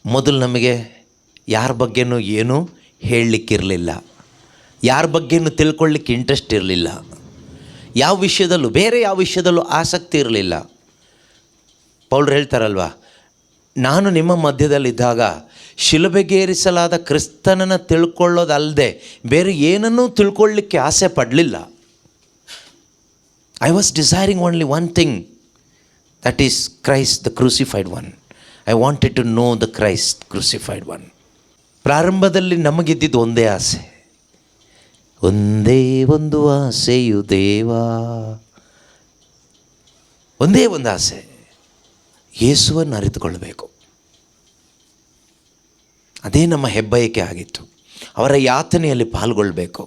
ಮೊದಲು ನಮಗೆ ಯಾರ ಬಗ್ಗೆನೂ ಏನೂ ಹೇಳಲಿಕ್ಕಿರಲಿಲ್ಲ, ಯಾರ ಬಗ್ಗೆನೂ ತಿಳ್ಕೊಳ್ಳಿಕ್ಕೆ ಇಂಟ್ರೆಸ್ಟ್ ಇರಲಿಲ್ಲ, ಯಾವ ವಿಷಯದಲ್ಲೂ ಬೇರೆ ಯಾವ ವಿಷಯದಲ್ಲೂ ಆಸಕ್ತಿ ಇರಲಿಲ್ಲ. ಪೌಲ್ರು ಹೇಳ್ತಾರಲ್ವ, ನಾನು ನಿಮ್ಮ ಮಧ್ಯದಲ್ಲಿದ್ದಾಗ ಶಿಲುಬೆಗೇರಿಸಲಾದ ಕ್ರಿಸ್ತನನ್ನು ತಿಳ್ಕೊಳ್ಳೋದಲ್ಲದೆ ಬೇರೆ ಏನನ್ನೂ ತಿಳ್ಕೊಳ್ಳಿಕ್ಕೆ ಆಸೆ ಪಡಲಿಲ್ಲ. I was desiring only one thing, that is Christ the crucified one. I wanted to know the Christ crucified one. ಪ್ರಾರಂಭದಲ್ಲಿ ನಮಗಿದ್ದಿದ್ದು ಒಂದೇ ಆಸೆ, ಒಂದೇ ಒಂದು ಆಸೆಯು ದೇವಾ, ಒಂದೇ ಒಂದು ಆಸೆ, ಯೇಸುವನ್ನು ಅರಿತುಕೊಳ್ಳಬೇಕು. ಅದೇ ನಮ್ಮ ಹೆಬ್ಬಯಕೆ ಆಗಿತ್ತು. ಅವರ ಯಾತನೆಯಲ್ಲಿ ಪಾಲ್ಗೊಳ್ಳಬೇಕು,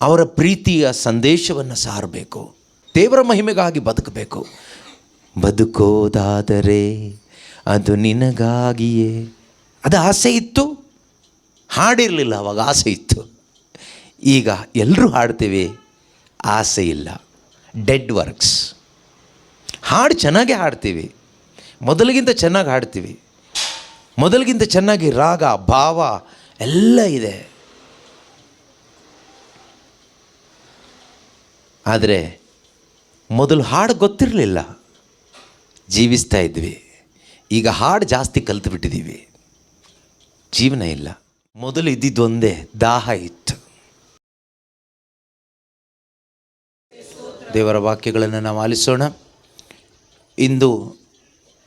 ಅವರ ಪ್ರೀತಿಯ ಸಂದೇಶವನ್ನು ಸಾರಬೇಕು, ದೇವರ ಮಹಿಮೆಗಾಗಿ ಬದುಕಬೇಕು. ಬದುಕೋದಾದರೆ ಅದು ನಿನಗಾಗಿಯೇ, ಅದು ಆಸೆ ಇತ್ತು. ಹಾಡಿರಲಿಲ್ಲ ಅವಾಗ, ಆಸೆ ಇತ್ತು. ಈಗ ಎಲ್ಲರೂ ಹಾಡ್ತೀವಿ, ಆಸೆ ಇಲ್ಲ, ಡೆಡ್ ವರ್ಕ್ಸ್. ಹಾಡು ಚೆನ್ನಾಗೇ ಹಾಡ್ತೀವಿ, ಮೊದಲಿಗಿಂತ ಚೆನ್ನಾಗಿ ಹಾಡ್ತೀವಿ, ಮೊದಲಿಗಿಂತ ಚೆನ್ನಾಗಿ ರಾಗ ಭಾವ ಎಲ್ಲ ಇದೆ. ಆದರೆ ಮೊದಲು ಹಾಡು ಗೊತ್ತಿರಲಿಲ್ಲ, ಜೀವಿಸ್ತಾ ಇದ್ವಿ. ಈಗ ಹಾಡು ಜಾಸ್ತಿ ಕಲಿತು ಬಿಟ್ಟಿದ್ದೀವಿ, ಜೀವನ ಇಲ್ಲ. ಮೊದಲು ಇದ್ದಿದ್ದು ಒಂದೇ, ದಾಹ ಇತ್ತು. ದೇವರ ವಾಕ್ಯಗಳನ್ನು ನಾವು ಆಲಿಸೋಣ. ಇಂದು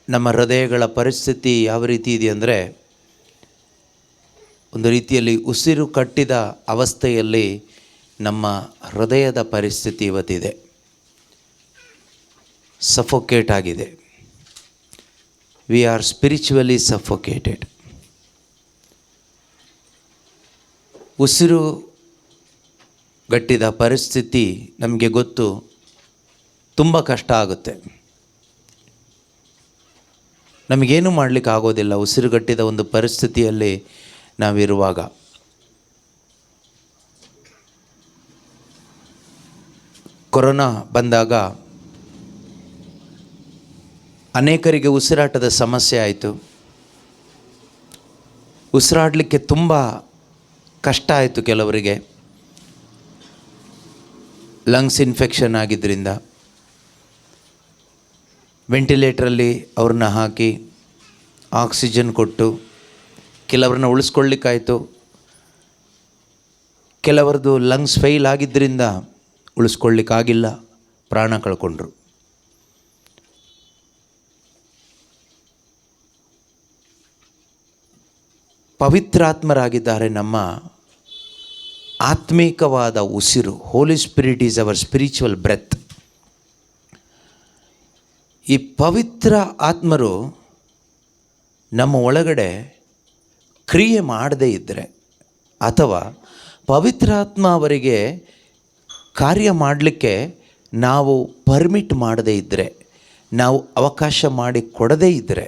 ನಮ್ಮ ಹೃದಯಗಳ ಪರಿಸ್ಥಿತಿ ಯಾವ ರೀತಿ ಇದೆ ಅಂದರೆ, ಒಂದು ರೀತಿಯಲ್ಲಿ ಉಸಿರು ಕಟ್ಟಿದ ಅವಸ್ಥೆಯಲ್ಲಿ ನಮ್ಮ ಹೃದಯದ ಪರಿಸ್ಥಿತಿ ಇವತ್ತಿದೆ. ಸಫೋಕೇಟ್ ಆಗಿದೆ. We are spiritually ಸಫೋಕೇಟೆಡ್. ಉಸಿರು ಗಟ್ಟಿದ ಪರಿಸ್ಥಿತಿ ನಮಗೆ ಗೊತ್ತು, ತುಂಬ ಕಷ್ಟ ಆಗುತ್ತೆ. ನಮಗೇನು ಮಾಡಲಿಕ್ಕೆ ಆಗೋದಿಲ್ಲ ಉಸಿರುಗಟ್ಟಿದ ಒಂದು ಪರಿಸ್ಥಿತಿಯಲ್ಲಿ ನಾವಿರುವಾಗ. ಕೊರೋನಾ ಬಂದಾಗ ಅನೇಕರಿಗೆ ಉಸಿರಾಟದ ಸಮಸ್ಯೆ ಆಯಿತು. ಉಸಿರಾಡಲಿಕ್ಕೆ ತುಂಬ ಕಷ್ಟ ಆಯಿತು. ಕೆಲವರಿಗೆ ಲಂಗ್ಸ್ ಇನ್ಫೆಕ್ಷನ್ ಆಗಿದ್ದರಿಂದ ವೆಂಟಿಲೇಟ್ರಲ್ಲಿ ಅವ್ರನ್ನ ಹಾಕಿ ಆಕ್ಸಿಜನ್ ಕೊಟ್ಟು ಕೆಲವ್ರನ್ನ ಉಳಿಸ್ಕೊಳ್ಳಿಕ್ಕಾಯಿತು. ಕೆಲವರದು ಲಂಗ್ಸ್ ಫೇಲ್ ಆಗಿದ್ದರಿಂದ ಉಳಿಸ್ಕೊಳ್ಳಿಕ್ಕಾಗಿಲ್ಲ, ಪ್ರಾಣ ಕಳ್ಕೊಂಡ್ರು. ಪವಿತ್ರಾತ್ಮರಾಗಿದ್ದಾರೆ ನಮ್ಮ ಆತ್ಮೀಕವಾದ ಉಸಿರು. Holy spirit is our spiritual breath. ಈ ಪವಿತ್ರ ಆತ್ಮರು ನಮ್ಮ ಒಳಗಡೆ ಕ್ರಿಯೆ ಮಾಡದೇ ಇದ್ದರೆ, ಅಥವಾ ಪವಿತ್ರಾತ್ಮ ಅವರಿಗೆ ಕಾರ್ಯ ಮಾಡಲಿಕ್ಕೆ ನಾವು ಪರ್ಮಿಟ್ ಮಾಡದೇ ಇದ್ದರೆ, ನಾವು ಅವಕಾಶ ಮಾಡಿ ಕೊಡದೇ ಇದ್ದರೆ,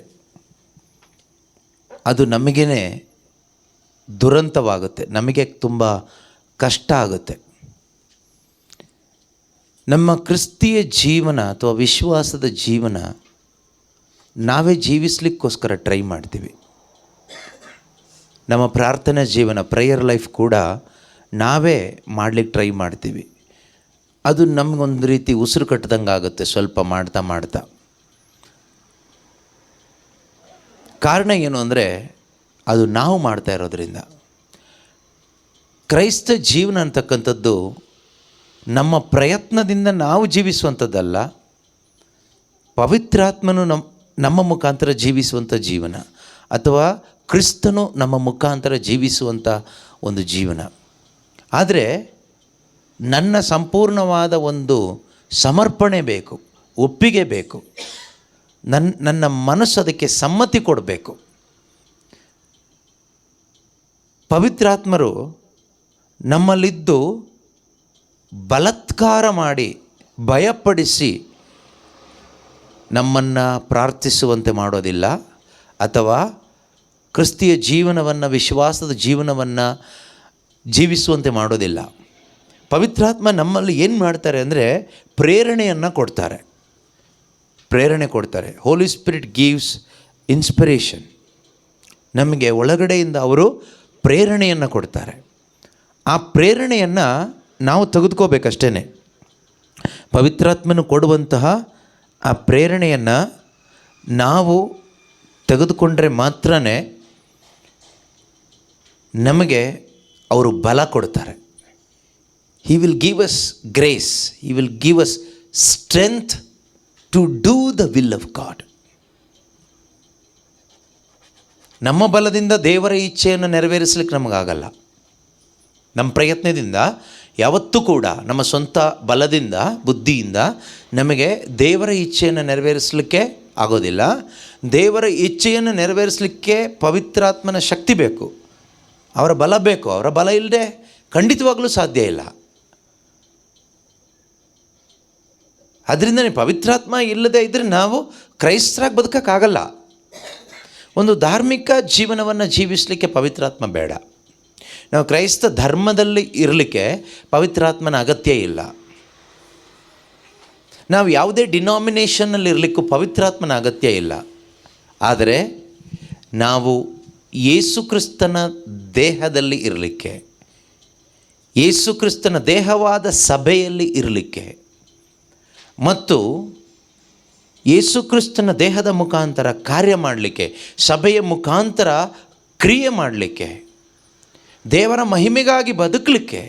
ಅದು ನಮಗೇ ದುರಂತವಾಗುತ್ತೆ, ನಮಗೆ ತುಂಬ ಕಷ್ಟ ಆಗುತ್ತೆ. ನಮ್ಮ ಕ್ರಿಸ್ತಿಯ ಜೀವನ ಅಥವಾ ವಿಶ್ವಾಸದ ಜೀವನ ನಾವೇ ಜೀವಿಸಲಿಕ್ಕೋಸ್ಕರ ಟ್ರೈ ಮಾಡ್ತೀವಿ. ನಮ್ಮ ಪ್ರಾರ್ಥನಾ ಜೀವನ, ಪ್ರೇಯರ್ ಲೈಫ್ ಕೂಡ ನಾವೇ ಮಾಡಲಿಕ್ಕೆ ಟ್ರೈ ಮಾಡ್ತೀವಿ. ಅದು ನಮಗೊಂದು ರೀತಿ ಉಸಿರು ಕಟ್ಟಿದಂಗೆ ಆಗುತ್ತೆ ಸ್ವಲ್ಪ ಮಾಡ್ತಾ ಮಾಡ್ತಾ. ಕಾರಣ ಏನು ಅಂದರೆ, ಅದು ನಾವು ಮಾಡ್ತಾ ಇರೋದ್ರಿಂದ. ಕ್ರೈಸ್ತ ಜೀವನ ಅಂತಕ್ಕಂಥದ್ದು ನಮ್ಮ ಪ್ರಯತ್ನದಿಂದ ನಾವು ಜೀವಿಸುವಂಥದ್ದಲ್ಲ, ಪವಿತ್ರಾತ್ಮನು ನಮ್ಮ ಮುಖಾಂತರ ಜೀವಿಸುವಂಥ ಜೀವನ, ಅಥವಾ ಕ್ರಿಸ್ತನು ನಮ್ಮ ಮುಖಾಂತರ ಜೀವಿಸುವಂಥ ಒಂದು ಜೀವನ. ಆದರೆ ನನ್ನ ಸಂಪೂರ್ಣವಾದ ಒಂದು ಸಮರ್ಪಣೆ ಬೇಕು, ಒಪ್ಪಿಗೆ ಬೇಕು, ನನ್ನ ಮನಸ್ಸು ಅದಕ್ಕೆ ಸಮ್ಮತಿ ಕೊಡಬೇಕು. ಪವಿತ್ರಾತ್ಮರು ನಮ್ಮಲ್ಲಿದ್ದು ಬಲಾತ್ಕಾರ ಮಾಡಿ ಭಯಪಡಿಸಿ ನಮ್ಮನ್ನು ಪ್ರಾರ್ಥಿಸುವಂತೆ ಮಾಡೋದಿಲ್ಲ, ಅಥವಾ ಕ್ರಿಸ್ತಿಯ ಜೀವನವನ್ನು, ವಿಶ್ವಾಸದ ಜೀವನವನ್ನು ಜೀವಿಸುವಂತೆ ಮಾಡೋದಿಲ್ಲ. ಪವಿತ್ರಾತ್ಮ ನಮ್ಮಲ್ಲಿ ಏನು ಮಾಡ್ತಾರೆ ಅಂದರೆ, ಪ್ರೇರಣೆಯನ್ನು ಕೊಡ್ತಾರೆ. ಹೋಲಿ ಸ್ಪಿರಿಟ್ ಗಿವ್ಸ್ ಇನ್ಸ್ಪಿರೇಷನ್. ನಮಗೆ ಒಳಗಡೆಯಿಂದ ಅವರು ಪ್ರೇರಣೆಯನ್ನು ಕೊಡ್ತಾರೆ. ಆ ಪ್ರೇರಣೆಯನ್ನು ನಾವು ತೆಗೆದುಕೋಬೇಕಷ್ಟೇ. ಪವಿತ್ರಾತ್ಮನು ಕೊಡುವಂತಹ ಆ ಪ್ರೇರಣೆಯನ್ನು ನಾವು ತೆಗೆದುಕೊಂಡ್ರೆ ಮಾತ್ರ ನಮಗೆ ಅವರು ಬಲ ಕೊಡ್ತಾರೆ. He will give us grace. He will give us strength to do the will of God. ನಮ್ಮ ಬಲದಿಂದ ದೇವರ ಇಚ್ಛೆಯನ್ನು ನೆರವೇರಿಸಲಿಕ್ಕೆ ನಮಗಾಗಲ್ಲ. ನಮ್ಮ ಪ್ರಯತ್ನದಿಂದ ಯಾವತ್ತೂ ಕೂಡ ನಮ್ಮ ಸ್ವಂತ ಬಲದಿಂದ ಬುದ್ಧಿಯಿಂದ ನಮಗೆ ದೇವರ ಇಚ್ಛೆಯನ್ನು ನೆರವೇರಿಸಲಿಕ್ಕೆ ಆಗೋದಿಲ್ಲ. ದೇವರ ಇಚ್ಛೆಯನ್ನು ನೆರವೇರಿಸಲಿಕ್ಕೆ ಪವಿತ್ರಾತ್ಮನ ಶಕ್ತಿ ಬೇಕು, ಅವರ ಬಲ ಬೇಕು. ಅವರ ಬಲ ಇಲ್ಲದೆ ಖಂಡಿತವಾಗಲೂ ಸಾಧ್ಯ ಇಲ್ಲ. ಅದರಿಂದನೇ ಪವಿತ್ರಾತ್ಮ ಇಲ್ಲದೆ ಇದ್ದರೆ ನಾವು ಕ್ರೈಸ್ತರಾಗಿ ಬದುಕೋಕ್ಕಾಗಲ್ಲ. ಒಂದು ಧಾರ್ಮಿಕ ಜೀವನವನ್ನು ಜೀವಿಸಲಿಕ್ಕೆ ಪವಿತ್ರಾತ್ಮ ಬೇಡ. ನಾವು ಕ್ರೈಸ್ತ ಧರ್ಮದಲ್ಲಿ ಇರಲಿಕ್ಕೆ ಪವಿತ್ರಾತ್ಮನ ಅಗತ್ಯ ಇಲ್ಲ. ನಾವು ಯಾವುದೇ ಡಿನಾಮಿನೇಷನ್ನಲ್ಲಿ ಇರಲಿಕ್ಕೂ ಪವಿತ್ರಾತ್ಮನ ಅಗತ್ಯ ಇಲ್ಲ. ಆದರೆ ನಾವು ಯೇಸು ಕ್ರಿಸ್ತನ ದೇಹದಲ್ಲಿ ಇರಲಿಕ್ಕೆ, ಯೇಸು ಕ್ರಿಸ್ತನ ದೇಹವಾದ ಸಭೆಯಲ್ಲಿ ಇರಲಿಕ್ಕೆ ಮತ್ತು ಯೇಸು ಕ್ರಿಸ್ತನ ದೇಹದ ಮುಖಾಂತರ ಕಾರ್ಯ ಮಾಡಲಿಕ್ಕೆ, ಸಭೆಯ ಮುಖಾಂತರ ಕ್ರಿಯೆ ಮಾಡಲಿಕ್ಕೆ, ದೇವರ ಮಹಿಮೆಗಾಗಿ ಬದುಕಲಿಕ್ಕೆ,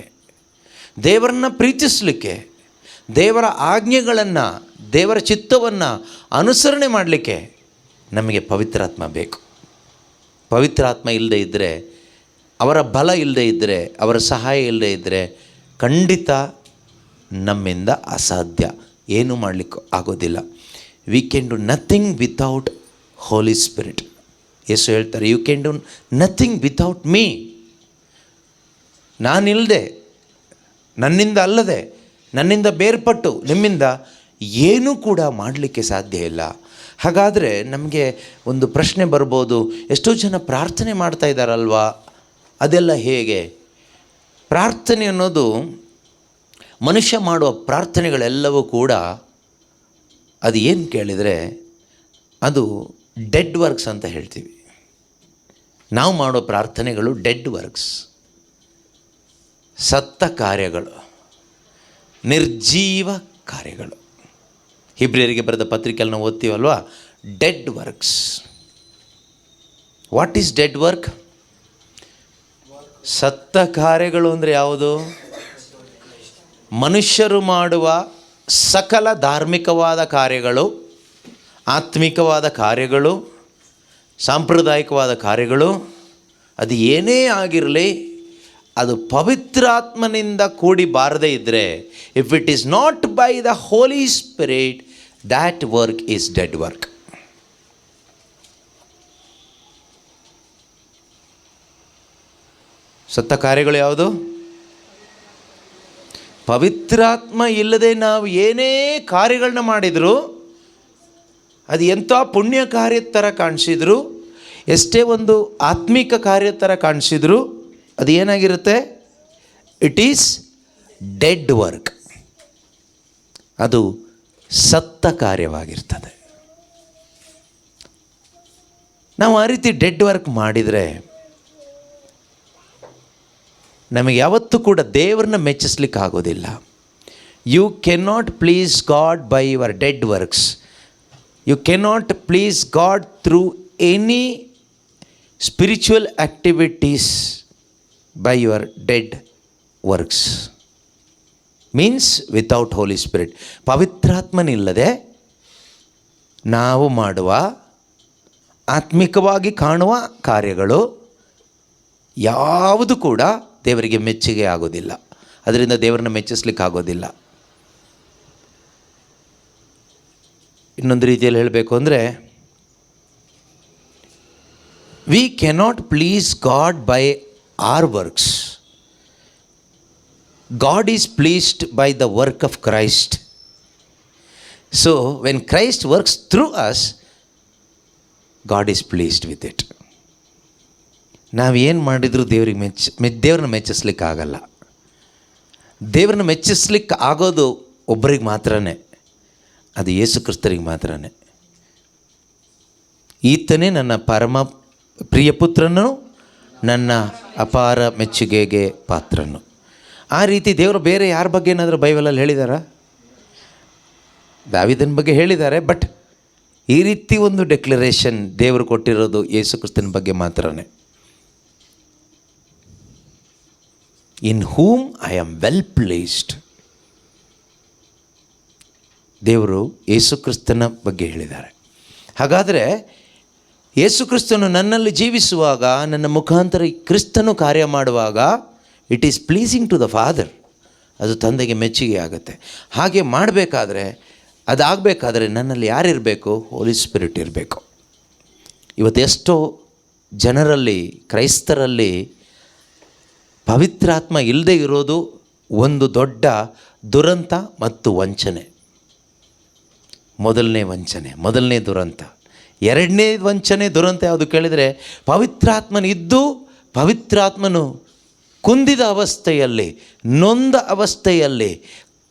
ದೇವರನ್ನು ಪ್ರೀತಿಸಲಿಕ್ಕೆ, ದೇವರ ಆಜ್ಞೆಗಳನ್ನು, ದೇವರ ಚಿತ್ತವನ್ನು ಅನುಸರಣೆ ಮಾಡಲಿಕ್ಕೆ ನಮಗೆ ಪವಿತ್ರಾತ್ಮ ಬೇಕು. ಪವಿತ್ರಾತ್ಮ ಇಲ್ಲದೆ ಇದ್ದರೆ, ಅವರ ಬಲ ಇಲ್ಲದೆ ಇದ್ದರೆ, ಅವರ ಸಹಾಯ ಇಲ್ಲದೆ ಇದ್ದರೆ ಖಂಡಿತ ನಮ್ಮಿಂದ ಅಸಾಧ್ಯ, ಏನೂ ಮಾಡಲಿಕ್ಕೆ ಆಗೋದಿಲ್ಲ. We can do nothing without holy spirit. Yesu ಹೇಳ್ತಾರೆ, you can do nothing without me. ನಾನಿಲ್ಲದೆ, ನನ್ನಿಂದ ಅಲ್ಲದೆ, ನನ್ನಿಂದ ಬೇರ್ಪಟ್ಟು ನಿಮ್ಮಿಂದ ಏನೂ ಕೂಡ ಮಾಡಲಿಕ್ಕೆ ಸಾಧ್ಯ ಇಲ್ಲ. ಹಾಗಾದರೆ ನಮಗೆ ಒಂದು ಪ್ರಶ್ನೆ ಬರ್ಬೋದು, ಎಷ್ಟೋ ಜನ ಪ್ರಾರ್ಥನೆ ಮಾಡ್ತಾ ಇದ್ದಾರಲ್ವಾ, ಅದೆಲ್ಲ ಹೇಗೆ? ಪ್ರಾರ್ಥನೆ ಅನ್ನೋದು, ಮನುಷ್ಯ ಮಾಡುವ ಪ್ರಾರ್ಥನೆಗಳೆಲ್ಲವೂ ಕೂಡ ಅದು ಏನು ಕೇಳಿದರೆ ಅದು ಡೆಡ್ ವರ್ಕ್ಸ್ ಅಂತ ಹೇಳ್ತೀವಿ. ನಾವು ಮಾಡೋ ಪ್ರಾರ್ಥನೆಗಳು ಡೆಡ್ ವರ್ಕ್ಸ್, ಸತ್ತ ಕಾರ್ಯಗಳು, ನಿರ್ಜೀವ ಕಾರ್ಯಗಳು. ಹಿಬ್ರಿಯರಿಗೆ ಬರೆದ ಪತ್ರಿಕೆಯಲ್ಲಿ ನಾವು ಓದ್ತೀವಲ್ವಾ, dead works. What is dead work? ಸತ್ತ ಕಾರ್ಯಗಳು ಅಂದರೆ ಯಾವುದು? ಮನುಷ್ಯರು ಮಾಡುವ ಸಕಲ ಧಾರ್ಮಿಕವಾದ ಕಾರ್ಯಗಳು, ಆತ್ಮಿಕವಾದ ಕಾರ್ಯಗಳು, ಸಾಂಪ್ರದಾಯಿಕವಾದ ಕಾರ್ಯಗಳು, ಅದು ಏನೇ ಆಗಿರಲಿ, ಅದು ಪವಿತ್ರಾತ್ಮನಿಂದ ಕೂಡಿ ಬಾರದೇ ಇದ್ದರೆ, if it is not by the Holi Spirit, that work is dead work. ಸತ್ತ ಕಾರ್ಯಗಳು ಯಾವುದು? ಪವಿತ್ರಾತ್ಮ ಇಲ್ಲದೆ ನಾವು ಏನೇ ಕಾರ್ಯಗಳನ್ನ ಮಾಡಿದರೂ, ಅದು ಎಂಥ ಪುಣ್ಯ ಕಾರ್ಯದ ಥರ ಕಾಣಿಸಿದ್ರು, ಎಷ್ಟೇ ಒಂದು ಆತ್ಮಿಕ ಕಾರ್ಯದ ಥರ ಕಾಣಿಸಿದ್ರು, ಅದು ಏನಾಗಿರುತ್ತೆ? It is dead work. ಅದು ಸತ್ತ ಕಾರ್ಯವಾಗಿರ್ತದೆ. ನಾವು ಆ ರೀತಿ ಡೆಡ್ ವರ್ಕ್ ಮಾಡಿದರೆ ನಮಗೆ ಯಾವತ್ತೂ ಕೂಡ ದೇವರನ್ನ ಮೆಚ್ಚಿಸ್ಲಿಕ್ಕೆ ಆಗೋದಿಲ್ಲ. You cannot please God by your dead works. You cannot please God through any spiritual activities by your dead works. Means without holy spirit. ಪವಿತ್ರಾತ್ಮನಿಲ್ಲದೆ ನಾವು ಮಾಡುವ ಆತ್ಮಿಕವಾಗಿ ಕಾಣುವ ಕಾರ್ಯಗಳು ಯಾವುದು ಕೂಡ ದೇವರಿಗೆ ಮೆಚ್ಚುಗೆ ಆಗೋದಿಲ್ಲ. ಅದರಿಂದ ದೇವರನ್ನ ಮೆಚ್ಚಿಸ್ಲಿಕ್ಕೆ ಆಗೋದಿಲ್ಲ. ಇನ್ನೊಂದು ರೀತಿಯಲ್ಲಿ ಹೇಳಬೇಕು ಅಂದರೆ, we cannot please God by our works. God is pleased by the work of Christ. So when Christ works through us, God is pleased with it. ನಾವೇನು ಮಾಡಿದರೂ ದೇವ್ರನ್ನ ಮೆಚ್ಚಿಸ್ಲಿಕ್ಕೆ ಆಗಲ್ಲ. ದೇವ್ರನ್ನ ಮೆಚ್ಚಿಸ್ಲಿಕ್ಕೆ ಆಗೋದು ಒಬ್ಬರಿಗೆ ಮಾತ್ರನೇ, ಅದು ಯೇಸು ಕ್ರಿಸ್ತರಿಗೆ ಮಾತ್ರನೇ. ಈತನೇ ನನ್ನ ಪರಮ ಪ್ರಿಯಪುತ್ರನು ನನ್ನ ಅಪಾರ ಮೆಚ್ಚುಗೆಗೆ ಪಾತ್ರನು. ಆ ರೀತಿ ದೇವರು ಬೇರೆ ಯಾರ ಬಗ್ಗೆ ಏನಾದರೂ ಬೈಬಲಲ್ಲಿ ಹೇಳಿದಾರಾ? ದಾವೀದನ ಬಗ್ಗೆ ಹೇಳಿದ್ದಾರೆ, ಬಟ್ ಈ ರೀತಿ ಒಂದು ಡೆಕ್ಲರೇಷನ್ ದೇವರು ಕೊಟ್ಟಿರೋದು ಯೇಸು ಕ್ರಿಸ್ತನ ಬಗ್ಗೆ ಮಾತ್ರನೇ. In whom I am well placed. ದೇವರು ಯೇಸು ಕ್ರಿಸ್ತನ ಬಗ್ಗೆ ಹೇಳಿದ್ದಾರೆ. ಹಾಗಾದರೆ ಯೇಸು ಕ್ರಿಸ್ತನು ನನ್ನಲ್ಲಿ ಜೀವಿಸುವಾಗ, ನನ್ನ ಮುಖಾಂತರ ಕ್ರಿಸ್ತನು ಕಾರ್ಯ ಮಾಡುವಾಗ, it is pleasing to the Father. ಅದು ತಂದೆಗೆ ಮೆಚ್ಚುಗೆ ಆಗುತ್ತೆ. ಹಾಗೆ ಮಾಡಬೇಕಾದ್ರೆ, ಅದಾಗಬೇಕಾದ್ರೆ ನನ್ನಲ್ಲಿ ಯಾರಿರಬೇಕು? ಹೋಲಿ ಸ್ಪಿರಿಟ್ ಇರಬೇಕು. ಇವತ್ತು ಎಷ್ಟೋ ಜನರಲ್ಲಿ, ಕ್ರೈಸ್ತರಲ್ಲಿ ಪವಿತ್ರಾತ್ಮ ಇಲ್ಲದೆ ಇರೋದು ಒಂದು ದೊಡ್ಡ ದುರಂತ ಮತ್ತು ವಂಚನೆ. ಮೊದಲನೇ ವಂಚನೆ, ಮೊದಲನೇ ದುರಂತ. ಎರಡನೇ ವಂಚನೆ, ದುರಂತ ಯಾವುದು ಕೇಳಿದರೆ, ಪವಿತ್ರಾತ್ಮನಿದ್ದು ಪವಿತ್ರಾತ್ಮನು ಕುಂದಿದ ಅವಸ್ಥೆಯಲ್ಲಿ, ನೊಂದ ಅವಸ್ಥೆಯಲ್ಲಿ,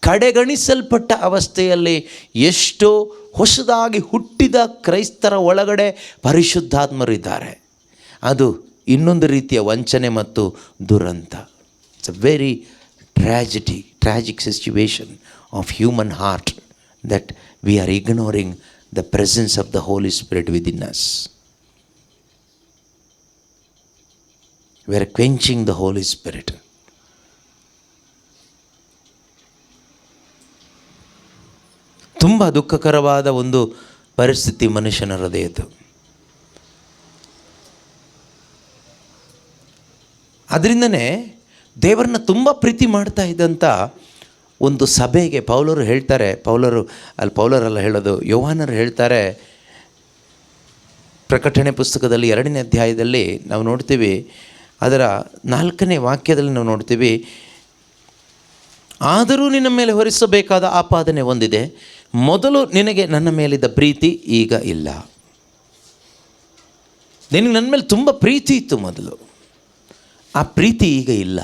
ಕಡೆಗಣಿಸಲ್ಪಟ್ಟ ಅವಸ್ಥೆಯಲ್ಲಿ ಎಷ್ಟೋ ಹೊಸದಾಗಿ ಹುಟ್ಟಿದ ಕ್ರೈಸ್ತರ ಒಳಗಡೆ ಪರಿಶುದ್ಧಾತ್ಮರಿದ್ದಾರೆ. ಅದು ಇನ್ನೊಂದು ರೀತಿಯ ವಂಚನೆ ಮತ್ತು ದುರಂತ. It's a very tragic situation of human heart that we are ignoring the presence of the Holy Spirit within us. We are quenching the Holy Spirit. ತುಂಬ ದುಃಖಕರವಾದ ಒಂದು ಪರಿಸ್ಥಿತಿ ಮನುಷ್ಯನ ಹೃದಯದ್ದು. ಅದರಿಂದನೇ ದೇವರನ್ನ ತುಂಬ ಪ್ರೀತಿ ಮಾಡ್ತಾ ಇದ್ದಂಥ ಒಂದು ಸಭೆಗೆ ಪೌಲರು ಹೇಳ್ತಾರೆ, ಪೌಲರಲ್ಲ ಹೇಳೋದು, ಯೋಹಾನರು ಹೇಳ್ತಾರೆ. ಪ್ರಕಟಣೆ ಪುಸ್ತಕದಲ್ಲಿ 2ನೇ ಅಧ್ಯಾಯದಲ್ಲಿ ನಾವು ನೋಡ್ತೀವಿ, ಅದರ 4ನೇ ವಾಕ್ಯದಲ್ಲಿ ನಾವು ನೋಡ್ತೀವಿ, ಆದರೂ ನಿನ್ನ ಮೇಲೆ ಹೊರಿಸಬೇಕಾದ ಆಪಾದನೆ ಒಂದಿದೆ, ಮೊದಲು ನಿನಗೆ ನನ್ನ ಮೇಲಿದ್ದ ಪ್ರೀತಿ ಈಗ ಇಲ್ಲ. ನಿನಗೆ ನನ್ನ ಮೇಲೆ ತುಂಬ ಪ್ರೀತಿ ಇತ್ತು ಮೊದಲು, ಆ ಪ್ರೀತಿ ಈಗ ಇಲ್ಲ.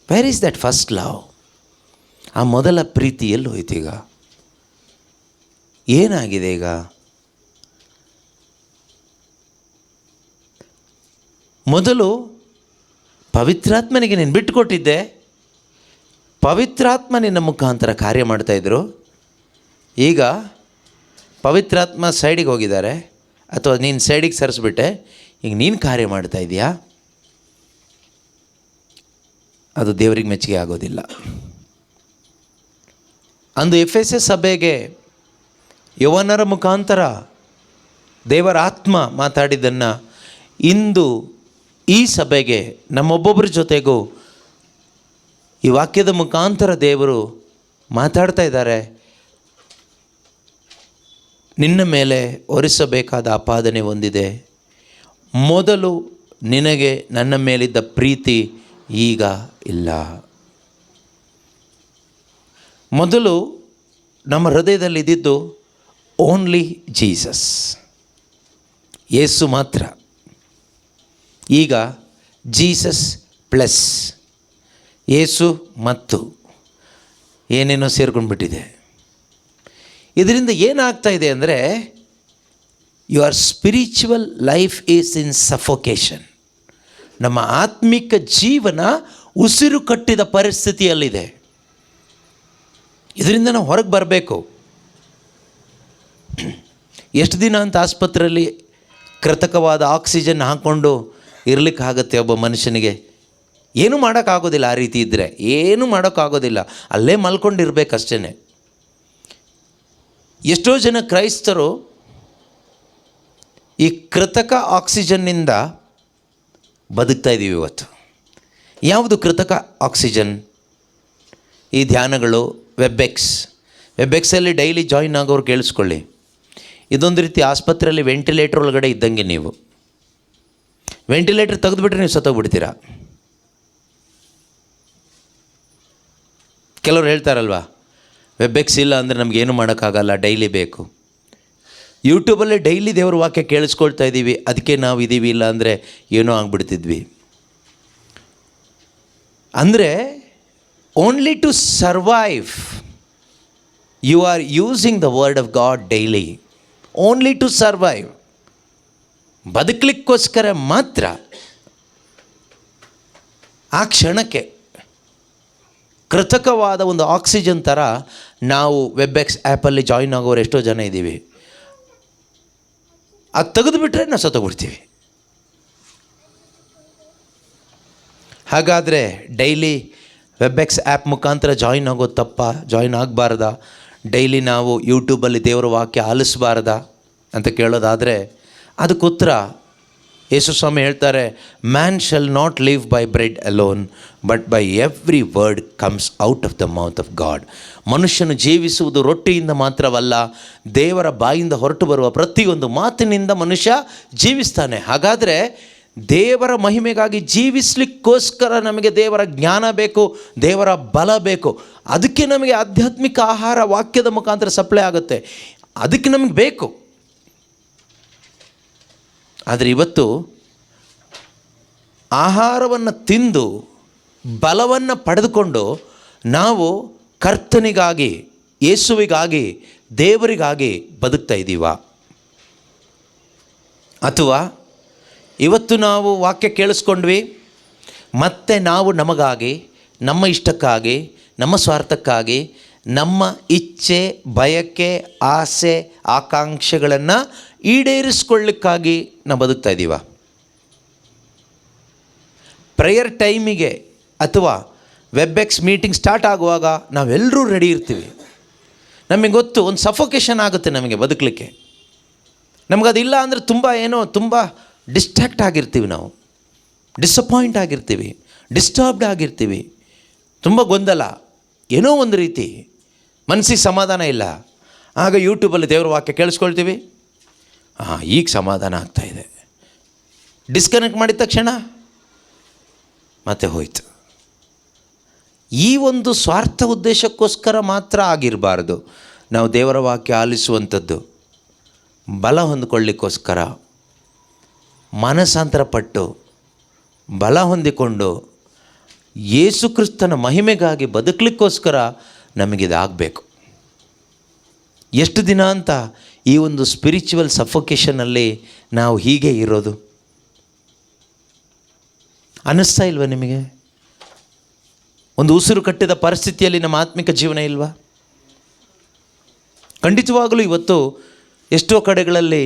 Where is that first love? ಆ ಮೊದಲ ಪ್ರೀತಿ ಎಲ್ಲಿ ಹೋಯ್ತೀಗ? ಏನಾಗಿದೆ ಈಗ? ಮೊದಲು ಪವಿತ್ರಾತ್ಮನಿಗೆ ನೀನು ಬಿಟ್ಟುಕೊಟ್ಟಿದ್ದೆ, ಪವಿತ್ರಾತ್ಮ ನಿನ್ನ ಮುಖಾಂತರ ಕಾರ್ಯ ಮಾಡ್ತಾಯಿದ್ರು. ಈಗ ಪವಿತ್ರಾತ್ಮ ಸೈಡಿಗೆ ಹೋಗಿದ್ದಾರೆ, ಅಥವಾ ನೀನು ಸೈಡಿಗೆ ಸರಿಸ್ಬಿಟ್ಟೆ, ಈಗ ನೀನು ಕಾರ್ಯ ಮಾಡ್ತಾಯಿದೆಯಾ? ಅದು ದೇವರಿಗೆ ಮೆಚ್ಚುಗೆ ಆಗೋದಿಲ್ಲ. ಅಂದು ಎಫೆಸಸ್ ಸಭೆಗೆ ಯೌವನರ ಮುಖಾಂತರ ದೇವರ ಆತ್ಮ ಮಾತಾಡಿದ್ದನ್ನು ಇಂದು ಈ ಸಭೆಗೆ, ನಮ್ಮೊಬ್ಬೊಬ್ಬರ ಜೊತೆಗೂ ಈ ವಾಕ್ಯದ ಮುಖಾಂತರ ದೇವರು ಮಾತಾಡ್ತಾ ಇದ್ದಾರೆ. ನಿನ್ನ ಮೇಲೆ ಹೊರಿಸಬೇಕಾದ ಆಪಾದನೆ ಹೊಂದಿದೆ. ಮೊದಲು ನಿನಗೆ ನನ್ನ ಮೇಲಿದ್ದ ಪ್ರೀತಿ ಈಗ ಇಲ್ಲ. ಮೊದಲು ನಮ್ಮ ಹೃದಯದಲ್ಲಿ ಇದ್ದಿದ್ದು ಓನ್ಲಿ ಜೀಸಸ್, ಯೇಸು ಮಾತ್ರ. ಈಗ ಜೀಸಸ್ ಪ್ಲಸ್ ಯೇಸು ಮತ್ತು ಏನೇನೋ ಸೇರ್ಕೊಂಡ್ಬಿಟ್ಟಿದೆ. ಇದರಿಂದ ಏನಾಗ್ತಾ ಇದೆ ಅಂದರೆ, your spiritual life is in suffocation. ನಮ್ಮ ಆತ್ಮಿಕ ಜೀವನ ಉಸಿರು ಕಟ್ಟಿದ ಪರಿಸ್ಥಿತಿಯಲ್ಲಿದೆ. ಇದರಿಂದ ನಾವು ಹೊರಗೆ ಬರಬೇಕು. ಎಷ್ಟು ದಿನ ಅಂತ ಆಸ್ಪತ್ರೆಯಲ್ಲಿ ಕೃತಕವಾದ ಆಕ್ಸಿಜನ್ ಹಾಕ್ಕೊಂಡು ಇರಲಿಕ್ಕಾಗತ್ತೆ ಒಬ್ಬ ಮನುಷ್ಯನಿಗೆ? ಏನೂ ಮಾಡೋಕ್ಕಾಗೋದಿಲ್ಲ. ಆ ರೀತಿ ಇದ್ದರೆ ಏನೂ ಮಾಡೋಕ್ಕಾಗೋದಿಲ್ಲ, ಅಲ್ಲೇ ಮಲ್ಕೊಂಡಿರ್ಬೇಕಷ್ಟೇ. ಎಷ್ಟೋ ಜನ ಕ್ರೈಸ್ತರು ಈ ಕೃತಕ ಆಕ್ಸಿಜನ್ನಿಂದ ಬದುಕ್ತಾ ಇದ್ದೀವಿ ಇವತ್ತು. ಯಾವುದು ಕೃತಕ ಆಕ್ಸಿಜನ್? ಈ ಧ್ಯಾನಗಳು, ವೆಬ್ಬೆಕ್ಸಲ್ಲಿ ಡೈಲಿ ಜಾಯಿನ್ ಆಗೋರು ಕೇಳಿಸ್ಕೊಳ್ಳಿ. ಇದೊಂದು ರೀತಿ ಆಸ್ಪತ್ರೆಯಲ್ಲಿ ವೆಂಟಿಲೇಟರ್ ಒಳಗಡೆ ಇದ್ದಂಗೆ. ನೀವು ವೆಂಟಿಲೇಟರ್ ತೆಗೆದುಬಿಟ್ರೆ ನೀವು ಸತ್ತೋಗ್ಬಿಡ್ತೀರಾ. ಕೆಲವ್ರು ಹೇಳ್ತಾರಲ್ವ, ವೆಬ್ಬೆಕ್ಸ್ ಇಲ್ಲ ಅಂದರೆ ನಮಗೇನು ಮಾಡೋಕ್ಕಾಗಲ್ಲ, ಡೈಲಿ ಬೇಕು. ಯೂಟ್ಯೂಬಲ್ಲೇ ಡೈಲಿ ದೇವ್ರ ವಾಕ್ಯ ಕೇಳಿಸ್ಕೊಳ್ತಾ ಇದ್ದೀವಿ, ಅದಕ್ಕೆ ನಾವು ಇದ್ದೀವಿ, ಇಲ್ಲ ಅಂದರೆ ಏನೋ ಆಗಿಬಿಡ್ತಿದ್ವಿ. ಅಂದರೆ only to survive you are using the word of God daily, only to survive. ಬದುಕಲಿಕ್ಕೋಸ್ಕರ ಮಾತ್ರ ಆ ಕ್ಷಣಕ್ಕೆ ಕೃತಕವಾದ ಒಂದು ಆಕ್ಸಿಜನ್ ಥರ ನಾವು ವೆಬ್ಎಕ್ಸ್ ಆ್ಯಪಲ್ಲಿ ಜಾಯಿನ್ ಆಗೋರು ಎಷ್ಟೋ ಜನ ಇದ್ದೀವಿ. ಅದು ತೆಗೆದುಬಿಟ್ರೆ ನಾವು ಸತ್ತೋಗ್ಬಿಡ್ತೀವಿ. ಹಾಗಾದರೆ ಡೈಲಿ ವೆಬ್ಎಕ್ಸ್ ಆ್ಯಪ್ ಮುಖಾಂತರ ಜಾಯಿನ್ ಆಗೋದು ತಪ್ಪ? ಜಾಯಿನ್ ಆಗಬಾರ್ದ? ಡೈಲಿ ನಾವು ಯೂಟ್ಯೂಬಲ್ಲಿ ದೇವರ ವಾಕ್ಯ ಆಲಿಸಬಾರ್ದ ಅಂತ ಕೇಳೋದಾದರೆ ಅದಕ್ಕೆ ಉತ್ತರ ಯೇಸು ಸ್ವಾಮಿ ಹೇಳ್ತಾರೆ, man shall not live by bread alone but by every word comes out of the mouth of God. ಮನುಷ್ಯನು ಜೀವಿಸುವುದು ರೊಟ್ಟಿಯಿಂದ ಮಾತ್ರವಲ್ಲ, ದೇವರ ಬಾಯಿಂದ ಹೊರಟು ಬರುವ ಪ್ರತಿಯೊಂದು ಮಾತಿನಿಂದ ಮನುಷ್ಯ ಜೀವಿಸ್ತಾನೆ. ಹಾಗಾದರೆ ದೇವರ ಮಹಿಮೆಗಾಗಿ ಜೀವಿಸಲಿಕ್ಕೋಸ್ಕರ ನಮಗೆ ದೇವರ ಜ್ಞಾನ ಬೇಕು, ದೇವರ ಬಲ ಬೇಕು. ಅದಕ್ಕೆ ನಮಗೆ ಆಧ್ಯಾತ್ಮಿಕ ಆಹಾರ ವಾಕ್ಯದ ಮುಖಾಂತರ ಸಪ್ಲೈ ಆಗುತ್ತೆ, ಅದಕ್ಕೆ ನಮಗೆ ಬೇಕು. ಆದರೆ ಇವತ್ತು ಆಹಾರವನ್ನು ತಿಂದು ಬಲವನ್ನು ಪಡೆದುಕೊಂಡು ನಾವು ಕರ್ತನಿಗಾಗಿ, ಯೇಸುವಿಗಾಗಿ, ದೇವರಿಗಾಗಿ ಬದುಕ್ತಾ ಇದ್ದೀವ? ಅಥವಾ ಇವತ್ತು ನಾವು ವಾಕ್ಯ ಕೇಳಿಸ್ಕೊಂಡ್ವಿ, ಮತ್ತು ನಾವು ನಮಗಾಗಿ, ನಮ್ಮ ಇಷ್ಟಕ್ಕಾಗಿ, ನಮ್ಮ ಸ್ವಾರ್ಥಕ್ಕಾಗಿ, ನಮ್ಮ ಇಚ್ಛೆ, ಬಯಕೆ, ಆಸೆ, ಆಕಾಂಕ್ಷೆಗಳನ್ನು ಈಡೇರಿಸ್ಕೊಳ್ಳಿಕ್ಕಾಗಿ ನಾವು ಬದುಕ್ತಾ ಇದ್ದೀವ? ಪ್ರೇಯರ್ ಟೈಮಿಗೆ ಅಥವಾ ವೆಬ್ಎಕ್ಸ್ ಮೀಟಿಂಗ್ ಸ್ಟಾರ್ಟ್ ಆಗುವಾಗ ನಾವೆಲ್ಲರೂ ರೆಡಿ ಇರ್ತೀವಿ. ನಮಗೆ ಗೊತ್ತು, ಒಂದು ಸಫೋಕೇಶನ್ ಆಗುತ್ತೆ ನಮಗೆ ಬದುಕಲಿಕ್ಕೆ. ನಮಗದಿಲ್ಲ ಅಂದರೆ ತುಂಬ ಡಿಸ್ಟ್ರಾಕ್ಟ್ ಆಗಿರ್ತೀವಿ, ನಾವು ಡಿಸಪಾಯಿಂಟ್ ಆಗಿರ್ತೀವಿ, ಡಿಸ್ಟರ್ಬ್ಡ್ ಆಗಿರ್ತೀವಿ, ತುಂಬ ಗೊಂದಲ, ಏನೋ ಒಂದು ರೀತಿ ಮನಸ್ಸಿಗೆ ಸಮಾಧಾನ ಇಲ್ಲ. ಆಗ ಯೂಟ್ಯೂಬಲ್ಲಿ ದೇವರ ವಾಕ್ಯ ಕೇಳಿಸ್ಕೊಳ್ತೀವಿ, ಈಗ ಸಮಾಧಾನ ಆಗ್ತಾಯಿದೆ. ಡಿಸ್ಕನೆಕ್ಟ್ ಮಾಡಿದ ತಕ್ಷಣ ಮತ್ತೆ ಹೋಯ್ತು. ಈ ಒಂದು ಸ್ವಾರ್ಥ ಉದ್ದೇಶಕ್ಕೋಸ್ಕರ ಮಾತ್ರ ಆಗಿರಬಾರ್ದು ನಾವು ದೇವರ ವಾಕ್ಯ ಆಲಿಸುವಂಥದ್ದು. ಬಲ ಹೊಂದಿಕೊಳ್ಳಿಕ್ಕೋಸ್ಕರ ಮನಸ್ಸಾಂತರ ಪಟ್ಟು ಬಲ ಹೊಂದಿಕೊಂಡು ಯೇಸು ಕ್ರಿಸ್ತನ ಮಹಿಮೆಗಾಗಿ ಬದುಕಲಿಕ್ಕೋಸ್ಕರ ನಮಗಿದಾಗಬೇಕು. ಎಷ್ಟು ದಿನ ಅಂತ ಈ ಒಂದು ಸ್ಪಿರಿಚುವಲ್ ಸಫೋಕೇಷನಲ್ಲಿ ನಾವು ಹೀಗೆ ಇರೋದು? ಅನ್ನಿಸ್ತಾ ಇಲ್ವ ನಿಮಗೆ? ಒಂದು ಉಸಿರು ಕಟ್ಟಿದ ಪರಿಸ್ಥಿತಿಯಲ್ಲಿ ನಮ್ಮ ಆತ್ಮಿಕ ಜೀವನ ಇಲ್ವಾ? ಖಂಡಿತವಾಗಲೂ ಇವತ್ತು ಎಷ್ಟೋ ಕಡೆಗಳಲ್ಲಿ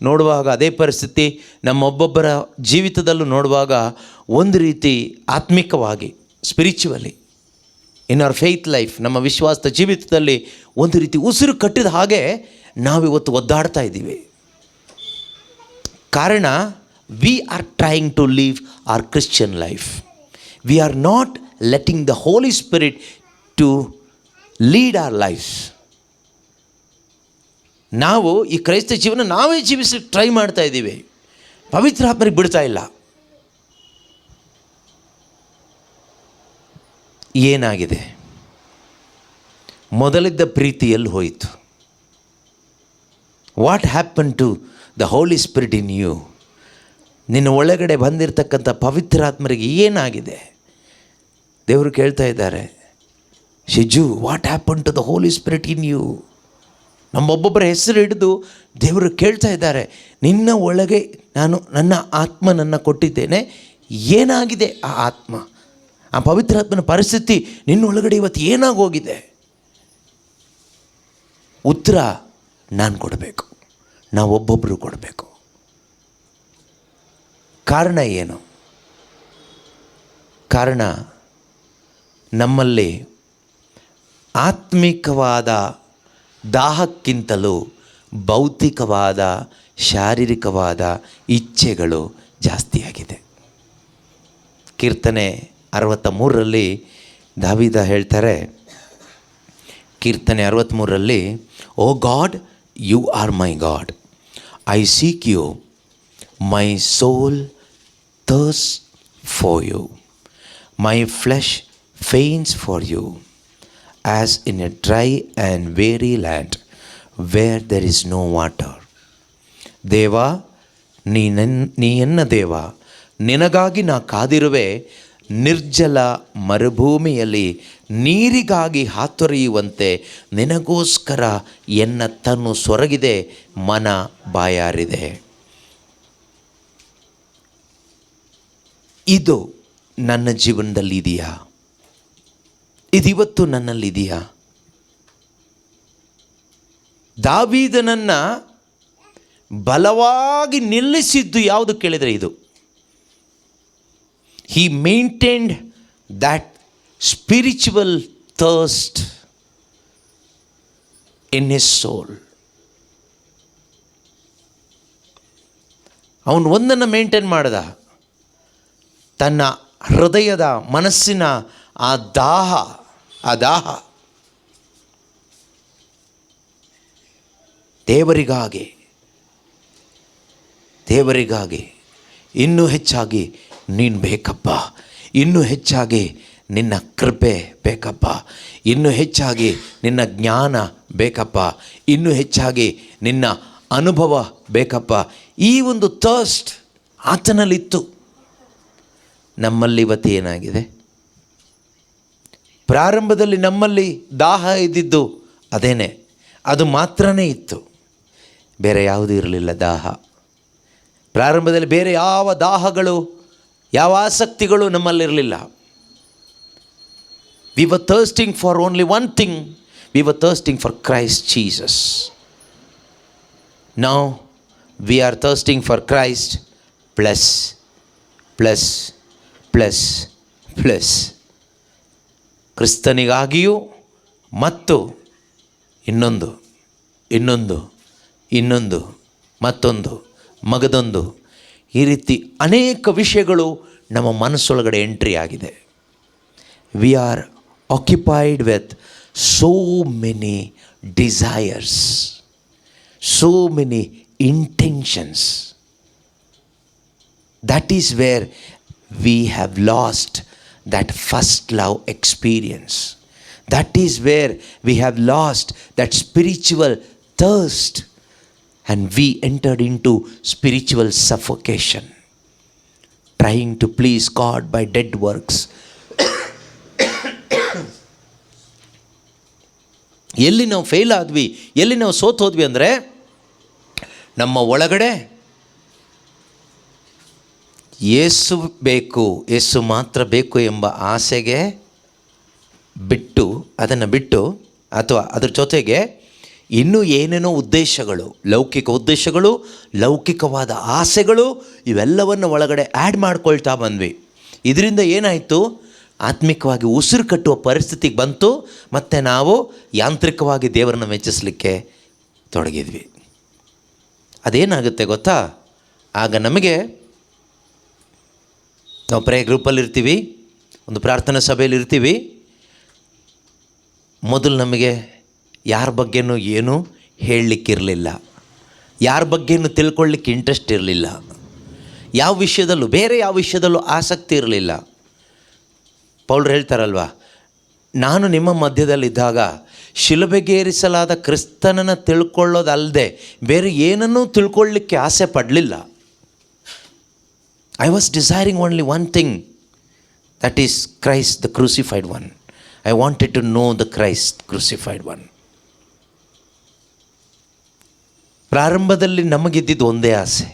ನೋಡುವಾಗ ಅದೇ ಪರಿಸ್ಥಿತಿ ನಮ್ಮೊಬ್ಬೊಬ್ಬರ ಜೀವಿತದಲ್ಲೂ ನೋಡುವಾಗ ಒಂದು ರೀತಿ ಆತ್ಮಿಕವಾಗಿ, spiritually, in our faith life, ನಮ್ಮ ವಿಶ್ವಾಸದ ಜೀವಿತದಲ್ಲಿ ಒಂದು ರೀತಿ ಉಸಿರು ಕಟ್ಟಿದ ಹಾಗೆ ನಾವಿವತ್ತು ಒದ್ದಾಡ್ತಾ ಇದ್ದೀವಿ. ಕಾರಣ, we are trying to live our Christian life. We are not letting the Holi spirit to lead our life. ನಾವು ಈ ಕ್ರೈಸ್ತ ಜೀವನ ನಾವೇ ಜೀವಿಸಲಿಕ್ಕೆ ಟ್ರೈ ಮಾಡ್ತಾ ಇದ್ದೀವಿ, ಪವಿತ್ರ ಆತ್ಮರಿಗೆ ಬಿಡ್ತಾ ಇಲ್ಲ. ಏನಾಗಿದೆ? ಮೊದಲಿದ್ದ ಪ್ರೀತಿ ಎಲ್ಲಿ ಹೋಯಿತು? What happen to the Holi spirit in you? ನಿನ್ನ ಒಳಗಡೆ ಬಂದಿರತಕ್ಕಂಥ ಪವಿತ್ರಾತ್ಮರಿಗೆ ಏನಾಗಿದೆ? ದೇವರು ಕೇಳ್ತಾ ಇದ್ದಾರೆ, Shiju, what happen to the Holi spirit in you? ನಮ್ಮೊಬ್ಬೊಬ್ಬರ ಹೆಸರು ಹಿಡಿದು ದೇವರು ಕೇಳ್ತಾ ಇದ್ದಾರೆ, ನಿನ್ನ ಒಳಗೆ ನಾನು ನನ್ನ ಆತ್ಮನನ್ನು ಕೊಟ್ಟಿದ್ದೇನೆ, ಏನಾಗಿದೆ ಆ ಆತ್ಮ, ಆ ಪವಿತ್ರಾತ್ಮನ ಪರಿಸ್ಥಿತಿ ನಿನ್ನ ಒಳಗಡೆ ಇವತ್ತು ಏನಾಗೋಗಿದೆ? ಉತ್ತರ ನಾನು ಕೊಡಬೇಕು, ನಾವು ಒಬ್ಬೊಬ್ಬರು ಕೊಡಬೇಕು. ಕಾರಣ ಏನು? ಕಾರಣ, ನಮ್ಮಲ್ಲಿ ಆತ್ಮಿಕವಾದ ದಾಹಕ್ಕಿಂತಲೂ ಭೌತಿಕವಾದ, ಶಾರೀರಿಕವಾದ ಇಚ್ಛೆಗಳು ಜಾಸ್ತಿಯಾಗಿದೆ. ಕೀರ್ತನೆ 63ರಲ್ಲಿ ದಾವೀದ ಹೇಳ್ತಾರೆ, ಕೀರ್ತನೆ 63ರಲ್ಲಿ, O God, you are my God, I seek you, my soul thirsts for you, my flesh faints for you, as in a dry and weary land where there is no water. ದೇವಾ, ನೀ ಎನ್ನ ದೇವ, ನಿನಗಾಗಿ ನಾ ಕಾದಿರುವೆ. ನಿರ್ಜಲ ಮರುಭೂಮಿಯಲ್ಲಿ ನೀರಿಗಾಗಿ ಹಾತೊರೆಯುವಂತೆ ನಿನಗೋಸ್ಕರ ಎನ್ನ ತನ್ನು ಸೊರಗಿದೆ, ಮನ ಬಾಯಾರಿದೆ. ಇದು ನನ್ನ ಜೀವನದಲ್ಲಿ ಇದೆಯಾ? ಇದಿವತ್ತು ನನ್ನಲ್ಲಿದೆಯಾ? ದಾವೀದನನ್ನು ಬಲವಾಗಿ ನಿಲ್ಲಿಸಿದ್ದು ಯಾವುದು ಕೇಳಿದರೆ ಇದು. He maintained that spiritual thirst in his soul. ಅವನು ಒಂದನ್ನು ಮೇಂಟೈನ್ ಮಾಡ್ದ, ತನ್ನ ಹೃದಯದ ಮನಸ್ಸಿನ ಆ ದಾಹ ದೇವರಿಗಾಗಿ ಇನ್ನೂ ಹೆಚ್ಚಾಗಿ ನೀನು ಬೇಕಪ್ಪ, ಇನ್ನೂ ಹೆಚ್ಚಾಗಿ ನಿನ್ನ ಕೃಪೆ ಬೇಕಪ್ಪ, ಇನ್ನೂ ಹೆಚ್ಚಾಗಿ ನಿನ್ನ ಜ್ಞಾನ ಬೇಕಪ್ಪ, ಇನ್ನೂ ಹೆಚ್ಚಾಗಿ ನಿನ್ನ ಅನುಭವ ಬೇಕಪ್ಪ. ಈ ಒಂದು ಥರ್ಸ್ಟ್ ಆತನಲ್ಲಿತ್ತು. ನಮ್ಮಲ್ಲಿ ಇವತ್ತು ಏನಾಗಿದೆ? ಪ್ರಾರಂಭದಲ್ಲಿ ನಮ್ಮಲ್ಲಿ ದಾಹ ಇದ್ದಿದ್ದು ಅದೇನೆ, ಅದು ಮಾತ್ರನೇ ಇತ್ತು, ಬೇರೆ ಯಾವುದೂ ಇರಲಿಲ್ಲ ದಾಹ. ಪ್ರಾರಂಭದಲ್ಲಿ ಬೇರೆ ಯಾವ ದಾಹಗಳು, ಯಾವ ಆಸಕ್ತಿಗಳು ನಮ್ಮಲ್ಲಿರಲಿಲ್ಲ. We were thirsting for only one thing, we were thirsting for Christ Jesus. Now we are thirsting for Christ plus plus plus plus. ಕ್ರಿಸ್ತನಿಗಾಗಿಯೂ ಮತ್ತು ಇನ್ನೊಂದು ಇನ್ನೊಂದು ಇನ್ನೊಂದು ಮತ್ತೊಂದು ಮಗದೊಂದು, ಈ ರೀತಿ ಅನೇಕ ವಿಷಯಗಳು ನಮ್ಮ ಮನಸ್ಸೊಳಗಡೆ ಎಂಟ್ರಿ ಆಗಿದೆ. We are occupied with so many desires, so many intentions. That is where we have lost that first love experience. That is where we have lost that spiritual thirst, and we entered into spiritual suffocation, trying to please God by dead works. ಎಲ್ಲಿ ನಾವು fail ಆದ್ವಿ, ಎಲ್ಲಿ ನಾವು ಸೋತೋದ್ವಿ ಅಂದರೆ, ನಮ್ಮ ಒಳಗಡೆ ಯೇಸು ಬೇಕು, ಯೇಸು ಮಾತ್ರ ಬೇಕು ಎಂಬ ಆಸೆಗೆ ಅದನ್ನು ಬಿಟ್ಟು ಅಥವಾ ಅದರ ಜೊತೆಗೆ ಇನ್ನೂ ಏನೇನೋ ಉದ್ದೇಶಗಳು, ಲೌಕಿಕ ಉದ್ದೇಶಗಳು, ಲೌಕಿಕವಾದ ಆಸೆಗಳು, ಇವೆಲ್ಲವನ್ನು ಒಳಗಡೆ ಆ್ಯಡ್ ಮಾಡ್ಕೊಳ್ತಾ ಬಂದ್ವಿ. ಇದರಿಂದ ಏನಾಯಿತು? ಆತ್ಮಿಕವಾಗಿ ಉಸಿರು ಕಟ್ಟುವ ಪರಿಸ್ಥಿತಿಗೆ ಬಂತು. ಮತ್ತು ನಾವು ಯಾಂತ್ರಿಕವಾಗಿ ದೇವರನ್ನು ಮೆಚ್ಚಿಸಲಿಕ್ಕೆ ತೊಡಗಿದ್ವಿ. ಅದೇನಾಗುತ್ತೆ ಗೊತ್ತಾ? ಆಗ ನಮಗೆ, ನಾವು ಪ್ರೇಯರ್ ಗ್ರೂಪಲ್ಲಿ ಇರ್ತೀವಿ, ಒಂದು ಪ್ರಾರ್ಥನಾ ಸಭೆಯಲ್ಲಿ ಇರ್ತೀವಿ, ಮೊದಲು ನಮಗೆ ಯಾರ ಬಗ್ಗೆನೂ ಏನೂ ಹೇಳಲಿಕ್ಕಿರಲಿಲ್ಲ, ಯಾರ ಬಗ್ಗೆನೂ ತಿಳ್ಕೊಳ್ಳಿಕ್ಕೆ ಇಂಟ್ರೆಸ್ಟ್ ಇರಲಿಲ್ಲ, ಯಾವ ವಿಷಯದಲ್ಲೂ, ಬೇರೆ ಯಾವ ವಿಷಯದಲ್ಲೂ ಆಸಕ್ತಿ ಇರಲಿಲ್ಲ. ಪೌಲರು ಹೇಳ್ತಾರಲ್ವ, ನಾನು ನಿಮ್ಮ ಮಧ್ಯದಲ್ಲಿದ್ದಾಗ ಶಿಲುಬೆಗೇರಿಸಲಾದ ಕ್ರಿಸ್ತನನ್ನು ತಿಳ್ಕೊಳ್ಳೋದಲ್ಲದೆ ಬೇರೆ ಏನನ್ನೂ ತಿಳ್ಕೊಳ್ಳಿಕ್ಕೆ ಆಸೆ ಪಡಲಿಲ್ಲ. I was desiring only one thing, that is Christ the crucified one. I wanted to know the Christ crucified one. ಪ್ರಾರಂಭದಲ್ಲಿ ನಮಗಿದ್ದಿದ್ದು ಒಂದೇ ಆಸೆ,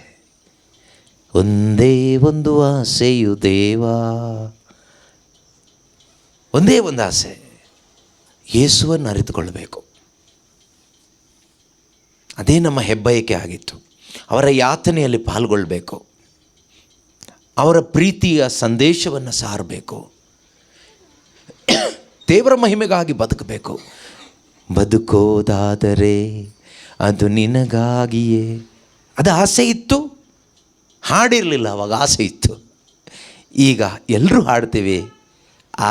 ಒಂದೇ ಒಂದು ಆಸೆಯು ದೇವಾ, ಒಂದೇ ಒಂದು ಆಸೆ, ಯೇಸುವನ್ನು ಅರಿತುಕೊಳ್ಳಬೇಕು. ಅದೇ ನಮ್ಮ ಹೆಬ್ಬಯಕೆ ಆಗಿತ್ತು. ಅವರ ಯಾತನೆಯಲ್ಲಿ ಪಾಲ್ಗೊಳ್ಳಬೇಕು, ಅವರ ಪ್ರೀತಿಯ ಸಂದೇಶವನ್ನು ಸಾರಬೇಕು, ದೇವರ ಮಹಿಮೆಗಾಗಿ ಬದುಕಬೇಕು. ಬದುಕೋದಾದರೆ ಅದು ನಿನಗಾಗಿಯೇ, ಅದು ಆಸೆ ಇತ್ತು. ಹಾಡಿರಲಿಲ್ಲ ಅವಾಗ, ಆಸೆ ಇತ್ತು. ಈಗ ಎಲ್ಲರೂ ಹಾಡ್ತೀವಿ,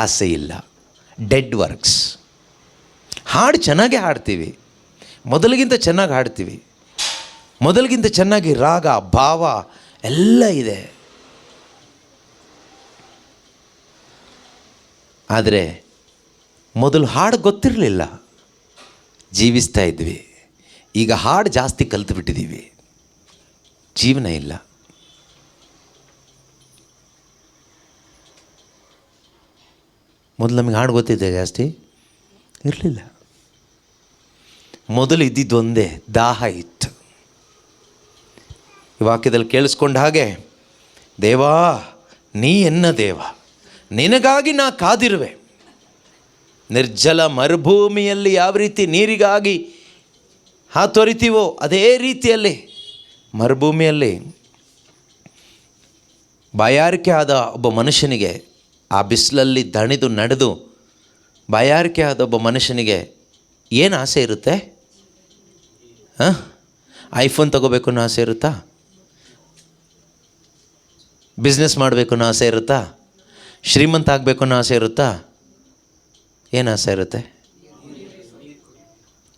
ಆಸೆ ಇಲ್ಲ, ಡೆಡ್ ವರ್ಕ್ಸ್. ಹಾಡು ಚೆನ್ನಾಗೇ ಹಾಡ್ತೀವಿ, ಮೊದಲಿಗಿಂತ ಚೆನ್ನಾಗಿ ಹಾಡ್ತೀವಿ, ಮೊದಲಿಗಿಂತ ಚೆನ್ನಾಗಿ ರಾಗ ಭಾವ ಎಲ್ಲ ಇದೆ. ಆದರೆ ಮೊದಲು ಹಾಡು ಗೊತ್ತಿರಲಿಲ್ಲ, ಜೀವಿಸ್ತಾ ಇದ್ವಿ. ಈಗ ಹಾಡು ಜಾಸ್ತಿ ಕಲಿತು ಬಿಟ್ಟಿದ್ದೀವಿ, ಜೀವನ ಇಲ್ಲ. ಮೊದಲು ನಮಗೆ ಹಾಡು ಗೊತ್ತಿದ್ದೆ, ಜಾಸ್ತಿ ಇರಲಿಲ್ಲ. ಮೊದಲು ಇದ್ದಿದ್ದು ಒಂದೇ, ದಾಹ ಇತ್ತು. ಈ ವಾಕ್ಯದಲ್ಲಿ ಕೇಳಿಸ್ಕೊಂಡ ಹಾಗೆ, ದೇವಾ ನೀ ಎನ್ನ ದೇವ, ನಿನಗಾಗಿ ನಾ ಕಾದಿರುವೆ. ನಿರ್ಜಲ ಮರುಭೂಮಿಯಲ್ಲಿ ಯಾವ ರೀತಿ ನೀರಿಗಾಗಿ ಹಾತೊರಿತೀವೋ ಅದೇ ರೀತಿಯಲ್ಲಿ ಮರುಭೂಮಿಯಲ್ಲಿ ಬಾಯಾರಿಕೆ ಆದ ಒಬ್ಬ ಮನುಷ್ಯನಿಗೆ, ಆ ಬಿಸಿಲಲ್ಲಿ ದಣಿದು ನಡೆದು ಬಾಯಾರಿಕೆ ಆದ ಒಬ್ಬ ಮನುಷ್ಯನಿಗೆ ಏನು ಆಸೆ ಇರುತ್ತೆ? ಐಫೋನ್ ತಗೋಬೇಕು ಅನ್ನೋ ಆಸೆ ಇರುತ್ತಾ? ಬಿಸ್ನೆಸ್ ಮಾಡಬೇಕು ಅನ್ನೋ ಆಸೆ ಇರುತ್ತಾ? ಶ್ರೀಮಂತ ಆಗಬೇಕು ಅನ್ನೋ ಆಸೆ ಇರುತ್ತಾ? ಏನು ಆಸೆ ಇರುತ್ತೆ?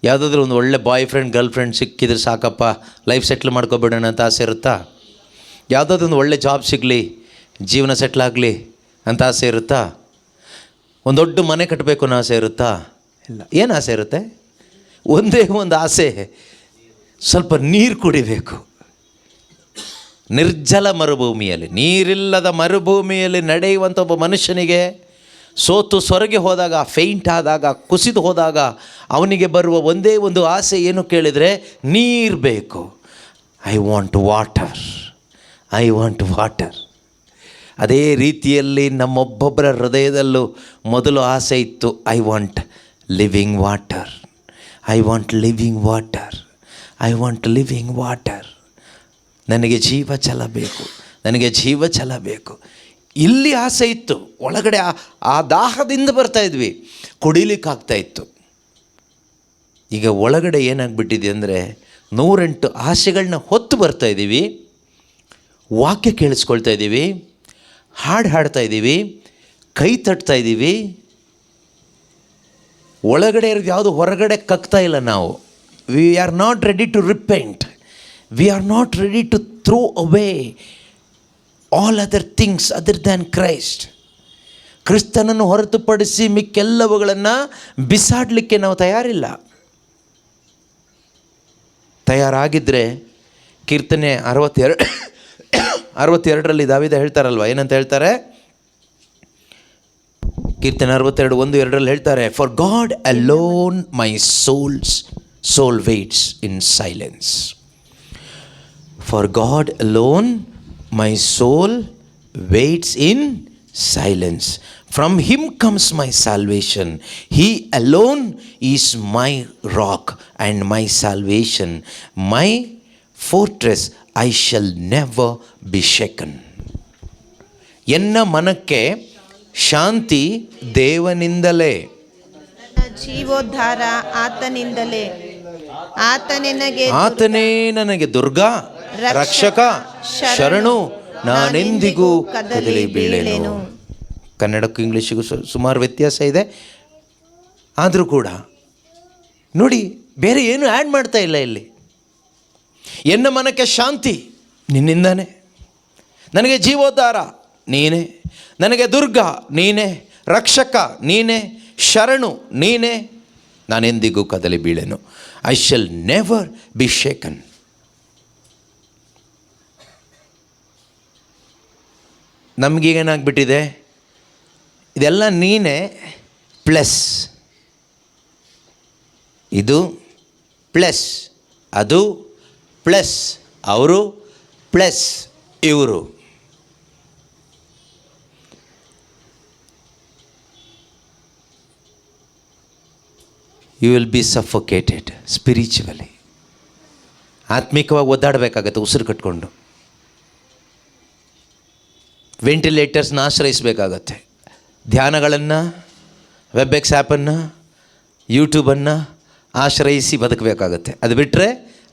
ಯಾವುದಾದ್ರೂ ಒಂದು ಒಳ್ಳೆ ಬಾಯ್ ಫ್ರೆಂಡ್ ಗರ್ಲ್ ಫ್ರೆಂಡ್ ಸಿಕ್ಕಿದ್ರೆ ಸಾಕಪ್ಪ, ಲೈಫ್ ಸೆಟ್ಲ್ ಮಾಡ್ಕೊಬಿಡೋಣ ಅಂತ ಆಸೆ ಇರುತ್ತಾ? ಯಾವುದಾದ್ರೂ ಒಂದು ಒಳ್ಳೆ ಜಾಬ್ ಸಿಗಲಿ, ಜೀವನ ಸೆಟ್ಲಾಗಲಿ ಅಂತ ಆಸೆ ಇರುತ್ತಾ? ಒಂದು ದೊಡ್ಡ ಮನೆ ಕಟ್ಟಬೇಕು ಅನ್ನೋ ಆಸೆ ಇರುತ್ತಾ? ಇಲ್ಲ. ಏನು ಆಸೆ ಇರುತ್ತೆ? ಒಂದೇ ಒಂದು ಆಸೆ, ಸ್ವಲ್ಪ ನೀರು ಕುಡಿಬೇಕು. ನಿರ್ಜಲ ಮರುಭೂಮಿಯಲ್ಲಿ, ನೀರಿಲ್ಲದ ಮರುಭೂಮಿಯಲ್ಲಿ ನಡೆಯುವಂಥ ಒಬ್ಬ ಮನುಷ್ಯನಿಗೆ ಸೋತು ಸೊರಗಿ ಹೋದಾಗ, ಫೇಂಟ್ ಆದಾಗ, ಕುಸಿದು ಹೋದಾಗ ಅವನಿಗೆ ಬರುವ ಒಂದೇ ಒಂದು ಆಸೆ ಏನು ಕೇಳಿದರೆ, ನೀರು ಬೇಕು. I want water, I want water. ಅದೇ ರೀತಿಯಲ್ಲಿ ನಮ್ಮೊಬ್ಬೊಬ್ಬರ ಹೃದಯದಲ್ಲೂ ಮೊದಲು ಆಸೆ ಇತ್ತು, I want living water, I want living water, I want living water. ನನಗೆ ಜೀವ ಛಲ ಬೇಕು, ನನಗೆ ಜೀವ ಛಲ ಬೇಕು. ಇಲ್ಲಿ ಆಸೆ ಇತ್ತು, ಒಳಗಡೆ ಆ ದಾಹದಿಂದ ಬರ್ತಾಯಿದ್ವಿ, ಕುಡಿಲಿಕ್ಕಾಗ್ತಾಯಿತ್ತು. ಈಗ ಒಳಗಡೆ ಏನಾಗ್ಬಿಟ್ಟಿದೆ ಅಂದರೆ, 108 ಆಸೆಗಳನ್ನ ಹೊತ್ತು ಬರ್ತಾಯಿದ್ದೀವಿ, ವಾಕ್ಯ ಕೇಳಿಸ್ಕೊಳ್ತಾ ಇದ್ದೀವಿ, ಹಾಡು ಹಾಡ್ತಾ ಇದ್ದೀವಿ, ಕೈ ತಟ್ತಾ ಇದ್ದೀವಿ, ಒಳಗಡೆ ಇರೋದು ಯಾವುದು ಹೊರಗಡೆ ಕಕ್ತಾ ಇಲ್ಲ ನಾವು. We are not ready to repent, we are not ready to throw away all other things other than Christ. ಕ್ರಿಸ್ತನನ್ನು ಹೊರತುಪಡಿಸಿ ಮಿಕ್ಕೆಲ್ಲವುಗಳನ್ನು ಬಿಸಾಡಲಿಕ್ಕೆ ನಾವು ತಯಾರಿಲ್ಲ. ತಯಾರಾಗಿದ್ದರೆ ಕೀರ್ತನೆ 62ರಲ್ಲಿ ದಾವೀದ ಹೇಳ್ತಾರಲ್ವ, ಏನಂತ ಹೇಳ್ತಾರೆ? ಕೀರ್ತನೆ 62:1-2 ಹೇಳ್ತಾರೆ, for God alone my soul waits in silence. For God alone my soul waits in silence. From him comes my salvation. He alone is my rock and my salvation. My fortress, I shall never be shaken. ಎನ್ನ ಮನಕ್ಕೆ ಶಾಂತಿ ದೇವನಿಂದಲೇ, ಜೀವೋದ್ಧಾರ ಆತನಿಂದಲೇ. ಆತನೇ ನನಗೆ ದುರ್ಗ, ರಕ್ಷಕ, ಶರಣು, ನಾನೆಂದಿಗೂ ಕದಲಿ ಬೀಳೆನು. ಕನ್ನಡಕ್ಕೂ ಇಂಗ್ಲೀಷಿಗೂ ಸುಮಾರು ವ್ಯತ್ಯಾಸ ಇದೆ. ಆದರೂ ಕೂಡ ನೋಡಿ, ಬೇರೆ ಏನು ಆ್ಯಡ್ ಮಾಡ್ತಾ ಇಲ್ಲ ಇಲ್ಲಿ. ಎನ್ನ ಮನಕ್ಕೆ ಶಾಂತಿ ನಿನ್ನಿಂದಾನೆ, ನನಗೆ ಜೀವೋದ್ಧಾರ ನೀನೇ, ನನಗೆ ದುರ್ಗ ನೀನೇ, ರಕ್ಷಕ ನೀನೇ, ಶರಣು ನೀನೇ, ನಾನೆಂದಿಗೂ ಕದಲಿ ಬೀಳೆನು. I shall never be shaken. ನಮಗೀಗೇನಾಗ್ಬಿಟ್ಟಿದೆ, ಇದೆಲ್ಲ ನೀನೇ ಪ್ಲಸ್ ಇದು ಪ್ಲಸ್ ಅದು ಪ್ಲಸ್ ಅವರು ಪ್ಲಸ್ ಇವರು. You will be suffocated spiritually. ಆತ್ಮಿಕವಾಗಿ ಒದ್ದಾಡಬೇಕಾಗತ್ತೆ, ಉಸಿರು ಕಟ್ಕೊಂಡು ವೆಂಟಿಲೇಟರ್ಸ್ನ ಆಶ್ರಯಿಸಬೇಕಾಗತ್ತೆ. ಧ್ಯಾನಗಳನ್ನು, ವೆಬ್ಎಕ್ಸ್ ಆ್ಯಪನ್ನು, ಯೂಟ್ಯೂಬನ್ನು ಆಶ್ರಯಿಸಿ ಬದುಕಬೇಕಾಗತ್ತೆ. ಅದು ಬಿಟ್ಟರೆ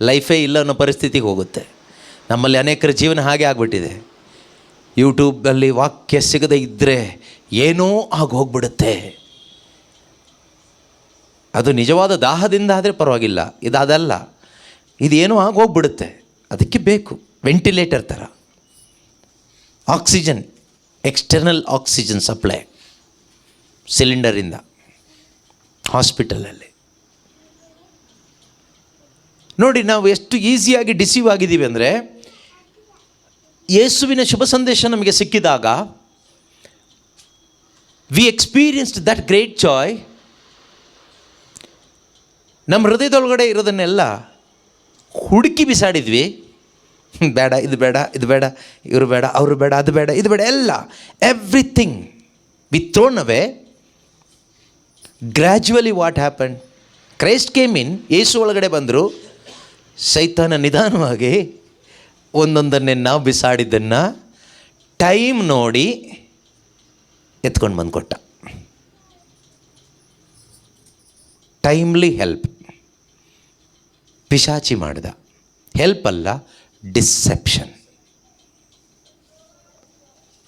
ಲೈಫೇ ಇಲ್ಲ ಅನ್ನೋ ಪರಿಸ್ಥಿತಿಗೆ ಹೋಗುತ್ತೆ. ನಮ್ಮಲ್ಲಿ ಅನೇಕರ ಜೀವನ ಹಾಗೆ ಆಗಿಬಿಟ್ಟಿದೆ. ಯೂಟ್ಯೂಬಲ್ಲಿ ವಾಕ್ಯ ಸಿಗದೆ ಇದ್ದರೆ ಏನೋ ಆಗಿ ಹೋಗ್ಬಿಡುತ್ತೆ. ಅದು ನಿಜವಾದ ದಾಹದಿಂದ ಆದರೆ ಪರವಾಗಿಲ್ಲ, ಇದಲ್ಲ, ಇದೇನೋ ಆಗಿ ಹೋಗ್ಬಿಡುತ್ತೆ. ಅದಕ್ಕೆ ಬೇಕು ವೆಂಟಿಲೇಟರ್ ಥರ ಆಕ್ಸಿಜನ್, ಎಕ್ಸ್ಟರ್ನಲ್ ಆಕ್ಸಿಜನ್ ಸಪ್ಲೈ ಸಿಲಿಂಡರಿಂದ ಹಾಸ್ಪಿಟಲಲ್ಲಿ. ನೋಡಿ, ನಾವು ಎಷ್ಟು ಈಸಿಯಾಗಿ ಡಿಸೀವ್ ಆಗಿದ್ದೀವಿ ಅಂದರೆ, ಯೇಸುವಿನ ಶುಭ ಸಂದೇಶ ನಮಗೆ ಸಿಕ್ಕಿದಾಗ we experienced that great joy. ನಮ್ಮ ಹೃದಯದೊಳಗಡೆ ಇರೋದನ್ನೆಲ್ಲ ಹುಡುಕಿ ಬಿಸಾಡಿದ್ವಿ, ಬೇಡ, ಇದು ಬೇಡ, ಇದು ಬೇಡ, ಇವರು ಬೇಡ, ಅವರು ಬೇಡ, ಅದು ಬೇಡ, ಇದು ಬೇಡ, ಎಲ್ಲ everything we thrown away. Gradually what happen? Christ came in, Yesu ಒಳಗಡೆ ಬಂದರು. ಸೈತಾನ ನಿಧಾನವಾಗಿ ಒಂದೊಂದನ್ನೇ ನಾವು ಬಿಸಾಡಿದ್ದನ್ನು ಟೈಮ್ ನೋಡಿ ಎತ್ಕೊಂಡು ಬಂದು ಕೊಟ್ಟ. Timely help. ಪಿಶಾಚಿ ಮಾಡಿದ. ಹೆಲ್ಪ್ ಅಲ್ಲ, ಡಿಸೆಪ್ಷನ್.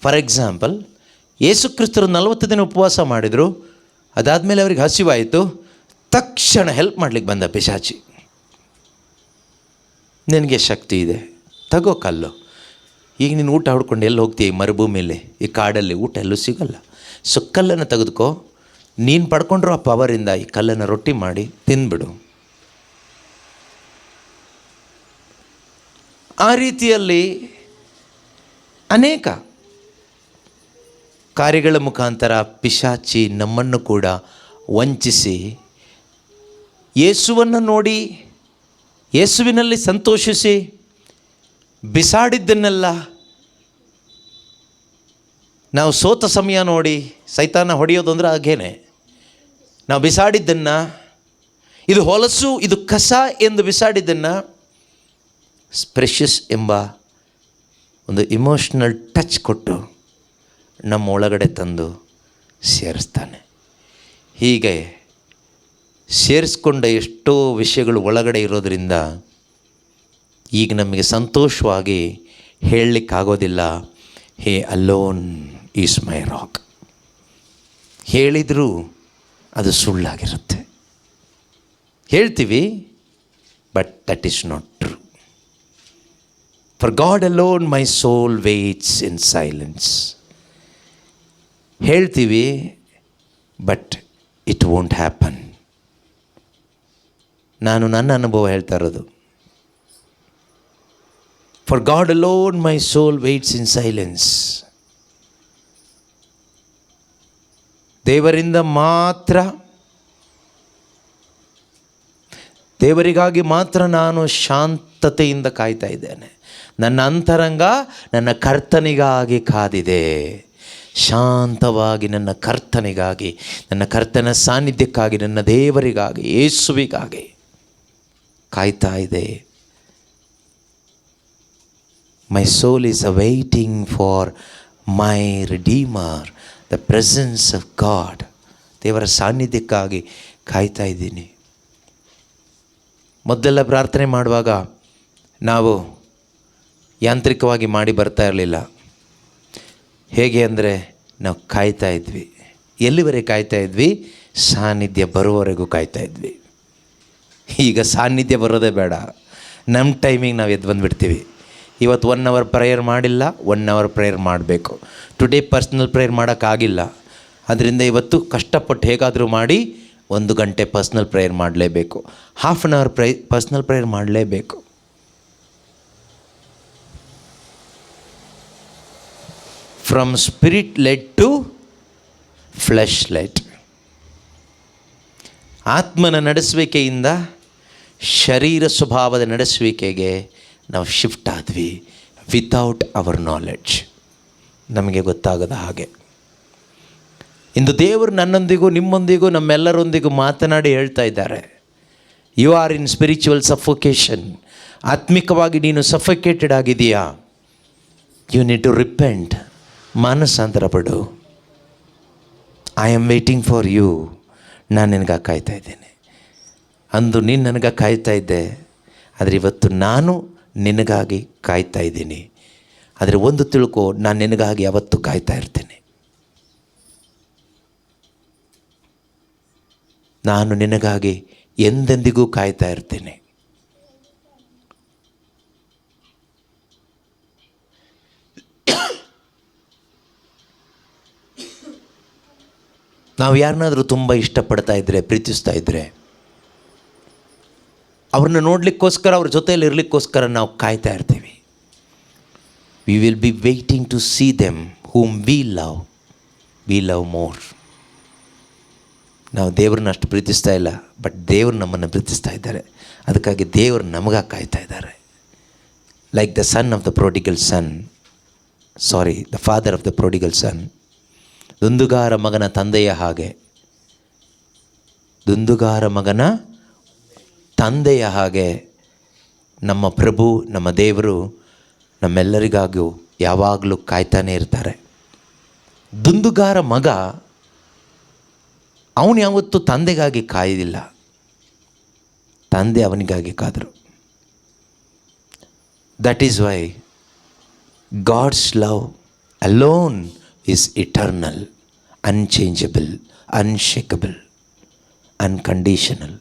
ಫಾರ್ ಎಕ್ಸಾಂಪಲ್, ಯೇಸು ಕ್ರಿಸ್ತರು 40 ದಿನ ಉಪವಾಸ ಮಾಡಿದರು. ಅದಾದಮೇಲೆ ಅವ್ರಿಗೆ ಹಸಿವಾಯಿತು. ತಕ್ಷಣ ಹೆಲ್ಪ್ ಮಾಡ್ಲಿಕ್ಕೆ ಬಂದ ಪಿಶಾಚಿ. ನಿನಗೆ ಶಕ್ತಿ ಇದೆ, ತಗೋ ಕಲ್ಲು. ಈಗ ನೀನು ಊಟ ಹೊಡ್ಕೊಂಡು ಎಲ್ಲಿ ಹೋಗ್ತೀಯ? ಈ ಮರುಭೂಮಿಯಲ್ಲಿ, ಈ ಕಾಡಲ್ಲಿ ಊಟ ಎಲ್ಲೂ ಸಿಗಲ್ಲ. ಸೊ ಕಲ್ಲನ್ನು ತೆಗೆದುಕೋ, ನೀನು ಪಡ್ಕೊಂಡ್ರು ಆ ಪವರಿಂದ ಈ ಕಲ್ಲನ್ನು ರೊಟ್ಟಿ ಮಾಡಿ ತಿಂದ್ಬಿಡು. ಆ ರೀತಿಯಲ್ಲಿ ಅನೇಕ ಕಾರ್ಯಗಳ ಮುಖಾಂತರ ಪಿಶಾಚಿ ನಮ್ಮನ್ನು ಕೂಡ ವಂಚಿಸಿ, ಯೇಸುವನ್ನು ನೋಡಿ ಯೇಸುವಿನಲ್ಲಿ ಸಂತೋಷಿಸಿ ಬಿಸಾಡಿದ್ದನ್ನೆಲ್ಲ ನಾವು ಸೋತ ಸಮಯ ನೋಡಿ ಸೈತಾನ ಹೊಡೆಯೋದು ಅಂದರೆ ಹಾಗೇನೆ. ನಾವು ಬಿಸಾಡಿದ್ದನ್ನು, ಇದು ಹೊಲಸು, ಇದು ಕಸ ಎಂದು ಬಿಸಾಡಿದ್ದನ್ನು ಪ್ರೆಷಸ್ ಎಂಬ ಒಂದು ಇಮೋಷ್ನಲ್ ಟಚ್ ಕೊಟ್ಟು ನಮ್ಮ ಒಳಗಡೆ ತಂದು ಸೇರಿಸ್ತಾನೆ. ಹೀಗೆ ಸೇರಿಸ್ಕೊಂಡ ಎಷ್ಟೋ ವಿಷಯಗಳು ಒಳಗಡೆ ಇರೋದರಿಂದ ಈಗ ನಮಗೆ ಸಂತೋಷವಾಗಿ ಹೇಳಲಿಕ್ಕಾಗೋದಿಲ್ಲ, he alone is my rock. ಹೇಳಿದರೂ ಅದು ಸುಳ್ಳಾಗಿರುತ್ತೆ. ಹೇಳ್ತೀವಿ, but that is not true. For God alone my soul waits in silence. ಹೇಳ್ತೀವಿ, ಬಟ್ ಇಟ್ ವೋಂಟ್ ಹ್ಯಾಪನ್. ನಾನು ನನ್ನ ಅನುಭವ ಹೇಳ್ತಾ ಇರೋದು. For God alone my soul waits in silence. ದೇವರಿಂದ ಮಾತ್ರ, ದೇವರಿಗಾಗಿ ಮಾತ್ರ ನಾನು ಶಾಂತತೆಯಿಂದ ಕಾಯ್ತಾ ಇದ್ದೇನೆ. ನನ್ನ ಅಂತರಂಗ ನನ್ನ ಕರ್ತನಿಗಾಗಿ ಕಾದಿದೆ. ಶಾಂತವಾಗಿ ನನ್ನ ಕರ್ತನಿಗಾಗಿ, ನನ್ನ ಕರ್ತನ ಸಾನ್ನಿಧ್ಯಕ್ಕಾಗಿ, ನನ್ನ ದೇವರಿಗಾಗಿ, ಯೇಸುವಿಗಾಗಿ ಕಾಯ್ತಾ ಇದೆ. My soul is awaiting for my redeemer, the presence of God. ದೇವರ ಸಾನ್ನಿಧ್ಯಕ್ಕಾಗಿ ಕಾಯ್ತಾ ಇದ್ದೀನಿ. ಮೊದಲೆಲ್ಲ ಪ್ರಾರ್ಥನೆ ಮಾಡುವಾಗ ನಾವು ಯಾಂತ್ರಿಕವಾಗಿ ಮಾಡಿ ಬರ್ತಾ ಇರಲಿಲ್ಲ. ಹೇಗೆ ಅಂದರೆ ನಾವು ಕಾಯ್ತಾ ಇದ್ವಿ. ಎಲ್ಲಿವರೆಗೆ ಕಾಯ್ತಾ ಇದ್ವಿ? ಸಾನ್ನಿಧ್ಯ ಬರುವವರೆಗೂ ಕಾಯ್ತಾ ಇದ್ವಿ. ಈಗ ಸಾನ್ನಿಧ್ಯ ಬರೋದೇ ಬೇಡ, ನಮ್ಮ ಟೈಮಿಂಗ್ ನಾವು ಎದ್ದು ಬಂದುಬಿಡ್ತೀವಿ. ಇವತ್ತು 1 hour ಪ್ರೇಯರ್ ಮಾಡಿಲ್ಲ, 1 hour ಪ್ರೇಯರ್ ಮಾಡಬೇಕು. ಟುಡೇ ಪರ್ಸ್ನಲ್ ಪ್ರೇಯರ್ ಮಾಡೋಕ್ಕಾಗಿಲ್ಲ, ಅದರಿಂದ ಇವತ್ತು ಕಷ್ಟಪಟ್ಟು ಹೇಗಾದರೂ ಮಾಡಿ 1 ಗಂಟೆ ಪರ್ಸ್ನಲ್ ಪ್ರೇಯರ್ ಮಾಡಲೇಬೇಕು. 1/2 hour ಪರ್ಸ್ನಲ್ ಪ್ರೇಯರ್ ಮಾಡಲೇಬೇಕು. From spirit led to flesh led. ಆತ್ಮನ ನಡೆಸುವಿಕೆಯಿಂದ ಶರೀರ ಸ್ವಭಾವದ ನಡೆಸುವಿಕೆಗೆ ನಾವು ಶಿಫ್ಟ್ ಆದ್ವಿ, ವಿತೌಟ್ ಅವರ್ ನಾಲೆಡ್ಜ್. ನಮಗೆ ಗೊತ್ತಾಗದ ಹಾಗೆ. ಇಂದು ದೇವರು ನನ್ನೊಂದಿಗೂ ನಿಮ್ಮೊಂದಿಗೂ ನಮ್ಮೆಲ್ಲರೊಂದಿಗೂ ಮಾತನಾಡಿ ಹೇಳ್ತಾ ಇದ್ದಾರೆ, you are in spiritual suffocation. ಆತ್ಮಿಕವಾಗಿ ನೀನು ಸಫೋಕೇಟೆಡ್ ಆಗಿದೆಯಾ? You need to repent. ಮಾನಸಾಂತರ ಪಡು. I am waiting for you. ನಾನು ನಿನಗಾಗಿ ಕಾಯ್ತಾ ಇದ್ದೇನೆ. ಅಂದು ನೀನು ನನಗಾಗಿ ಕಾಯ್ತಾ ಇದ್ದೆ, ಆದರೆ ಇವತ್ತು ನಾನು ನಿನಗಾಗಿ ಕಾಯ್ತಾ ಇದ್ದೀನಿ. ಆದರೆ ಒಂದು ತಿಳ್ಕೊ, ನಾನು ನಿನಗಾಗಿ ಯಾವತ್ತೂ ಕಾಯ್ತಾ ಇರ್ತೇನೆ. ನಾನು ನಿನಗಾಗಿ ಎಂದೆಂದಿಗೂ ಕಾಯ್ತಾ ಇರ್ತೇನೆ. ನಾವು ಯಾರನ್ನಾದರೂ ತುಂಬ ಇಷ್ಟಪಡ್ತಾ ಇದ್ದರೆ, ಪ್ರೀತಿಸ್ತಾ ಇದ್ದರೆ, ಅವ್ರನ್ನ ನೋಡಲಿಕ್ಕೋಸ್ಕರ, ಅವ್ರ ಜೊತೆಯಲ್ಲಿ ಇರಲಿಕ್ಕೋಸ್ಕರ ನಾವು ಕಾಯ್ತಾ ಇರ್ತೀವಿ. We will be waiting to see them whom we love more. ನಾವು ದೇವ್ರನ್ನ ಅಷ್ಟು ಪ್ರೀತಿಸ್ತಾ ಇಲ್ಲ, ಬಟ್ ದೇವರು ನಮ್ಮನ್ನು ಪ್ರೀತಿಸ್ತಾ ಇದ್ದಾರೆ. ಅದಕ್ಕಾಗಿ ದೇವರು ನಮಗಾಗಿ ಕಾಯ್ತಾ ಇದ್ದಾರೆ. like the son of the prodigal son, the father of the prodigal son, ದುಂದುಗಾರ ಮಗನ ತಂದೆಯ ಹಾಗೆ, ದುಂದುಗಾರ ಮಗನ ತಂದೆಯ ಹಾಗೆ ನಮ್ಮ ಪ್ರಭು, ನಮ್ಮ ದೇವರು ನಮ್ಮೆಲ್ಲರಿಗಾಗೂ ಯಾವಾಗಲೂ ಕಾಯ್ತಾನೆ ಇರ್ತಾರೆ. ದುಂದುಗಾರ ಮಗ ಅವನು ಯಾವತ್ತೂ ತಂದೆಗಾಗಿ ಕಾಯ್ದಿಲ್ಲ, ತಂದೆ ಅವನಿಗಾಗಿ ಕಾದರು. That is why God's love alone is eternal, unchangeable, unshakable, unconditional.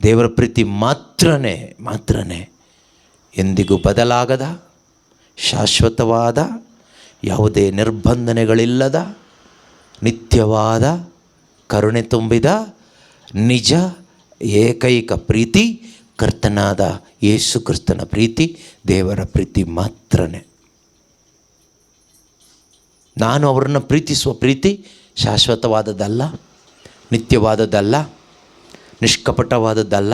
ದೇವರ ಪ್ರೀತಿ ಮಾತ್ರನೇ ಎಂದಿಗೂ ಬದಲಾಗದ, ಶಾಶ್ವತವಾದ, ಯಾವುದೇ ನಿರ್ಬಂಧನೆಗಳಿಲ್ಲದ, ನಿತ್ಯವಾದ, ಕರುಣೆ ತುಂಬಿದ, ನಿಜ ಏಕೈಕ ಪ್ರೀತಿ ಕರ್ತನಾದ ಯೇಸು ಕ್ರಿಸ್ತನ ಪ್ರೀತಿ, ದೇವರ ಪ್ರೀತಿ ಮಾತ್ರನೇ. ನಾನು ಅವರನ್ನು ಪ್ರೀತಿಸುವ ಪ್ರೀತಿ ಶಾಶ್ವತವಾದದ್ದಲ್ಲ, ನಿತ್ಯವಾದದ್ದಲ್ಲ, ನಿಷ್ಕಪಟವಾದದ್ದಲ್ಲ,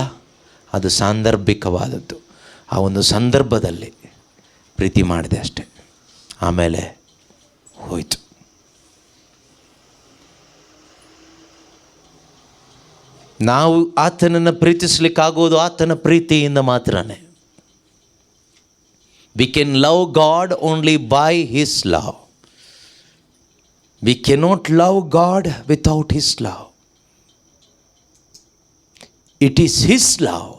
ಅದು ಸಾಂದರ್ಭಿಕವಾದದ್ದು. ಆ ಒಂದು ಸಂದರ್ಭದಲ್ಲಿ ಪ್ರೀತಿ ಮಾಡಿದೆ ಅಷ್ಟೆ, ಆಮೇಲೆ ಹೋಯಿತು. ನಾವು ಆತನನ್ನು ಪ್ರೀತಿಸಲಿಕ್ಕಾಗೋದು ಆತನ ಪ್ರೀತಿಯಿಂದ ಮಾತ್ರನೇ. We can love God only by his love. We cannot love God without his love. It is his love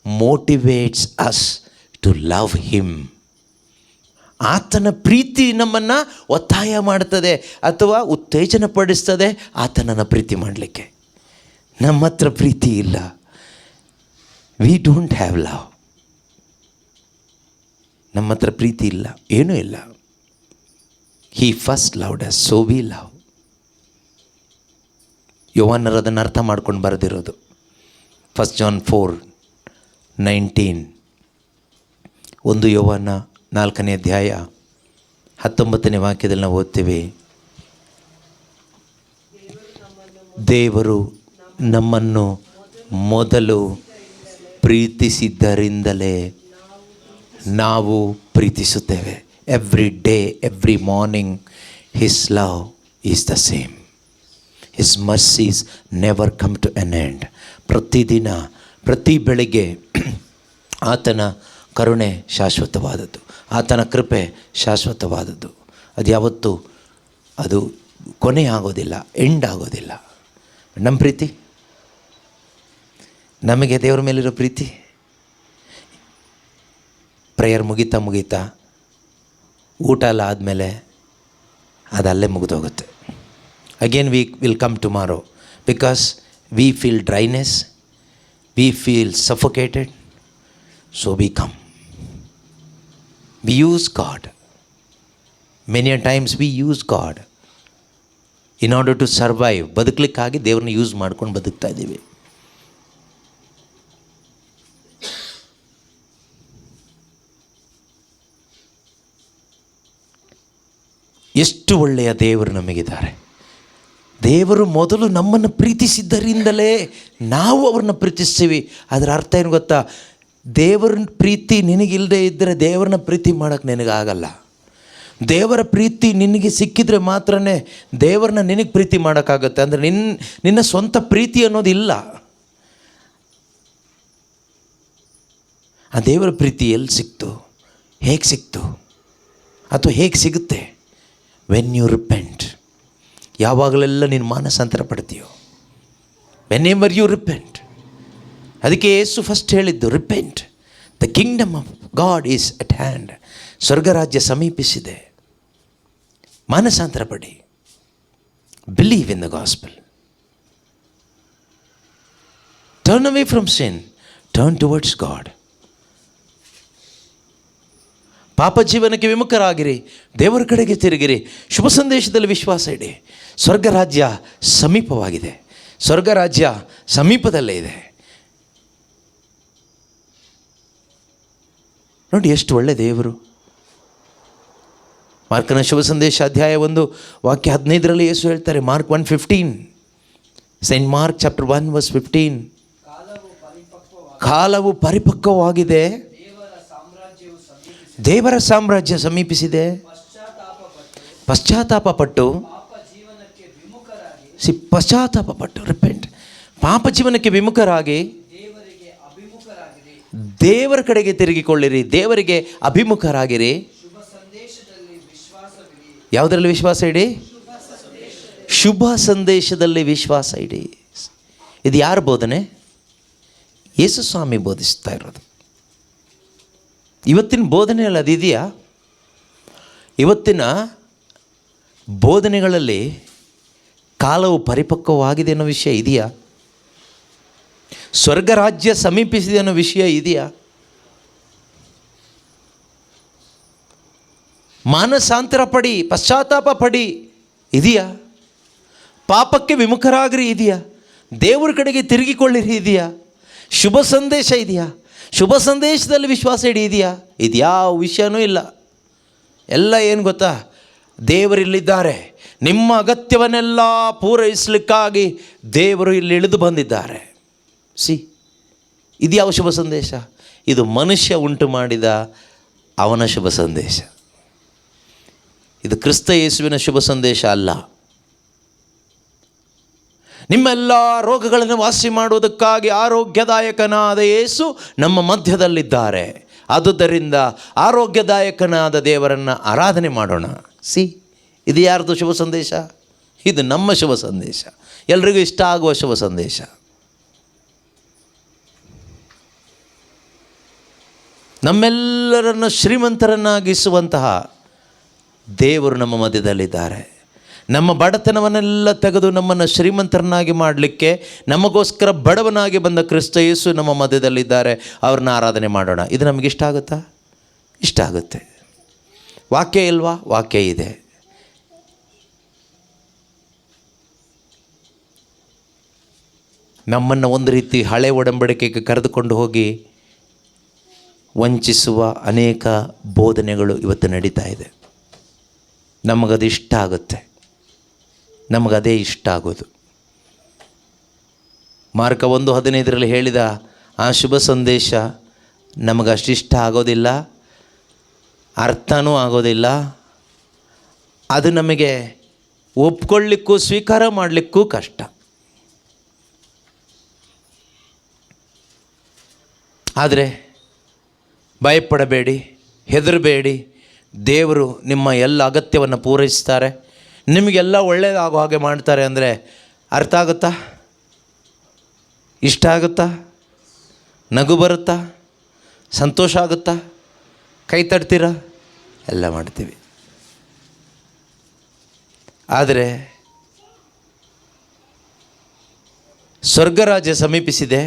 motivates us to love him. ಆತನ ಪ್ರೀತಿ ನಮ್ಮನ್ನು ಒತ್ತಾಯ ಮಾಡ್ತದೆ ಅಥವಾ ಉತ್ತೇಜನ ಪಡಿಸ್ತದೆ ಆತನನ್ನು ಪ್ರೀತಿ ಮಾಡಲಿಕ್ಕೆ. ನಮ್ಮ ಹತ್ರ ಪ್ರೀತಿ ಇಲ್ಲ. We don't have love. ನಮ್ಮ ಹತ್ರ ಪ್ರೀತಿ ಇಲ್ಲ, ಏನೂ ಇಲ್ಲ. He first loved us, so we love. ಯೋಹಾನರು ಅದನ್ನು ಅರ್ಥ ಮಾಡ್ಕೊಂಡು ಬರೆದಿರೋದು. 1 John 4:19. 1 ಯೋಹಾನ 4ನೇ ಅಧ್ಯಾಯ 19ನೇ ವಾಕ್ಯದಲ್ಲಿ ನಾವು ಓದ್ತೀವಿ, ದೇವರು ನಮ್ಮನ್ನು ಮೊದಲು ಪ್ರೀತಿಸಿದ್ದರಿಂದಲೇ ನಾವು ಪ್ರೀತಿಸುತ್ತೇವೆ. Every day, every morning his love is the same. His mercies never come to an end. ಪ್ರತಿದಿನ, ಪ್ರತಿ ಬೆಳಿಗ್ಗೆ ಆತನ ಕರುಣೆ ಶಾಶ್ವತವಾದದ್ದು, ಆತನ ಕೃಪೆ ಶಾಶ್ವತವಾದದ್ದು. ಅದು ಯಾವತ್ತೂ ಅದು ಕೊನೆ ಆಗೋದಿಲ್ಲ, ಎಂಡ್ ಆಗೋದಿಲ್ಲ. ನಮ್ಮ ಪ್ರೀತಿ, ನಮಗೆ ದೇವರ ಮೇಲಿರೋ ಪ್ರೀತಿ, ಪ್ರೇಯರ್ ಮುಗೀತಾ ಊಟ ಎಲ್ಲ ಆದಮೇಲೆ ಅದಲ್ಲೇ ಮುಗಿದೋಗುತ್ತೆ. Again we will come tomorrow because we feel dryness, we feel suffocated, so we come. We use God. Many a times we use God in order to survive. ಬದುಕಲಿಕ್ಕಾಗಿ ದೇವ್ರನ್ನ ಯೂಸ್ ಮಾಡ್ಕೊಂಡು ಬದುಕ್ತಾ ಇದ್ದೀವಿ. ಎಷ್ಟು ಒಳ್ಳೆಯ ದೇವರು ನಮಗಿದ್ದಾರೆ. ದೇವರು ಮೊದಲು ನಮ್ಮನ್ನು ಪ್ರೀತಿಸಿದ್ದರಿಂದಲೇ ನಾವು ಅವ್ರನ್ನ ಪ್ರೀತಿಸ್ತೀವಿ. ಅದರ ಅರ್ಥ ಏನು ಗೊತ್ತಾ? ದೇವರ ಪ್ರೀತಿ ನಿನಗಿಲ್ಲದೆ ಇದ್ದರೆ ದೇವರನ್ನ ಪ್ರೀತಿ ಮಾಡೋಕ್ಕೆ ನಿನಗಾಗಲ್ಲ. ದೇವರ ಪ್ರೀತಿ ನಿನಗೆ ಸಿಕ್ಕಿದ್ರೆ ಮಾತ್ರ ದೇವರನ್ನ ನಿನಗೆ ಪ್ರೀತಿ ಮಾಡೋಕ್ಕಾಗತ್ತೆ. ಅಂದರೆ ನಿನ್ನ ಸ್ವಂತ ಪ್ರೀತಿ ಅನ್ನೋದಿಲ್ಲ. ಆ ದೇವರ ಪ್ರೀತಿ ಎಲ್ಲಿ ಸಿಕ್ತು, ಹೇಗೆ ಸಿಕ್ತು, ಅಥವಾ ಹೇಗೆ ಸಿಗುತ್ತೆ? When you repent. ಯಾವಾಗಲೆಲ್ಲ ನೀನು ಮಾನಸಾಂತರ ಪಡ್ತೀಯೋ, ವೆನ್ ಎವರ್ ಯು ರಿಪೆಂಟ್. ಅದಕ್ಕೆ ಯೇಸು ಫಸ್ಟ್ ಹೇಳಿದ್ದು, repent, the kingdom of God is at hand. ಸ್ವರ್ಗರಾಜ್ಯ ಸಮೀಪಿಸಿದೆ. ಮಾನಸಾಂತರ ಪಡಿ. Believe in the gospel. Turn away from sin, turn towards God. ಪಾಪ ಜೀವನಕ್ಕೆ ವಿಮುಖರಾಗಿರಿ, ದೇವರ ಕಡೆಗೆ ತಿರುಗಿರಿ, ಶುಭ ಸಂದೇಶದಲ್ಲಿ ವಿಶ್ವಾಸ ಇಡಿ. ಸ್ವರ್ಗರಾಜ್ಯ ಸಮೀಪವಾಗಿದೆ. ಸ್ವರ್ಗರಾಜ್ಯ ಸಮೀಪದಲ್ಲೇ ಇದೆ. ನೋಡಿ ಎಷ್ಟು ಒಳ್ಳೆ ದೇವರು. ಮಾರ್ಕನ ಶುಭ ಸಂದೇಶ ಅಧ್ಯಾಯ 1 ವಾಕ್ಯ 15ರಲ್ಲಿ ಯೇಸು ಹೇಳ್ತಾರೆ, ಮಾರ್ಕ್ 1:15, ಸೈಂಟ್ ಮಾರ್ಕ್ ಚಾಪ್ಟರ್ 1:15, ಕಾಲವು ಪರಿಪಕ್ವವಾಗಿದೆ, ದೇವರ ಸಾಮ್ರಾಜ್ಯ ಸಮೀಪಿಸಿದೆ. ಪಶ್ಚಾತ್ತಾಪ ಪಟ್ಟು ರಿಪೆಂಟ್, ಪಾಪ ಜೀವನಕ್ಕೆ ವಿಮುಖರಾಗಿ ದೇವರ ಕಡೆಗೆ ತಿರುಗಿಕೊಳ್ಳಿರಿ, ದೇವರಿಗೆ ಅಭಿಮುಖರಾಗಿರಿ. ಯಾವುದರಲ್ಲಿ ವಿಶ್ವಾಸ ಇಡಿ? ಶುಭ ಸಂದೇಶದಲ್ಲಿ ವಿಶ್ವಾಸ ಇಡಿ. ಇದು ಯಾರ ಬೋಧನೆ? ಯೇಸು ಸ್ವಾಮಿ ಬೋಧಿಸ್ತಾ ಇರೋದು. ಇವತ್ತಿನ ಬೋಧನೆಯಲ್ಲಿ ಅದಿದೆಯಾ? ಇವತ್ತಿನ ಬೋಧನೆಗಳಲ್ಲಿ ಕಾಲವು ಪರಿಪಕ್ವವಾಗಿದೆ ಅನ್ನೋ ವಿಷಯ ಇದೆಯಾ? ಸ್ವರ್ಗ ರಾಜ್ಯ ಸಮೀಪಿಸಿದೆ ಅನ್ನೋ ವಿಷಯ ಇದೆಯಾ? ಮಾನಸಾಂತರ ಪಡಿ, ಪಶ್ಚಾತ್ತಾಪ ಪಡಿ ಇದೆಯಾ? ಪಾಪಕ್ಕೆ ವಿಮುಖರಾಗ್ರಿ ಇದೆಯಾ? ದೇವರ ಕಡೆಗೆ ತಿರುಗಿಕೊಳ್ಳಿರಿ ಇದೆಯಾ? ಶುಭ ಸಂದೇಶ ಇದೆಯಾ? ಶುಭ ಸಂದೇಶದಲ್ಲಿ ವಿಶ್ವಾಸ ಇದೆಯಾ? ಇದು ಯಾವ ವಿಷಯನೂ ಇಲ್ಲ. ಎಲ್ಲ ಏನು ಗೊತ್ತಾ? ದೇವರಿಲ್ಲಿದ್ದಾರೆ, ನಿಮ್ಮ ಅಗತ್ಯವನ್ನೆಲ್ಲ ಪೂರೈಸಲಿಕ್ಕಾಗಿ ದೇವರು ಇಲ್ಲಿ ಇಳಿದು ಬಂದಿದ್ದಾರೆ. ಇದು ಯಾವ ಶುಭ ಸಂದೇಶ? ಇದು ಮನುಷ್ಯ ಉಂಟು ಮಾಡಿದ ಅವನ ಶುಭ ಸಂದೇಶ. ಇದು ಕ್ರಿಸ್ತ ಯೇಸುವಿನ ಶುಭ ಸಂದೇಶ ಅಲ್ಲ. ನಿಮ್ಮೆಲ್ಲ ರೋಗಗಳನ್ನು ವಾಸಿ ಮಾಡುವುದಕ್ಕಾಗಿ ಆರೋಗ್ಯದಾಯಕನಾದ ಯೇಸು ನಮ್ಮ ಮಧ್ಯದಲ್ಲಿದ್ದಾರೆ. ಆದುದರಿಂದ ಆರೋಗ್ಯದಾಯಕನಾದ ದೇವರನ್ನು ಆರಾಧನೆ ಮಾಡೋಣ. ಇದು ಯಾರ್ದು ಶುಭ ಸಂದೇಶ? ಇದು ನಮ್ಮ ಶುಭ ಸಂದೇಶ, ಎಲ್ರಿಗೂ ಇಷ್ಟ ಆಗುವ ಶುಭ ಸಂದೇಶ. ನಮ್ಮೆಲ್ಲರನ್ನು ಶ್ರೀಮಂತರನ್ನಾಗಿಸುವಂತಹ ದೇವರು ನಮ್ಮ ಮಧ್ಯದಲ್ಲಿದ್ದಾರೆ. ನಮ್ಮ ಬಡತನವನ್ನೆಲ್ಲ ತೆಗೆದು ನಮ್ಮನ್ನು ಶ್ರೀಮಂತರನ್ನಾಗಿ ಮಾಡಲಿಕ್ಕೆ ನಮಗೋಸ್ಕರ ಬಡವನಾಗಿ ಬಂದ ಕ್ರಿಸ್ತ ಯೇಸು ನಮ್ಮ ಮಧ್ಯದಲ್ಲಿದ್ದಾರೆ. ಅವ್ರನ್ನ ಆರಾಧನೆ ಮಾಡೋಣ. ಇದು ನಮಗೆ ಇಷ್ಟ ಆಗುತ್ತಾ? ಇಷ್ಟ ಆಗುತ್ತೆ. ವಾಕ್ಯ ಇಲ್ವಾ? ವಾಕ್ಯ ಇದೆ. ನಮ್ಮನ್ನು ಒಂದು ರೀತಿ ಹಳೆ ಒಡಂಬಡಿಕೆಗೆ ಕರೆದುಕೊಂಡು ಹೋಗಿ ವಂಚಿಸುವ ಅನೇಕ ಬೋಧನೆಗಳು ಇವತ್ತು ನಡೀತಾ ಇದೆ. ನಮಗದು ಇಷ್ಟ ಆಗುತ್ತೆ, ನಮಗದೇ ಇಷ್ಟ ಆಗೋದು. ಮಾರ್ಕ 1:15 ಹೇಳಿದ ಆ ಶುಭ ಸಂದೇಶ ನಮಗಷ್ಟಿಷ್ಟ ಆಗೋದಿಲ್ಲ, ಅರ್ಥನೂ ಆಗೋದಿಲ್ಲ. ಅದು ನಮಗೆ ಒಪ್ಕೊಳ್ಳಿಕ್ಕೂ ಸ್ವೀಕಾರ ಮಾಡಲಿಕ್ಕೂ ಕಷ್ಟ. ಆದರೆ ಭಯಪಡಬೇಡಿ, ಹೆದರಬೇಡಿ. ದೇವರು ನಿಮ್ಮ ಎಲ್ಲ ಅಗತ್ಯವನ್ನು ಪೂರೈಸ್ತಾರೆ, ನಿಮಗೆಲ್ಲ ಒಳ್ಳೆಯದಾಗೋ ಹಾಗೆ ಮಾಡ್ತಾರೆ. ಅಂದರೆ ಅರ್ಥ ಆಗುತ್ತಾ? ಇಷ್ಟ ಆಗುತ್ತಾ? ನಗು ಬರುತ್ತಾ? ಸಂತೋಷ ಆಗುತ್ತಾ? ಕೈ ತಡ್ತೀರಾ? ಎಲ್ಲ ಮಾಡ್ತೀವಿ. ಆದರೆ ಸ್ವರ್ಗರಾಜ್ಯ ಸಮೀಪಿಸಿದೆ,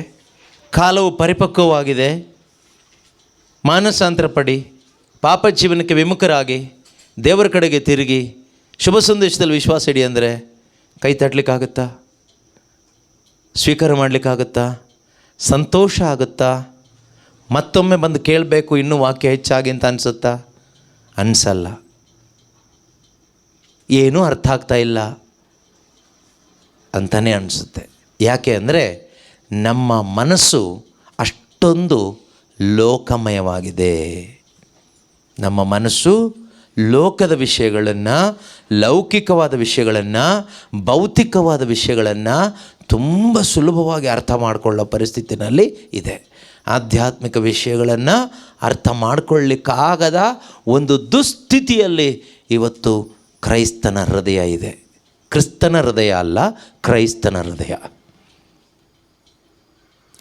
ಕಾಲವು ಪರಿಪಕ್ವವಾಗಿದೆ. ಮಾನಸಾಂತರ ಪಡಿ, ಪಾಪ ಜೀವನಕ್ಕೆ ವಿಮುಖರಾಗಿ ದೇವರ ಕಡೆಗೆ ತಿರುಗಿ ಶುಭ ಸಂದೇಶದಲ್ಲಿ ವಿಶ್ವಾಸ ಇಡಿ. ಅಂದರೆ ಕೈ ತಟ್ಟಲಿಕ್ಕಾಗುತ್ತಾ? ಸ್ವೀಕಾರ ಮಾಡಲಿಕ್ಕಾಗುತ್ತಾ? ಸಂತೋಷ ಆಗುತ್ತಾ? ಮತ್ತೊಮ್ಮೆ ಬಂದು ಕೇಳಬೇಕು ಇನ್ನೂ ವಾಕ್ಯ ಹೆಚ್ಚಾಗಿ ಅಂತ ಅನಿಸುತ್ತಾ? ಅನಿಸಲ್ಲ. ಏನೂ ಅರ್ಥ ಆಗ್ತಾ ಇಲ್ಲ ಅಂತಲೇ ಅನಿಸುತ್ತೆ. ಯಾಕೆ ಅಂದರೆ ನಮ್ಮ ಮನಸ್ಸು ಅಷ್ಟೊಂದು ಲೋಕಮಯವಾಗಿದೆ. ನಮ್ಮ ಮನಸ್ಸು ಲೋಕದ ವಿಷಯಗಳನ್ನು, ಲೌಕಿಕವಾದ ವಿಷಯಗಳನ್ನು, ಭೌತಿಕವಾದ ವಿಷಯಗಳನ್ನು ತುಂಬ ಸುಲಭವಾಗಿ ಅರ್ಥ ಮಾಡಿಕೊಳ್ಳೋ ಪರಿಸ್ಥಿತಿನಲ್ಲಿ ಇದೆ. ಆಧ್ಯಾತ್ಮಿಕ ವಿಷಯಗಳನ್ನು ಅರ್ಥ ಮಾಡಿಕೊಳ್ಳಿಕ್ಕಾಗದ ಒಂದು ದುಸ್ಥಿತಿಯಲ್ಲಿ ಇವತ್ತು ಕ್ರೈಸ್ತನ ಹೃದಯ ಇದೆ. ಕ್ರಿಸ್ತನ ಹೃದಯ ಅಲ್ಲ, ಕ್ರೈಸ್ತನ ಹೃದಯ,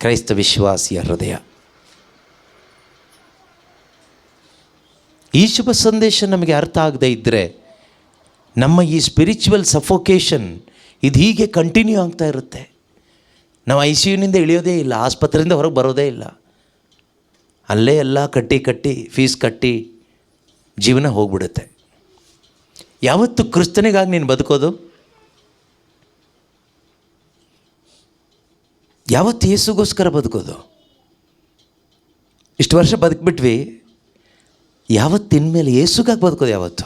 ಕ್ರೈಸ್ತ ವಿಶ್ವಾಸಿಯ ಹೃದಯ. ಈ ಶುಭ ಸಂದೇಶ ನಮಗೆ ಅರ್ಥ ಆಗದೇ ಇದ್ದರೆ ನಮ್ಮ ಈ ಸ್ಪಿರಿಚುವಲ್ ಸಫೋಕೇಶನ್ ಇದು ಹೀಗೆ ಕಂಟಿನ್ಯೂ ಆಗ್ತಾ ಇರುತ್ತೆ. ನಾವು ICUನಿಂದ ಇಳಿಯೋದೇ ಇಲ್ಲ, ಆಸ್ಪತ್ರೆಯಿಂದ ಹೊರಗೆ ಬರೋದೇ ಇಲ್ಲ. ಅಲ್ಲೇ ಎಲ್ಲ ಕಟ್ಟಿ ಫೀಸ್ ಕಟ್ಟಿ ಜೀವನ ಹೋಗ್ಬಿಡುತ್ತೆ. ಯಾವತ್ತು ಕ್ರಿಸ್ತನಿಗಾಗಿ ನೀನು ಬದುಕೋದು? ಯಾವತ್ತು ಯೇಸುಗೋಸ್ಕರ ಬದುಕೋದು? ಇಷ್ಟು ವರ್ಷ ಬದುಕಿಬಿಟ್ವಿ, ಯಾವತ್ತಿನ ಯೇಸುಗಾಗಿ ಬದುಕೋದು? ಯಾವತ್ತು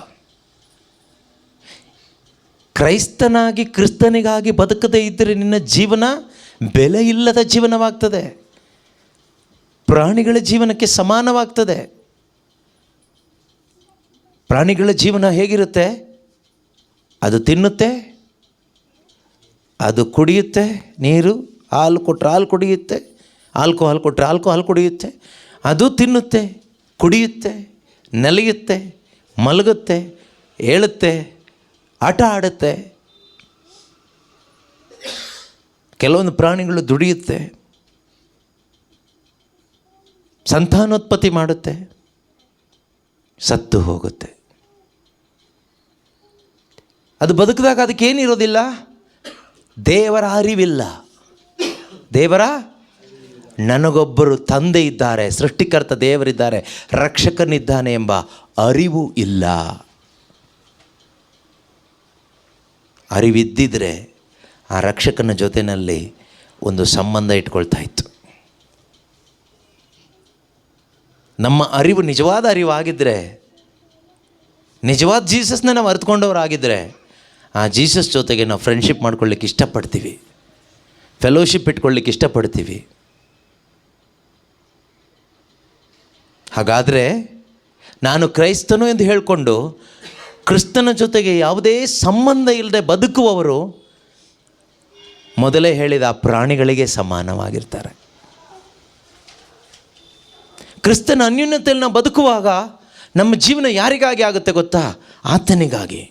ಕ್ರೈಸ್ತನಾಗಿ ಕ್ರಿಸ್ತನಿಗಾಗಿ ಬದುಕದೇ ಇದ್ದರೆ ನಿನ್ನ ಜೀವನ ಬೆಲೆ ಇಲ್ಲದ ಜೀವನವಾಗ್ತದೆ, ಪ್ರಾಣಿಗಳ ಜೀವನಕ್ಕೆ ಸಮಾನವಾಗ್ತದೆ. ಪ್ರಾಣಿಗಳ ಜೀವನ ಹೇಗಿರುತ್ತೆ? ಅದು ತಿನ್ನುತ್ತೆ, ಅದು ಕುಡಿಯುತ್ತೆ ನೀರು, ಹಾಲು ಕೊಟ್ಟರೆ ಹಾಲು ಕುಡಿಯುತ್ತೆ, ಆಲ್ಕೋಹಾಲ್ ಕೊಟ್ಟರೆ ಆಲ್ಕೋಹಾಲ್ ಕುಡಿಯುತ್ತೆ, ಅದು ತಿನ್ನುತ್ತೆ, ಕುಡಿಯುತ್ತೆ, ನಲಿಯುತ್ತೆ, ಮಲಗುತ್ತೆ, ಏಳುತ್ತೆ, ಆಟ ಆಡುತ್ತೆ. ಕೆಲವೊಂದು ಪ್ರಾಣಿಗಳು ದುಡಿಯುತ್ತೆ, ಸಂತಾನೋತ್ಪತ್ತಿ ಮಾಡುತ್ತೆ, ಸತ್ತು ಹೋಗುತ್ತೆ. ಅದು ಬದುಕಿದಾಗ ಅದಕ್ಕೇನಿರೋದಿಲ್ಲ? ದೇವರ ಅರಿವಿಲ್ಲ. ದೇವರ ನನಗೊಬ್ಬರು ತಂದೆ ಇದ್ದಾರೆ, ಸೃಷ್ಟಿಕರ್ತ ದೇವರಿದ್ದಾರೆ, ರಕ್ಷಕನಿದ್ದಾನೆ ಎಂಬ ಅರಿವು ಇಲ್ಲ. ಅರಿವಿದ್ದಿದ್ರೆ ಆ ರಕ್ಷಕನ ಜೊತೆಯಲ್ಲಿ ಒಂದು ಸಂಬಂಧ ಇಟ್ಕೊಳ್ತಾ ಇತ್ತು. ನಮ್ಮ ಅರಿವು ನಿಜವಾದ ಅರಿವಾಗಿದ್ದರೆ, ನಿಜವಾದ ಜೀಸಸ್ನ ನಾವು ಅರಿತುಕೊಂಡವರಾಗಿದ್ದರೆ, ಆ ಜೀಸಸ್ ಜೊತೆಗೆ ನಾವು ಫ್ರೆಂಡ್ಶಿಪ್ ಮಾಡ್ಕೊಳ್ಳಿಕ್ಕೆ ಇಷ್ಟಪಡ್ತೀವಿ, ಫೆಲೋಶಿಪ್ ಇಟ್ಕೊಳ್ಳಿಕ್ಕೆ ಇಷ್ಟಪಡ್ತೀವಿ. ಹಾಗಾದರೆ ನಾನು ಕ್ರೈಸ್ತನು ಎಂದು ಹೇಳಿಕೊಂಡು ಕ್ರಿಸ್ತನ ಜೊತೆಗೆ ಯಾವುದೇ ಸಂಬಂಧ ಇಲ್ಲದೆ ಬದುಕುವವರು ಮೊದಲೇ ಹೇಳಿದ ಆ ಪ್ರಾಣಿಗಳಿಗೆ ಸಮಾನವಾಗಿರ್ತಾರೆ. ಕ್ರಿಸ್ತನ ಅನ್ಯೋನ್ಯತೆಯಲ್ಲಿ ನಾವು ಬದುಕುವಾಗ ನಮ್ಮ ಜೀವನ ಯಾರಿಗಾಗಿ ಆಗುತ್ತೆ ಗೊತ್ತಾ? ಆತನಿಗಾಗಿ.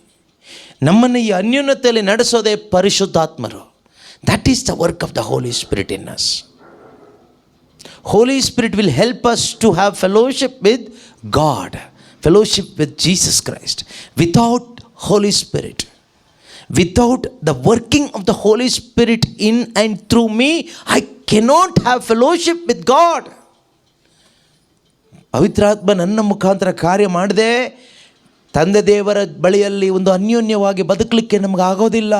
ನಮ್ಮನ್ನು ಈ ಅನ್ಯೋನ್ಯತೆಯಲ್ಲಿ ನಡೆಸೋದೇ ಪರಿಶುದ್ಧಾತ್ಮರು. That is the work of the Holi spirit in us. Holy Spirit will help us to have fellowship with God, fellowship with Jesus Christ. Without Holy Spirit, without the working of the Holy Spirit in and through me, I cannot have fellowship with God. ಪವಿತ್ರಾತ್ಮ ನನ್ನ ಮುಖಾಂತರ ಕಾರ್ಯ ಮಾಡದೆ ತಂದೆ ದೇವರ ಬಳಿಯಲ್ಲಿ ಒಂದು ಅನ್ಯೋನ್ಯವಾಗಿ ಬದುಕಲಿಕ್ಕೆ ನಮಗೆ ಆಗೋದಿಲ್ಲ.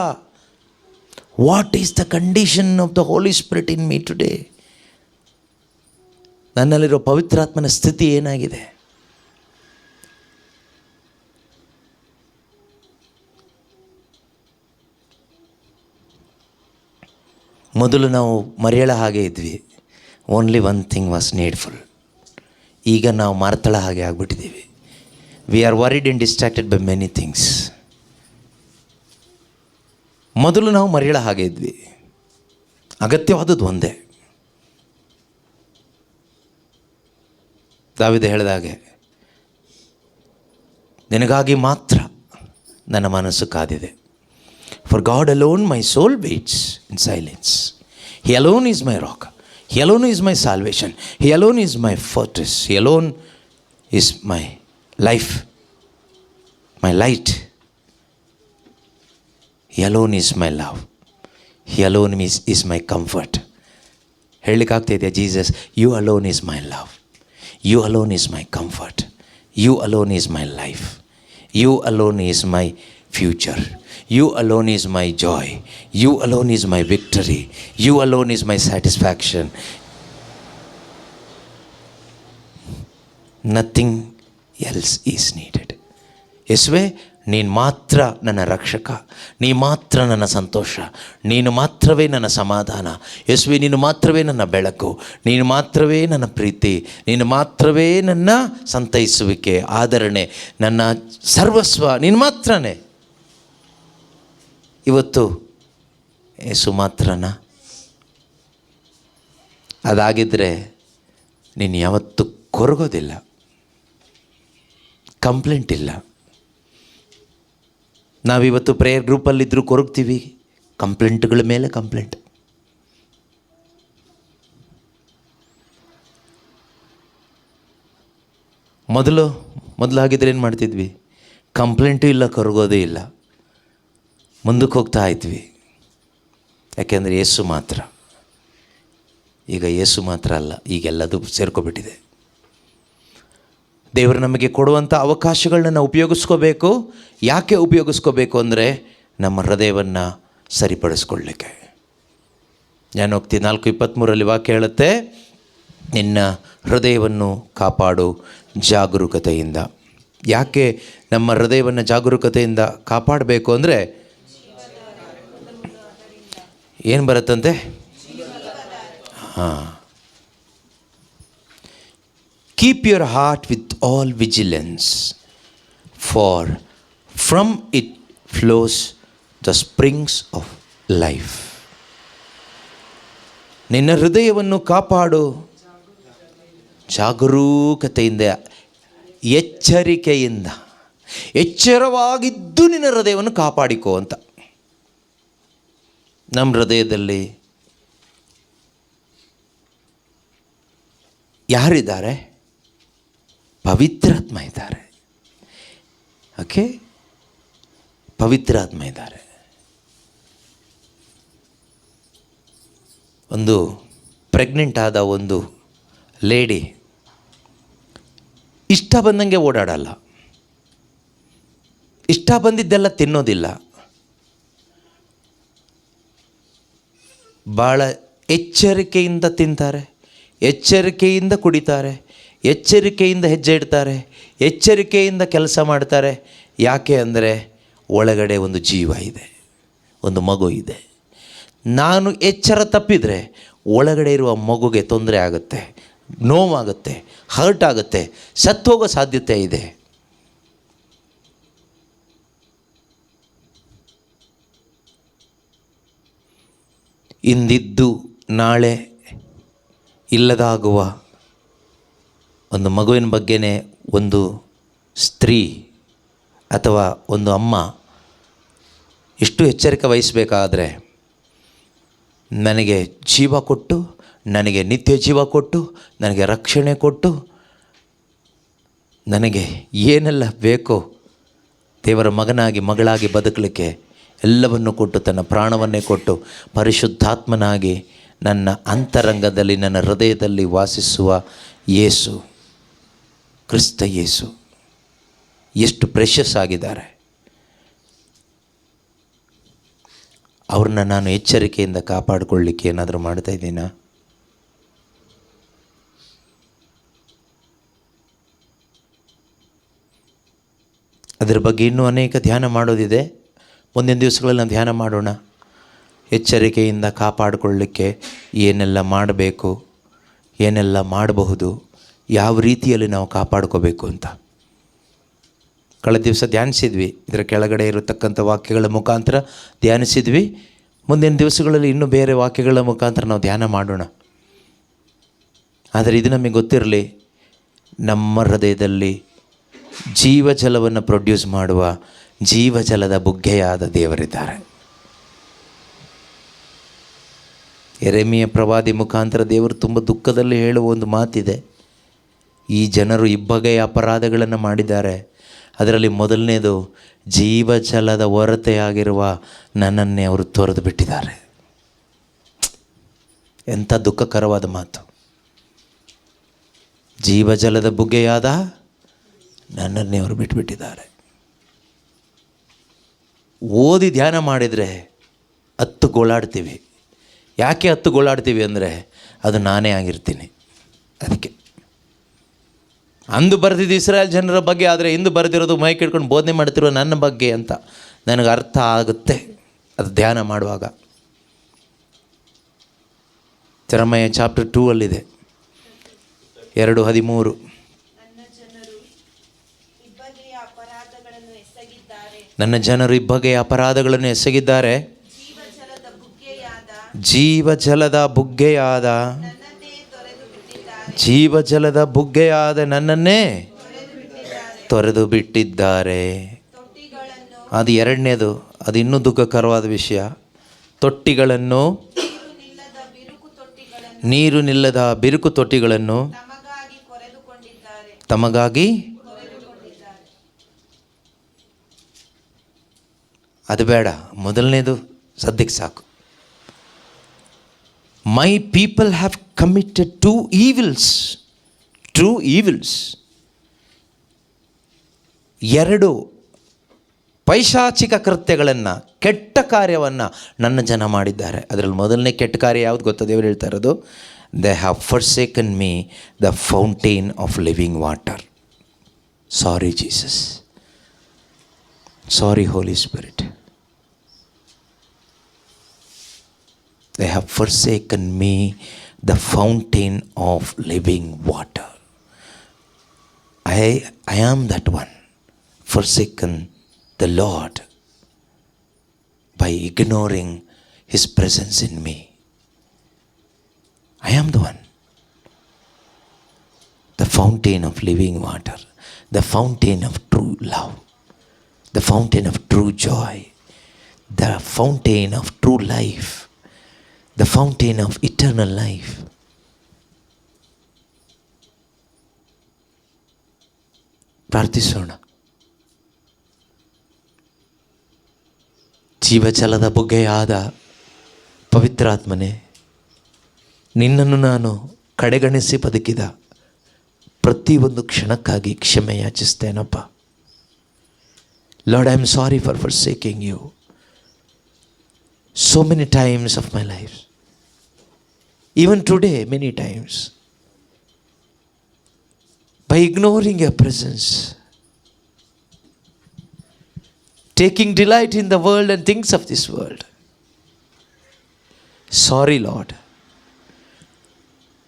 What is the condition of the Holi spirit in me today? ನನ್ನಲ್ಲಿರೋ ಪವಿತ್ರಾತ್ಮನ ಸ್ಥಿತಿ ಏನಾಗಿದೆ? ಮೊದಲು ನಾವು ಮರೆಯಳ ಹಾಗೆ ಇದ್ವಿ. Only one thing was needful. ಈಗ ನಾವು ಮಾರ್ತಳ ಹಾಗೆ ಆಗಿಬಿಟ್ಟಿದ್ದೀವಿ. We are worried and distracted by many things. ಮೊದಲು ನಾವು ಮರೆಯಳ ಹಾಗೆ ಇದ್ವಿ. ಅಗತ್ಯವಾದದ್ದು ಒಂದೇ. ದಾವೀದ ಹೇಳಿದಾಗೆ, ನಿನಗಾಗಿ ಮಾತ್ರ ನನ್ನ ಮನಸ್ಸು ಕಾದಿದೆ. For God alone my soul waits in silence. He alone is my rock. He alone is my salvation. He alone is my fortress. He alone is my life, my light. He alone is my love. He alone is my comfort. ಹೇಳಲಿಕ್ಕಾಗ್ತಾಯಿದೆಯಾ? Jesus, you alone is my love. You alone is my comfort. You alone is my life. You alone is my future. You alone is my joy. You alone is my victory. You alone is my satisfaction. Nothing else is needed. ಯೇಸುವೇ, ನೀನು ಮಾತ್ರ ನನ್ನ ರಕ್ಷಕ, ನೀ ಮಾತ್ರ ನನ್ನ ಸಂತೋಷ, ನೀನು ಮಾತ್ರವೇ ನನ್ನ ಸಮಾಧಾನ. ಯೇಸುವೇ, ನೀನು ಮಾತ್ರವೇ ನನ್ನ ಬೆಳಕು, ನೀನು ಮಾತ್ರವೇ ನನ್ನ ಪ್ರೀತಿ, ನೀನು ಮಾತ್ರವೇ ನನ್ನ ಸಂತೈಸುವಿಕೆ, ಆದರಣೆ, ನನ್ನ ಸರ್ವಸ್ವ ನೀನು ಮಾತ್ರನೇ. ಇವತ್ತು ಯೇಸು ಮಾತ್ರನಾ? ಅದಾಗಿದ್ದರೆ ನೀನು ಯಾವತ್ತೂ ಕೊರಗೋದಿಲ್ಲ, ಕಂಪ್ಲೇಂಟ್ ಇಲ್ಲ. ನಾವಿವತ್ತು ಪ್ರೇಯರ್ ಗ್ರೂಪಲ್ಲಿದ್ದರೂ ಕೊರಗ್ತೀವಿ, ಕಂಪ್ಲೇಂಟ್ಗಳ ಮೇಲೆ ಕಂಪ್ಲೇಂಟ್. ಮೊದಲಾಗಿದ್ದರೆ ಏನು ಮಾಡ್ತಿದ್ವಿ? ಕಂಪ್ಲೇಂಟು ಇಲ್ಲ, ಕೊರಗೋದೇ ಇಲ್ಲ, ಮುಂದಕ್ಕೆ ಹೋಗ್ತಾ ಇದ್ವಿ. ಯಾಕೆಂದರೆ ಯೇಸು ಮಾತ್ರ. ಈಗ ಯೇಸು ಮಾತ್ರ ಅಲ್ಲ, ಈಗೆಲ್ಲದು ಸೇರ್ಕೊಬಿಟ್ಟಿದೆ. ದೇವರು ನಮಗೆ ಕೊಡುವಂಥ ಅವಕಾಶಗಳನ್ನ ನಾವು ಉಪಯೋಗಿಸ್ಕೋಬೇಕು. ಯಾಕೆ ಉಪಯೋಗಿಸ್ಕೋಬೇಕು ಅಂದರೆ ನಮ್ಮ ಹೃದಯವನ್ನು ಸರಿಪಡಿಸ್ಕೊಳ್ಳಿಕ್ಕೆ. ಜ್ಞಾನೋಕ್ತಿ 4:23 ವಾಕ್ಯ ಹೇಳುತ್ತೆ, ನಿನ್ನ ಹೃದಯವನ್ನು ಕಾಪಾಡು ಜಾಗರೂಕತೆಯಿಂದ. ಯಾಕೆ ನಮ್ಮ ಹೃದಯವನ್ನು ಜಾಗರೂಕತೆಯಿಂದ ಕಾಪಾಡಬೇಕು ಅಂದರೆ ಏನು ಬರುತ್ತಂತೆ? Keep your heart with all vigilance, for from it flows the springs of life. ನಿನ್ನ ಹೃದಯವನ್ನು ಕಾಪಾಡು, ಜಾಗರೂಕತೆಯಿಂದ, ಎಚ್ಚರಿಕೆಯಿಂದ, ಎಚ್ಚರವಾಗಿದ್ದು ನಿನ್ನ ಹೃದಯವನ್ನು ಕಾಪಾಡಿಕೋ ಅಂತ. ನಮ್ಮ ಹೃದಯದಲ್ಲಿ ಯಾರಿದ್ದಾರೆ? ಪವಿತ್ರಾತ್ಮ ಇದ್ದಾರೆ. ಓಕೆ, ಪವಿತ್ರಾತ್ಮ ಇದ್ದಾರೆ. ಒಂದು ಪ್ರೆಗ್ನೆಂಟ್ ಆದ ಒಂದು ಲೇಡಿ ಇಷ್ಟ ಬಂದಂಗೆ ಓಡಾಡಲ್ಲ, ಇಷ್ಟ ಬಂದಿದ್ದೆಲ್ಲ ತಿನ್ನೋದಿಲ್ಲ, ಭಾಳ ಎಚ್ಚರಿಕೆಯಿಂದ ತಿಂತಾರೆ, ಎಚ್ಚರಿಕೆಯಿಂದ ಕುಡಿತಾರೆ, ಎಚ್ಚರಿಕೆಯಿಂದ ಹೆಜ್ಜೆ ಇಡ್ತಾರೆ, ಎಚ್ಚರಿಕೆಯಿಂದ ಕೆಲಸ ಮಾಡ್ತಾರೆ. ಯಾಕೆ ಅಂದರೆ ಒಳಗಡೆ ಒಂದು ಜೀವ ಇದೆ, ಒಂದು ಮಗು ಇದೆ. ನಾನು ಎಚ್ಚರ ತಪ್ಪಿದರೆ ಒಳಗಡೆ ಇರುವ ಮಗುಗೆ ತೊಂದರೆ ಆಗುತ್ತೆ, ನೋವಾಗುತ್ತೆ, ಹರ್ಟ್ ಆಗುತ್ತೆ, ಸತ್ತೋಗೋ ಸಾಧ್ಯತೆ ಇದೆ. ಇಂದಿದ್ದು ನಾಳೆ ಇಲ್ಲದಾಗುವ ಒಂದು ಮಗುವಿನ ಬಗ್ಗೆನೇ ಒಂದು ಸ್ತ್ರೀ ಅಥವಾ ಒಂದು ಅಮ್ಮ ಎಷ್ಟು ಎಚ್ಚರಿಕೆ ವಹಿಸಬೇಕಾದ್ರೆ, ನನಗೆ ಜೀವ ಕೊಟ್ಟು, ನನಗೆ ನಿತ್ಯ ಜೀವ ಕೊಟ್ಟು, ನನಗೆ ರಕ್ಷಣೆ ಕೊಟ್ಟು, ನನಗೆ ಏನೆಲ್ಲ ಬೇಕೋ ದೇವರ ಮಗನಾಗಿ ಮಗಳಾಗಿ ಬದುಕಲಿಕ್ಕೆ ಎಲ್ಲವನ್ನು ಕೊಟ್ಟು, ತನ್ನ ಪ್ರಾಣವನ್ನೇ ಕೊಟ್ಟು, ಪರಿಶುದ್ಧಾತ್ಮನಾಗಿ ನನ್ನ ಅಂತರಂಗದಲ್ಲಿ, ನನ್ನ ಹೃದಯದಲ್ಲಿ ವಾಸಿಸುವ ಯೇಸು, ಕ್ರಿಸ್ತ ಯೇಸು ಎಷ್ಟು ಪ್ರೆಷಸ್ ಆಗಿದ್ದಾರೆ. ಅವ್ರನ್ನ ನಾನು ಎಚ್ಚರಿಕೆಯಿಂದ ಕಾಪಾಡಿಕೊಳ್ಳಿಕ್ಕೆ ಏನಾದರೂ ಮಾಡ್ತಾ ಇದ್ದೀನಾ? ಅದರ ಬಗ್ಗೆ ಇನ್ನೂ ಅನೇಕ ಧ್ಯಾನ ಮಾಡೋದಿದೆ. ಮುಂದಿನ ದಿವಸಗಳಲ್ಲಿ ನಾವು ಧ್ಯಾನ ಮಾಡೋಣ. ಎಚ್ಚರಿಕೆಯಿಂದ ಕಾಪಾಡಿಕೊಳ್ಳಲಿಕ್ಕೆ ಏನೆಲ್ಲ ಮಾಡಬೇಕು, ಏನೆಲ್ಲ ಮಾಡಬಹುದು, ಯಾವ ರೀತಿಯಲ್ಲಿ ನಾವು ಕಾಪಾಡ್ಕೋಬೇಕು ಅಂತ ಕಳೆದ ದಿವಸ ಧ್ಯಾನಿಸಿದ್ವಿ. ಇದರ ಕೆಳಗಡೆ ಇರತಕ್ಕಂಥ ವಾಕ್ಯಗಳ ಮುಖಾಂತರ ಧ್ಯಾನಿಸಿದ್ವಿ. ಮುಂದಿನ ದಿವಸಗಳಲ್ಲಿ ಇನ್ನೂ ಬೇರೆ ವಾಕ್ಯಗಳ ಮುಖಾಂತರ ನಾವು ಧ್ಯಾನ ಮಾಡೋಣ. ಆದರೆ ಇದು ನಮಗೆ ಗೊತ್ತಿರಲಿ, ನಮ್ಮ ಹೃದಯದಲ್ಲಿ ಜೀವಜಲವನ್ನು ಪ್ರೊಡ್ಯೂಸ್ ಮಾಡುವ ಜೀವಜಲದ ಬುಗ್ಗೆಯಾದ ದೇವರಿದ್ದಾರೆ. ಯೆರೆಮೀಯ ಪ್ರವಾದಿ ಮುಖಾಂತರ ದೇವರು ತುಂಬ ದುಃಖದಲ್ಲಿ ಹೇಳುವ ಒಂದು ಮಾತಿದೆ. ಈ ಜನರು ಇಬ್ಬಗೆಯ ಅಪರಾಧಗಳನ್ನು ಮಾಡಿದ್ದಾರೆ, ಅದರಲ್ಲಿ ಮೊದಲನೇದು ಜೀವಜಲದ ಹೊರತೆಯಾಗಿರುವ ನನ್ನನ್ನೇ ಅವರು ತೊರೆದು ಬಿಟ್ಟಿದ್ದಾರೆ. ಎಂಥ ದುಃಖಕರವಾದ ಮಾತು. ಜೀವಜಲದ ಬುಗ್ಗೆಯಾದ ನನ್ನನ್ನೇ ಅವರು ಬಿಟ್ಟುಬಿಟ್ಟಿದ್ದಾರೆ. ಓದಿ ಧ್ಯಾನ ಮಾಡಿದರೆ 10 ಗೋಳಾಡ್ತೀವಿ. ಯಾಕೆ 10 ಗೋಳಾಡ್ತೀವಿ ಅಂದರೆ ಅದು ನಾನೇ ಆಗಿರ್ತೀನಿ. ಅದಕ್ಕೆ ಅಂದು ಬರೆದಿದ್ದು ಇಸ್ರಾಯೇಲ್ ಜನರ ಬಗ್ಗೆ, ಆದರೆ ಇಂದು ಬರೆದಿರೋದು ಮೈಕ್ ಹಿಡ್ಕೊಂಡು ಬೋಧನೆ ಮಾಡ್ತಿರೋ ನನ್ನ ಬಗ್ಗೆ ಅಂತ ನನಗೆ ಅರ್ಥ ಆಗುತ್ತೆ ಅದು ಧ್ಯಾನ ಮಾಡುವಾಗ. ಜೆರೆಮೀಯ ಚಾಪ್ಟರ್ 2 ಅಲ್ಲಿದೆ, 2:13. ನನ್ನ ಜನರು ಇಬ್ಬಗೆಯ ಅಪರಾಧಗಳನ್ನು ಎಸಗಿದ್ದಾರೆ, ಜೀವಜಲದ ಬುಗ್ಗೆಯಾದ ಜೀವಜಲದ ಬುಗ್ಗೆಯಾದ ನನ್ನನ್ನೇ ತೊರೆದು ಬಿಟ್ಟಿದ್ದಾರೆ. ಅದು ಎರಡನೇದು, ಅದು ಇನ್ನೂ ದುಃಖಕರವಾದ ವಿಷಯ. ತೊಟ್ಟಿಗಳನ್ನು, ನೀರು ನಿಲ್ಲದ ಬಿರುಕು ತೊಟ್ಟಿಗಳನ್ನು ತಮಗಾಗಿ, ಅದು ಬೇಡ, ಮೊದಲನೇದು ಸದ್ಯಕ್ಕೆ ಸಾಕು. My people have committed to evils. 2 ಪೈಶಾಚಿಕ ಕೃತ್ಯಗಳನ್ನು, ಕೆಟ್ಟ ಕಾರ್ಯವನ್ನು ನನ್ನ ಜನ ಮಾಡಿದ್ದಾರೆ. ಅದರಲ್ಲಿ ಮೊದಲನೇ ಕೆಟ್ಟ ಕಾರ್ಯ ಯಾವುದು ಗೊತ್ತಾ? ದೇವರು ಹೇಳ್ತಾ ಇರೋದು, they have forsaken me the fountain of living water. Sorry Jesus, sorry Holy Spirit. They have forsaken me, the fountain of living water. I am that one, forsaken the Lord by ignoring His presence in me. I am the one. The fountain of living water, the fountain of true love, the fountain of true joy, the fountain of true life, the fountain of eternal life. ಪ್ರಾರ್ಥಿಸೋಣ. ಜೀವಜಲದ ಬುಗ್ಗೆಯಾದ ಪವಿತ್ರಾತ್ಮನೇ, ನಿನ್ನನ್ನು ನಾನು ಕಡೆಗಣಿಸಿ ಬದುಕಿದ ಪ್ರತಿಯೊಂದು ಕ್ಷಣಕ್ಕಾಗಿ ಕ್ಷಮೆ ಯಾಚಿಸ್ತೇನಪ್ಪ. Lord, I am sorry for forsaking you so many times of my life. Even today, many times. By ignoring your presence, taking delight in the world and things of this world. Sorry, Lord.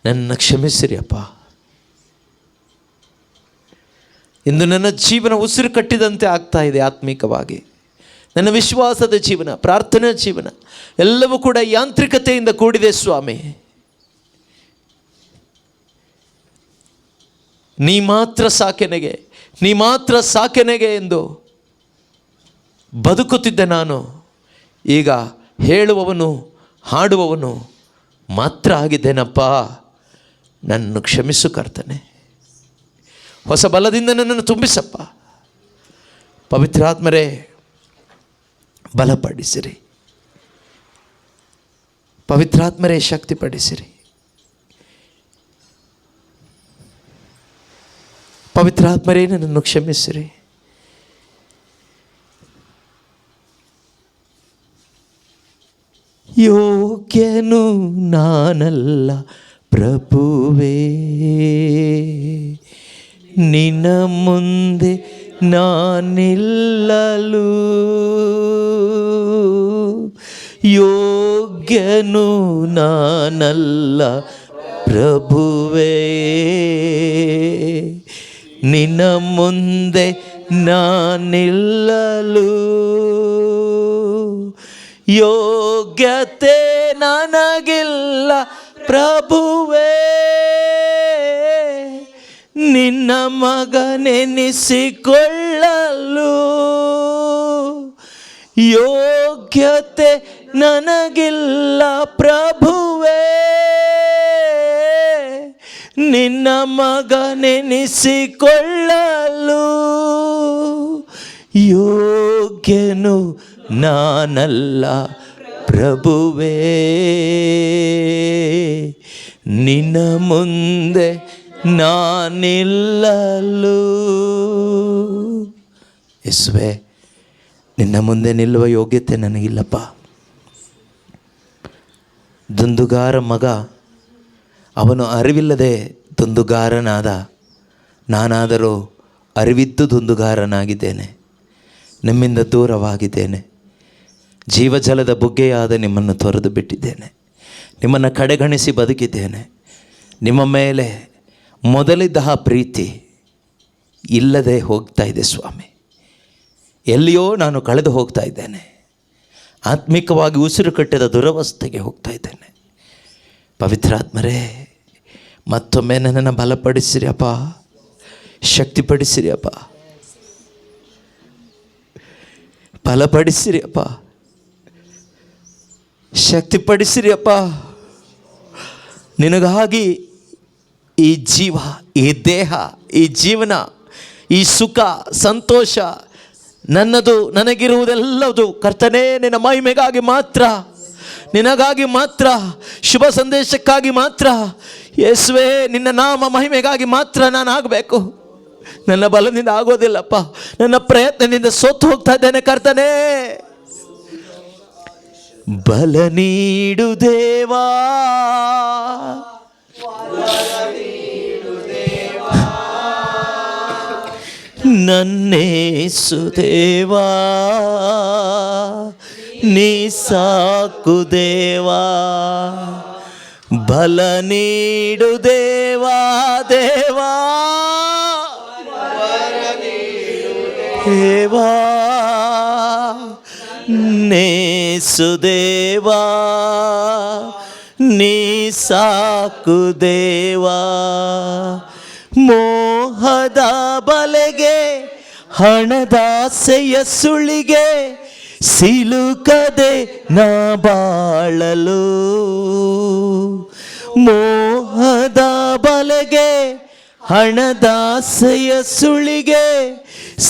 ನನ್ನ ಕ್ಷಮಿಸಿರಿ ಅಪ್ಪ. ಇಂದು ನನ್ನ ಜೀವನ ಉಸಿರು ಕಟ್ಟಿದಂತೆ ಆಗ್ತಾ ಇದೆ. ಆತ್ಮಿಕವಾಗಿ ನನ್ನ ವಿಶ್ವಾಸದ ಜೀವನ, ಪ್ರಾರ್ಥನಾ ಜೀವನ ಎಲ್ಲವೂ ಕೂಡ ಯಾಂತ್ರಿಕತೆಯಿಂದ ಕೂಡಿದೆ ಸ್ವಾಮಿ. ನೀ ಮಾತ್ರ ಸಾಕೆನೆಗೆ, ನೀ ಮಾತ್ರ ಸಾಕೆನೆಗೆ ಎಂದು ಬದುಕುತ್ತಿದ್ದೆ ನಾನು. ಈಗ ಹೇಳುವವನು ಹಾಡುವವನು ಮಾತ್ರ ಆಗಿದ್ದೇನಪ್ಪ. ನನ್ನನ್ನು ಕ್ಷಮಿಸು ಕರ್ತನೆ. ಹೊಸ ಬಲದಿಂದ ನನ್ನನ್ನು ತುಂಬಿಸಪ್ಪ. ಪವಿತ್ರಾತ್ಮರೇ, ಬಲಪಡಿಸಿರಿ. ಪವಿತ್ರಾತ್ಮರೇ, ಶಕ್ತಿಪಡಿಸಿರಿ. ಪವಿತ್ರಾತ್ಮರೇ, ನನ್ನನ್ನು ಕ್ಷಮಿಸಿರಿ. ಯೋಗ್ಯನು ನಾನಲ್ಲ ಪ್ರಭುವೇ, ನಿನ್ನ ಮುಂದೆ ನಾನಿಲ್ಲಲು. ಯೋಗ್ಯನು ನಾನಲ್ಲ ಪ್ರಭುವೇ, ನಿನ್ನ ಮುಂದೆ ನಾನಿಲ್ಲಲು. ಯೋಗ್ಯತೆ ನನಗಿಲ್ಲ ಪ್ರಭುವೇ, ನಿನ್ನ ಮಗನೆನಿಸಿಕೊಳ್ಳಲು. ಯೋಗ್ಯತೆ ನನಗಿಲ್ಲ ಪ್ರಭುವೇ, ನಿನ್ನ ಮಗನೆನಿಸಿಕೊಳ್ಳಲು. ಯೋಗ್ಯನು ನಾನಲ್ಲ ಪ್ರಭುವೇ, ನಿನ್ನ ಮುಂದೆ ನಾನಿಲ್ಲಲು. ಯೇಸುವೇ, ನಿನ್ನ ಮುಂದೆ ನಿಲ್ಲುವ ಯೋಗ್ಯತೆ ನನಗಿಲ್ಲಪ್ಪ. ದುಂದುಗಾರ ಮಗ, ಅವನು ಅರಿವಿಲ್ಲದೆ ದುಂದುಗಾರನಾದ. ನಾನಾದರೂ ಅರಿವಿದ್ದು ದುಂದುಗಾರನಾಗಿದ್ದೇನೆ. ನಿಮ್ಮಿಂದ ದೂರವಾಗಿದ್ದೇನೆ. ಜೀವಜಲದ ಬುಗ್ಗೆಯಾದ ನಿಮ್ಮನ್ನು ತೊರೆದು ಬಿಟ್ಟಿದ್ದೇನೆ. ನಿಮ್ಮನ್ನು ಕಡೆಗಣಿಸಿ ಬದುಕಿದ್ದೇನೆ. ನಿಮ್ಮ ಮೇಲೆ ಮೊದಲಿದ್ದ ಪ್ರೀತಿ ಇಲ್ಲದೆ ಹೋಗ್ತಾ ಇದೆ ಸ್ವಾಮಿ. ಎಲ್ಲಿಯೋ ನಾನು ಕಳೆದು ಹೋಗ್ತಾ ಇದ್ದೇನೆ. ಆತ್ಮಿಕವಾಗಿ ಉಸಿರು ಕಟ್ಟಿದ ದುರವಸ್ಥೆಗೆ ಹೋಗ್ತಾ ಇದ್ದೇನೆ. ಪವಿತ್ರಾತ್ಮರೇ, ಮತ್ತೊಮ್ಮೆ ನನ್ನನ್ನು ಬಲಪಡಿಸಿರಿ ಅಪ್ಪ, ಶಕ್ತಿಪಡಿಸಿರಿ ಅಪ್ಪ, ಬಲಪಡಿಸಿರಿ ಅಪ್ಪ, ಶಕ್ತಿಪಡಿಸಿರಿ ಅಪ್ಪ. ನಿನಗಾಗಿ ಈ ಜೀವ, ಈ ದೇಹ, ಈ ಜೀವನ, ಈ ಸುಖ, ಸಂತೋಷ ನನ್ನದು, ನನಗಿರುವುದೆಲ್ಲದು ಕರ್ತನೇ ನಿನ್ನ ಮಹಿಮೆಗಾಗಿ ಮಾತ್ರ, ನಿನಗಾಗಿ ಮಾತ್ರ, ಶುಭ ಸಂದೇಶಕ್ಕಾಗಿ ಮಾತ್ರ. ಯೇಸುವೇ, ನಿನ್ನ ನಾಮ ಮಹಿಮೆಗಾಗಿ ಮಾತ್ರ ನಾನು ಆಗಬೇಕು. ನನ್ನ ಬಲದಿಂದ ಆಗೋದಿಲ್ಲಪ್ಪ, ನನ್ನ ಪ್ರಯತ್ನದಿಂದ ಸೋತು ಹೋಗ್ತಾ ಇದ್ದೇನೆ ಕರ್ತನೇ. ಬಲ ನೀಡು ದೇವಾ, ನನ್ನೇಸು ದೇವಾ, ನೀ ಸಾಕು ದೇವಾ. ಬಲ ನೀಡು ದೇವಾ, ದೇವಾ, ದೇವಾ ನೇಸುದೇವಾ ನೀ ಸಾಕು ದೇವಾ. ಮೋಹದ ಬಲೆಗೆ ಹಣದಾಸೆಯ ಸುಳಿಗೆ ಸಿಲುಕದೆ ನಾ ಬಾಳಲು. ಮೋಹದ ಬಲೆಗೆ ಹಣದಾಸೆಯ ಸುಳಿಗೆ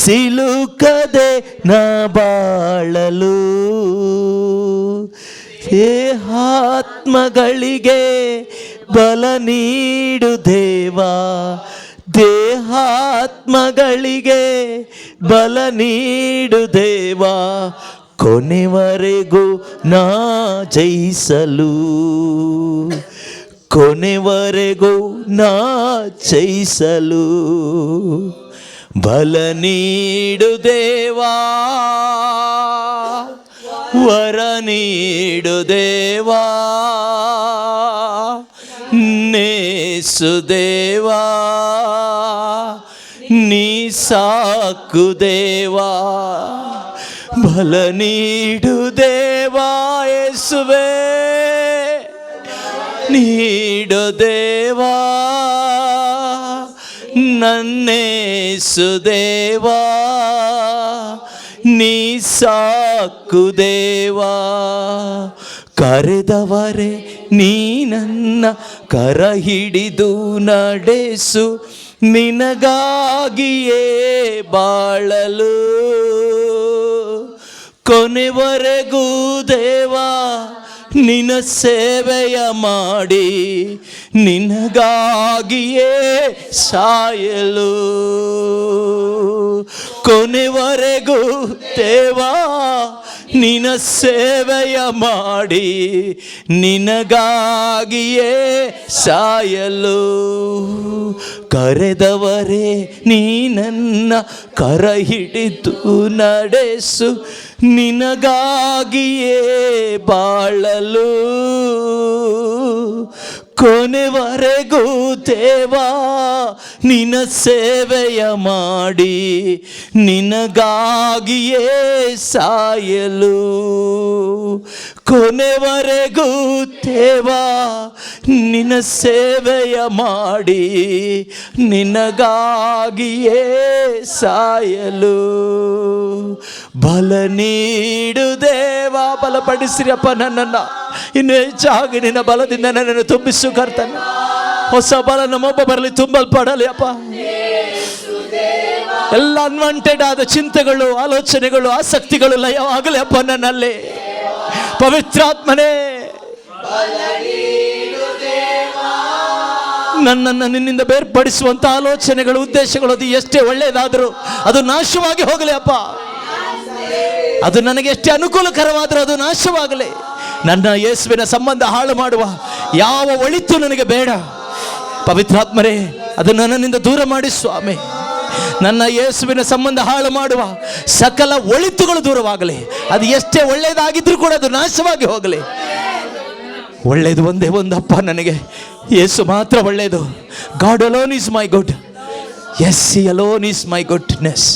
ಸಿಲುಕದೆ ನಾ ಬಾಳಲು. ದೇಹಾತ್ಮಗಳಿಗೆ ಬಲ ನೀಡು ದೇವಾ, ದೇಹಾತ್ಮಗಳಿಗೆ ಬಲ ನೀಡು ದೇವಾ. ಕೊನೆವರೆಗೂ ನಾ ಜಯಿಸಲು, ಕೊನೆವರೆಗೂ ನಾ ಜಯಿಸಲು ಬಲ ನೀಡು ದೇವಾ, ವರ ನೀಡು ದೇವಾ. ನೇಸು ದೇವಾ ನೀ ಸಾಕು ದೇವಾ, ಬಲ ನೀಡು ದೇವಾ. ಯೇಸುವೇ ನೀಡು ದೇವಾ, ನನ್ನೇಸು ದೇವಾ ನೀ ಸಾಕು ದೇವಾ. ಕರೆದವರೇ ನೀ ನನ್ನ ಕರ ಹಿಡಿದು ನಡೆಸು, ನಿನಗಾಗಿಯೇ ಬಾಳಲು. ಕೊನೆವರೆಗೂ ದೇವಾ ನಿನ್ನ ಸೇವೆಯ ಮಾಡಿ, ನಿನಗಾಗಿಯೇ ಸಾಯಲು. ಕೊನೆವರೆಗೂ ದೇವಾ ನಿನ್ನ ಸೇವೆಯ ಮಾಡಿ, ನಿನಗಾಗಿಯೇ ಸಾಯಲು. ಕರೆದವರೇ ನೀ ನನ್ನ ಕರ ಹಿಡಿದು ನಡೆಸು, ನಿನಗಾಗಿಯೇ ಬಾಳಲು. ಕೊನೆವರೆಗೂ ದೇವಾ ನಿನ್ನ ಸೇವೆಯ ಮಾಡಿ, ನಿನಗಾಗಿಯೇ ಸಾಯಲು. ಕೊನೆವರೆಗೂ ದೇವಾ ನಿನ್ನ ಸೇವೆಯ ಮಾಡಿ, ನಿನಗಾಗಿಯೇ ಸಾಯಲು ಬಲ ನೀಡು ದೇವಾ. ಬಲಪಡಿಸಿರಪ್ಪ ನನ್ನನ್ನು, ಇನ್ನು ಹೆಚ್ಚಾಗಿ ನಿನ್ನ ಬಲದಿಂದ ನನ್ನನ್ನು ತುಂಬಿಸು ಕರ್ತನೆ. ಹೊಸ ಬಲ ನಮ್ಮೊಬ್ಬ ಬರಲಿ, ತುಂಬಲ್ಪಡಲಿ ಅಪ್ಪ. ಎಲ್ಲ ಅನ್ವಾಂಟೆಡ್ ಆದ ಚಿಂತೆಗಳು, ಆಲೋಚನೆಗಳು, ಆಸಕ್ತಿಗಳು ಲಯವಾಗಲಿ ಅಪ್ಪ ನನ್ನಲ್ಲಿ. ಪವಿತ್ರಾತ್ಮನೇ ನನ್ನನ್ನು ನಿನ್ನಿಂದ ಬೇರ್ಪಡಿಸುವಂತ ಆಲೋಚನೆಗಳು, ಉದ್ದೇಶಗಳು ಅದು ಎಷ್ಟೇ ಒಳ್ಳೆಯದಾದರೂ ಅದು ನಾಶವಾಗಿ ಹೋಗಲಿ ಅಪ್ಪ. ಅದು ನನಗೆ ಎಷ್ಟೇ ಅನುಕೂಲಕರವಾದರೂ ಅದು ನಾಶವಾಗಲಿ. ನನ್ನ ಯೇಸುವಿನ ಸಂಬಂಧ ಹಾಳು ಮಾಡುವ ಯಾವ ಒಳಿತು ನನಗೆ ಬೇಡ. ಪವಿತ್ರಾತ್ಮರೇ ಅದು ನನ್ನಿಂದ ದೂರ ಮಾಡಿ ಸ್ವಾಮಿ. ನನ್ನ ಯೇಸುವಿನ ಸಂಬಂಧ ಹಾಳು ಮಾಡುವ ಸಕಲ ಒಳಿತುಗಳು ದೂರವಾಗಲಿ. ಅದು ಎಷ್ಟೇ ಒಳ್ಳೆಯದಾಗಿದ್ರೂ ಕೂಡ ಅದು ನಾಶವಾಗಿ ಹೋಗಲಿ. ಒಳ್ಳೆಯದು ಒಂದೇ ಒಂದಪ್ಪ ನನಗೆ, ಯೇಸು ಮಾತ್ರ ಒಳ್ಳೆಯದು. God alone is my good. Yes, he alone is my goodness.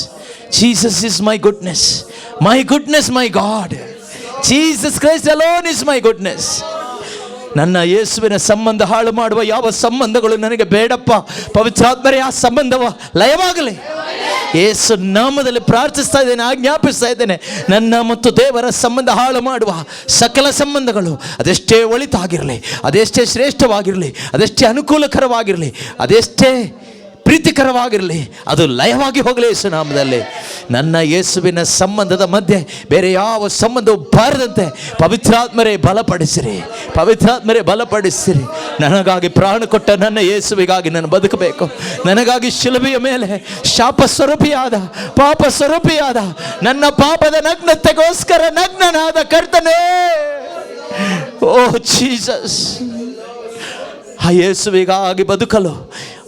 Jesus is my goodness, my goodness, my God. Jesus Christ alone is my goodness. ನನ್ನ ಯೇಸುವಿನ ಸಂಬಂಧ ಹಾಳು ಮಾಡುವ ಯಾವ ಸಂಬಂಧಗಳು ನನಗೆ ಬೇಡಪ್ಪ. ಪವಿತ್ರಾತ್ಮರೇ ಆ ಸಂಬಂಧವ ಲಯವಾಗಲಿ. ಯೇಸು ನಾಮದಲ್ಲಿ ಪ್ರಾರ್ಥಿಸ್ತಾ ಇದ್ದೇನೆ, ಆಜ್ಞಾಪಿಸ್ತಾ ಇದ್ದೇನೆ. ನನ್ನ ಮತ್ತು ದೇವರ ಸಂಬಂಧ ಹಾಳು ಮಾಡುವ ಸಕಲ ಸಂಬಂಧಗಳು ಅದೆಷ್ಟೇ ಒಳಿತಾಗಿರಲಿ, ಅದೆಷ್ಟೇ ಶ್ರೇಷ್ಠವಾಗಿರಲಿ, ಅದೆಷ್ಟೇ ಅನುಕೂಲಕರವಾಗಿರಲಿ, ಅದೆಷ್ಟೇ ಪ್ರೀತಿಕರವಾಗಿರಲಿ, ಅದು ಲಯವಾಗಿ ಹೋಗಲಿ ಯೇಸು ನಾಮದಲ್ಲಿ. ನನ್ನ ಯೇಸುವಿನ ಸಂಬಂಧದ ಮಧ್ಯೆ ಬೇರೆ ಯಾವ ಸಂಬಂಧವು ಬಾರದಂತೆ ಪವಿತ್ರಾತ್ಮರೇ ಬಲಪಡಿಸಿರಿ, ಪವಿತ್ರಾತ್ಮರೇ ಬಲಪಡಿಸಿರಿ. ನನಗಾಗಿ ಪ್ರಾಣ ಕೊಟ್ಟ ನನ್ನ ಯೇಸುವಿಗಾಗಿ ನಾನು ಬದುಕಬೇಕು. ನನಗಾಗಿ ಶಿಲುಬೆಯ ಮೇಲೆ ಶಾಪ ಸ್ವರೂಪಿಯಾದ, ಪಾಪ ಸ್ವರೂಪಿಯಾದ, ನನ್ನ ಪಾಪದ ನಗ್ನತೆಗೋಸ್ಕರ ನಗ್ನನಾದ ಕರ್ತನೇ, ಓ ಜೀಸಸ್, ಆ ಯೇಸುವಿಗಾಗಿ ಬದುಕಲು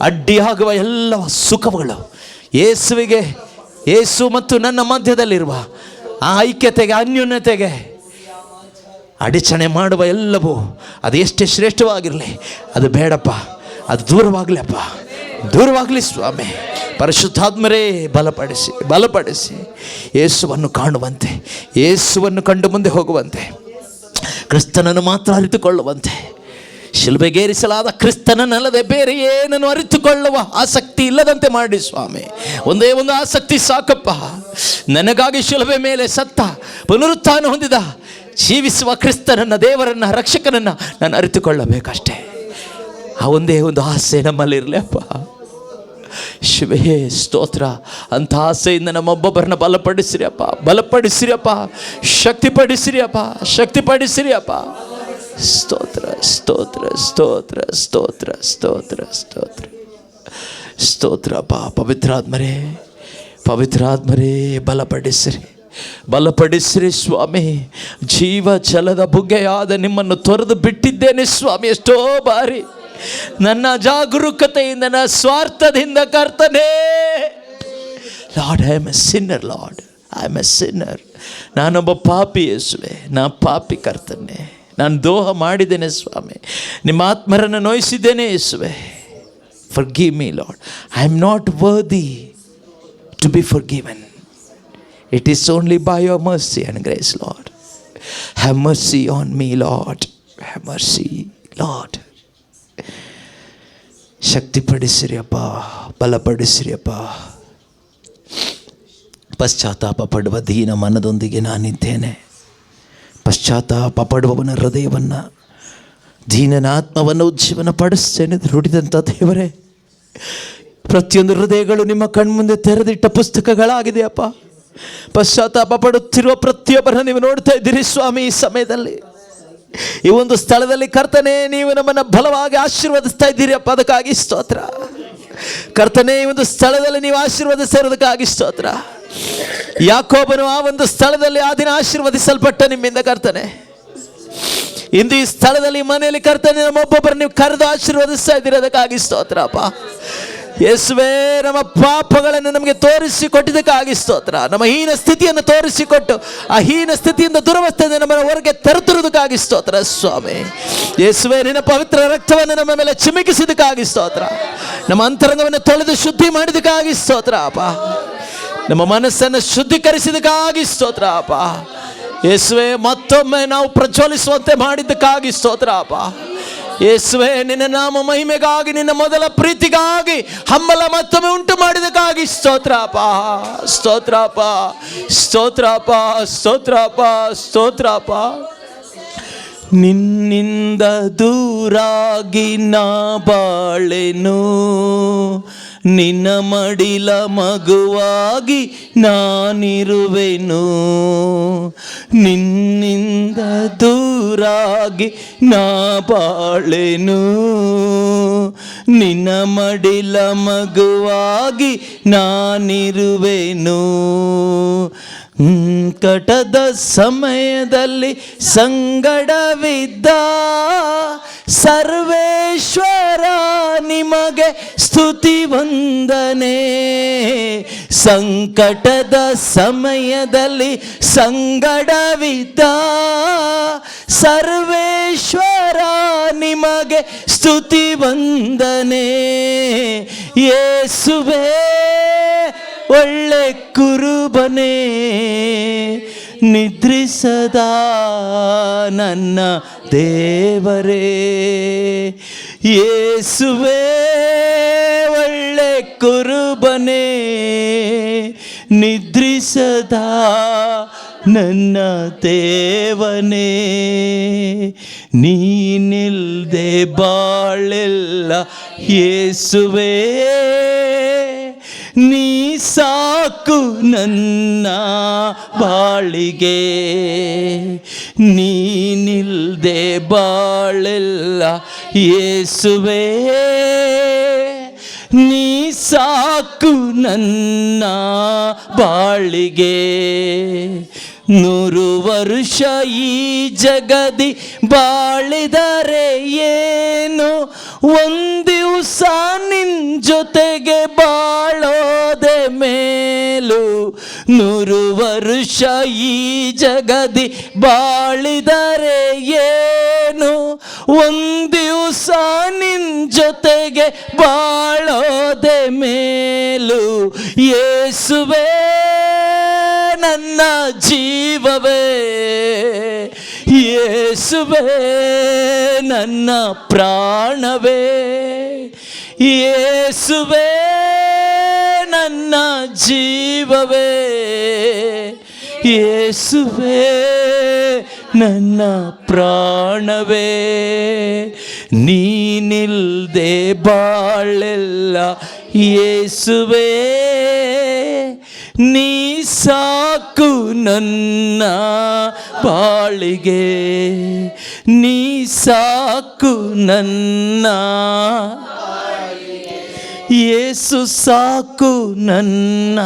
ಅಡ್ಡಿಯಾಗುವ ಎಲ್ಲ ಸುಖಗಳು, ಯೇಸುವಿಗೆ, ಯೇಸು ಮತ್ತು ನನ್ನ ಮಧ್ಯದಲ್ಲಿರುವ ಆ ಐಕ್ಯತೆಗೆ, ಅನ್ಯೋನ್ಯತೆಗೆ ಅಡಚಣೆ ಮಾಡುವ ಎಲ್ಲವೂ ಅದು ಎಷ್ಟೇ ಶ್ರೇಷ್ಠವಾಗಿರಲಿ ಅದು ಬೇಡಪ್ಪ. ಅದು ದೂರವಾಗಲಿ ಅಪ್ಪ, ದೂರವಾಗಲಿ ಸ್ವಾಮಿ. ಪರಿಶುದ್ಧಾತ್ಮರೇ ಬಲಪಡಿಸಿ ಬಲಪಡಿಸಿ, ಯೇಸುವನ್ನು ಕಾಣುವಂತೆ, ಯೇಸುವನ್ನು ಕಂಡು ಮುಂದೆ ಹೋಗುವಂತೆ, ಕ್ರಿಸ್ತನನ್ನು ಮಾತ್ರ ಅರಿತುಕೊಳ್ಳುವಂತೆ, ಶಿಲುಬೆಗೇರಿಸಲಾದ ಕ್ರಿಸ್ತನನ್ನಲ್ಲದೆ ಬೇರೆ ಏನನ್ನು ಅರಿತುಕೊಳ್ಳುವ ಆಸಕ್ತಿ ಇಲ್ಲದಂತೆ ಮಾಡಿ ಸ್ವಾಮಿ. ಒಂದೇ ಒಂದು ಆಸಕ್ತಿ ಸಾಕಪ್ಪ, ನನಗಾಗಿ ಶಿಲುಬೆ ಮೇಲೆ ಸತ್ತ ಪುನರುತ್ಥಾನ ಹೊಂದಿದ ಜೀವಿಸುವ ಕ್ರಿಸ್ತನನ್ನು, ದೇವರನ್ನು, ರಕ್ಷಕನನ್ನು ನಾನು ಅರಿತುಕೊಳ್ಳಬೇಕಷ್ಟೇ. ಆ ಒಂದೇ ಒಂದು ಆಸೆ ನಮ್ಮಲ್ಲಿರಲಿ ಅಪ್ಪ. ಶಿವೇ ಸ್ತೋತ್ರ. ಅಂಥ ಆಸೆಯಿಂದ ನಮ್ಮೊಬ್ಬೊಬ್ಬರನ್ನ ಬಲಪಡಿಸಿರಿ ಅಪ್ಪ, ಬಲಪಡಿಸಿರಿ ಅಪ್ಪ, ಶಕ್ತಿಪಡಿಸಿರಿ ಅಪ್ಪ, ಶಕ್ತಿಪಡಿಸಿರಿ ಅಪ್ಪ. ಸ್ತೋತ್ರ ಸ್ತೋತ್ರ ಸ್ತೋತ್ರ ಸ್ತೋತ್ರ ಸ್ತೋತ್ರ ಸ್ತೋತ್ರ ಸ್ತೋತ್ರ ಅಪ್ಪ. ಪವಿತ್ರಾತ್ಮರೇ, ಪವಿತ್ರಾತ್ಮರೇ ಬಲಪಡಿಸಿರಿ, ಬಲಪಡಿಸಿರಿ ಸ್ವಾಮಿ. ಜೀವ ಜಲದ ಬುಗ್ಗೆಯಾದ ನಿಮ್ಮನ್ನು ತೊರೆದು ಬಿಟ್ಟಿದ್ದೇನೆ ಸ್ವಾಮಿ ಎಷ್ಟೋ ಬಾರಿ, ನನ್ನ ಜಾಗರೂಕತೆಯಿಂದ, ನನ್ನ ಸ್ವಾರ್ಥದಿಂದ ಕರ್ತನೇ. Lord, I am A Sinner, lord I am A Sinner. ನಾನೊಬ್ಬ ಪಾಪಿ ಯೇಸುವೆ, ನಾ ಪಾಪಿ ಕರ್ತನೆ. ನಾನು ದ್ರೋಹ ಮಾಡಿದ್ದೇನೆ ಸ್ವಾಮಿ, ನಿಮ್ಮ ಆತ್ಮರನ್ನು ನೋಯಿಸಿದ್ದೇನೆ ಯೇಸುವೆ. Forgive me Lord, I am not worthy to be forgiven. It is only by your mercy and grace, Lord. Have mercy on me, Lord. Have mercy, Lord. ಶಕ್ತಿಪಡಿಸಿರಿಯಪ್ಪ, ಬಲಪಡಿಸಿರಿಯಪ್ಪ. ಪಶ್ಚಾತ್ತಾಪ ಪಡುವ ದೀನ ಮನದೊಂದಿಗೆ ನಾನಿದ್ದೇನೆ. ಪಶ್ಚಾತ್ತಾಪ ಪಡುವವನ ಹೃದಯವನ್ನು, ದೀನನ ಆತ್ಮವನ್ನು ಉಜ್ಜೀವನ ಪಡಿಸ್ತೇನೆ ನುಡಿದಂಥ ದೇವರೇ. ಪ್ರತಿಯೊಂದು ಹೃದಯಗಳು ನಿಮ್ಮ ಕಣ್ಮುಂದೆ ತೆರೆದಿಟ್ಟ ಪುಸ್ತಕಗಳಾಗಿದೆಯಪ್ಪ. ಪಶ್ಚಾತ್ತಾಪ ಪಡುತ್ತಿರುವ ಪ್ರತಿಯೊಬ್ಬರನ್ನು ನೀವು ನೋಡ್ತಾ ಇದ್ದೀರಿ ಸ್ವಾಮಿ. ಈ ಸಮಯದಲ್ಲಿ, ಈ ಒಂದು ಸ್ಥಳದಲ್ಲಿ ಕರ್ತನೇ, ನೀವು ನಮ್ಮನ್ನು ಬಲವಾಗಿ ಆಶೀರ್ವದಿಸ್ತಾ ಇದ್ದೀರಿಯಪ್ಪ, ಅದಕ್ಕಾಗಿ ಸ್ತೋತ್ರ. ಕರ್ತನೇ, ಈ ಒಂದು ಸ್ಥಳದಲ್ಲಿ ನೀವು ಆಶೀರ್ವದಿಸಿರೋದಕ್ಕಾಗಿ ಸ್ತೋತ್ರ. ಯಾಕೋಬನು ಆ ಒಂದು ಸ್ಥಳದಲ್ಲಿ ಆ ದಿನ ಆಶೀರ್ವದಿಸಲ್ಪಟ್ಟ ನಿಮ್ಮಿಂದ ಕರ್ತನೆ. ಇಂದು ಈ ಸ್ಥಳದಲ್ಲಿ, ಮನೆಯಲ್ಲಿ ಕರ್ತನೆ, ನಮ್ಮೊಬ್ಬೊಬ್ಬರು ನೀವು ಕರೆದು ಆಶೀರ್ವದಿಸ್ತಾ ಇದ್ದೀರಿ, ಅದಕ್ಕಾಗಿ ಸ್ತೋತ್ರ ಅಪ್ಪ. ಯೇಸುವೇ, ನಮ್ಮ ಪಾಪಗಳನ್ನು ನಮಗೆ ತೋರಿಸಿಕೊಟ್ಟಿದ್ದಕ್ಕಾಗಿ ಸ್ತೋತ್ರ. ನಮ್ಮ ಹೀನ ಸ್ಥಿತಿಯನ್ನು ತೋರಿಸಿಕೊಟ್ಟು ಆ ಹೀನ ಸ್ಥಿತಿಯಿಂದ, ದುರವಸ್ಥೆಯಿಂದ ನಮ್ಮನ್ನು ಹೊರಗೆ ತರುತ್ತಿರುವುದಕ್ಕಾಗಿ ಸ್ತೋತ್ರ ಸ್ವಾಮಿ. ಯೇಸುವೇ, ನಿನ್ನ ಪವಿತ್ರ ರಕ್ತವನ್ನು ನಮ್ಮ ಮೇಲೆ ಚಿಮುಕಿಸಿದಕ್ಕಾಗಿ ಸ್ತೋತ್ರ. ನಮ್ಮ ಅಂತರಂಗವನ್ನು ತೊಳೆದು ಶುದ್ಧಿ ಮಾಡಿದಕ್ಕಾಗಿ ಸ್ತೋತ್ರ ಅಪ್ಪ. ನಮ್ಮ ಮನಸ್ಸನ್ನು ಶುದ್ಧೀಕರಿಸಿದಕ್ಕಾಗಿ ಸ್ತೋತ್ರ ಅಪ್ಪ. ಯೇಸುವೇ, ಮತ್ತೊಮ್ಮೆ ನಾವು ಪ್ರಜ್ವಲಿಸುವಂತೆ ಮಾಡಿದ್ದಕ್ಕಾಗಿ ಸ್ತೋತ್ರ ಅಪ್ಪ. ಯೇಸುವೇ, ನಿನ್ನ ನಾಮ ಮಹಿಮೆಗಾಗಿ, ನಿನ್ನ ಮೊದಲ ಪ್ರೀತಿಗಾಗಿ ಹಂಬಲ ಮತ್ತೊಮ್ಮೆ ಉಂಟು ಮಾಡಿದಕ್ಕಾಗಿ ಸ್ತೋತ್ರಪ್ಪ, ಸ್ತೋತ್ರಪ್ಪ, ಸ್ತೋತ್ರಪ್ಪ, ಸ್ತೋತ್ರಪ್ಪ, ಸ್ತೋತ್ರಪ್ಪ. ನಿನ್ನಿಂದ ದೂರಾಗಿ ನಾ ಬಾಳೆನು, ನಿನ್ನ ಮಡಿಲ ಮಗುವಾಗಿ ನಾನಿರುವೆನು. ನಿನ್ನಿಂದ ದೂರಾಗಿ ನಾ ಬಾಳೆನು, ನಿನ್ನ ಮಡಿಲ ಮಗುವಾಗಿ ನಾನಿರುವೆನು. ಕಟದ ಸಮಯದಲ್ಲಿ ಸಂಗಡವಿದ್ದ ಸರ್ವೇಶ್ವರ ನಿಮಗೆ ಸ್ತುತಿ ವಂದನೆ. ಸಂಕಟದ ಸಮಯದಲ್ಲಿ ಸಂಗಡವಿದ್ದ ಸರ್ವೇಶ್ವರ ನಿಮಗೆ ಸ್ತುತಿ ವಂದನೆ. ಯೇಸುವೇ, ಒಳ್ಳೆ ಕುರುಬನೇ, ನಿದ್ರಿಸದ ನನ್ನ ದೇವರೇ. ಯೇಸುವೇ, ಒಳ್ಳೆ ಕುರುಬನೇ, ನಿದ್ರಿಸದ ನನ್ನ ದೇವನೇ. ನೀನಿಲ್ದೆ ಬಾಳೆಲ್ಲ ಯೇಸುವೇ, ನೀ ಸಾಕು ನನ್ನ ಬಾಳಿಗೆ. ನೀನಿಲ್ದೆ ಬಾಳೆಲ್ಲ ಯೇಸುವೇ, ನೀ ಸಾಕು ನನ್ನ ಬಾಳಿಗೆ. 100 ವರ್ಷ ಈ ಜಗದಿ ಬಾಳಿದರೆ ಏನು, ಒಂದು ದಿವಸ ನಿನ್ ಜೊತೆಗೆ ಬಾಳೋದೆ ಮೇಲು. 100 ವರ್ಷ ಈ ಜಗದಿ ಬಾಳಿದರೆ ಏನು, ಒಂದ್ ದಿವಸ ನಿನ್ ಜೊತೆಗೆ ಬಾಳೋದೆ ಮೇಲು. ಯೇಸುವೇ ನನ್ನ ಜೀವವೇ, ಯೇಸುವೇ ನನ್ನ ಪ್ರಾಣವೇ, ಯೇಸುವೇ ನನ್ನ ಜೀವವೇ, ಯೇಸುವೇ ನನ್ನ ಪ್ರಾಣವೇ. ನೀನಿಲ್ದೆ ಬಾಳೆಲ್ಲ ಯೇಸುವೇ, ನೀ ಸಾಕು ನನ್ನ ಬಾಳಿಗೆ, ನೀ ಸಾಕು ನನ್ನ, ಯೇಸು ಸಾಕು ನನ್ನ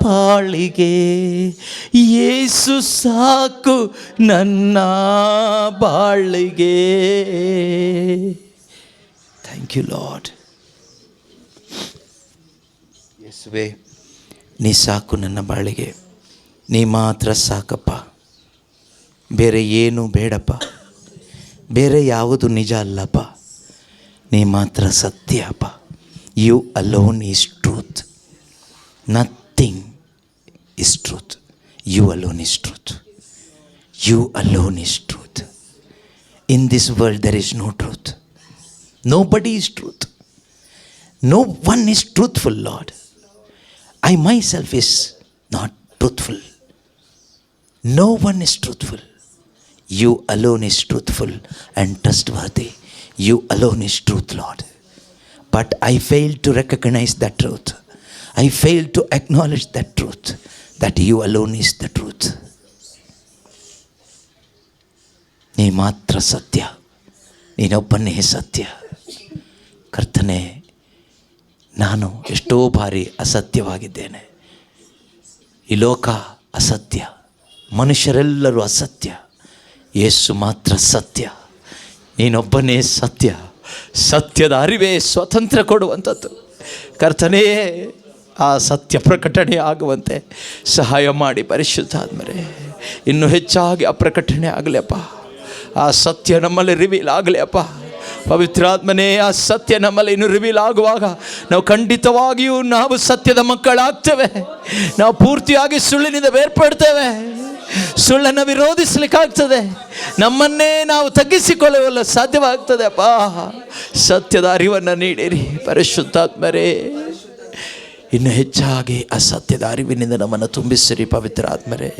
ಬಾಳಿಗೆ, ಯೇಸು ಸಾಕು ನನ್ನ ಬಾಳಿಗೆ. Thank you Lord. ಯೇಸುವೇ ನೀ ಸಾಕು ನನ್ನ ಬಾಳಿಗೆ, ನೀ ಮಾತ್ರ ಸಾಕಪ್ಪ, ಬೇರೆ ಏನು ಬೇಡಪ್ಪ, ಬೇರೆ ಯಾವುದು ನಿಜ ಅಲ್ಲಪ್ಪ, ನೀ ಮಾತ್ರ ಸತ್ಯ ಅಪ್ಪ. You alone is truth, nothing is truth, you alone is truth, you alone is truth. In this world there is no truth, nobody is truth, no one is truthful lord. I myself is not truthful. No one is truthful. You alone is truthful and trustworthy. You alone is truth, Lord. But I failed to recognize that truth. I failed to acknowledge that truth, that you alone is the truth. ನೀ ಮಾತ್ರ ಸತ್ಯ, ನೀನೊಬ್ಬನೇ ಸತ್ಯ. ಕರ್ತನೇ, ನಾನು ಎಷ್ಟೋ ಬಾರಿ ಅಸತ್ಯವಾಗಿದ್ದೇನೆ. ಈ ಲೋಕ ಅಸತ್ಯ, ಮನುಷ್ಯರೆಲ್ಲರೂ ಅಸತ್ಯ, ಯೇಸು ಮಾತ್ರ ಸತ್ಯ. ನೀನೊಬ್ಬನೇ ಸತ್ಯ. ಸತ್ಯದ ಅರಿವೇ ಸ್ವಾತಂತ್ರ್ಯ ಕೊಡುವಂಥದ್ದು. ಕರ್ತನೇ, ಆ ಸತ್ಯ ಪ್ರಕಟಣೆ ಆಗುವಂತೆ ಸಹಾಯ ಮಾಡಿ ಪರಿಶುದ್ಧಾತ್ಮರೇ. ಇನ್ನೂ ಹೆಚ್ಚಾಗಿ ಆ ಪ್ರಕಟಣೆ ಆಗಲಿ ಅಪ್ಪ. ಆ ಸತ್ಯ ನಮ್ಮಲ್ಲಿ ರಿವೀಲ್ ಆಗಲಿ ಅಪ್ಪ. ಪವಿತ್ರಾತ್ಮನೇ, ಆ ಸತ್ಯ ನಮ್ಮಲ್ಲಿ ಇನ್ನು ರಿವೀಲ್ ಆಗುವಾಗ ನಾವು ಖಂಡಿತವಾಗಿಯೂ ನಾವು ಸತ್ಯದ ಮಕ್ಕಳಾಗ್ತೇವೆ. ನಾವು ಪೂರ್ತಿಯಾಗಿ ಸುಳ್ಳಿನಿಂದ ಬೇರ್ಪಡ್ತೇವೆ. ಸುಳ್ಳನ್ನು ವಿರೋಧಿಸಲಿಕ್ಕಾಗ್ತದೆ. ನಮ್ಮನ್ನೇ ನಾವು ತಗ್ಗಿಸಿಕೊಳ್ಳಲು ಸಾಧ್ಯವಾಗ್ತದೆ ಅಪ್ಪ. ಸತ್ಯದ ಅರಿವನ್ನು ನೀಡಿರಿ ಪರಿಶುದ್ಧಾತ್ಮರೇ. ಇನ್ನು ಹೆಚ್ಚಾಗಿ ಆ ಸತ್ಯದ ಅರಿವಿನಿಂದ ನಮ್ಮನ್ನು ತುಂಬಿಸಿರಿ ಪವಿತ್ರಾತ್ಮರೇ,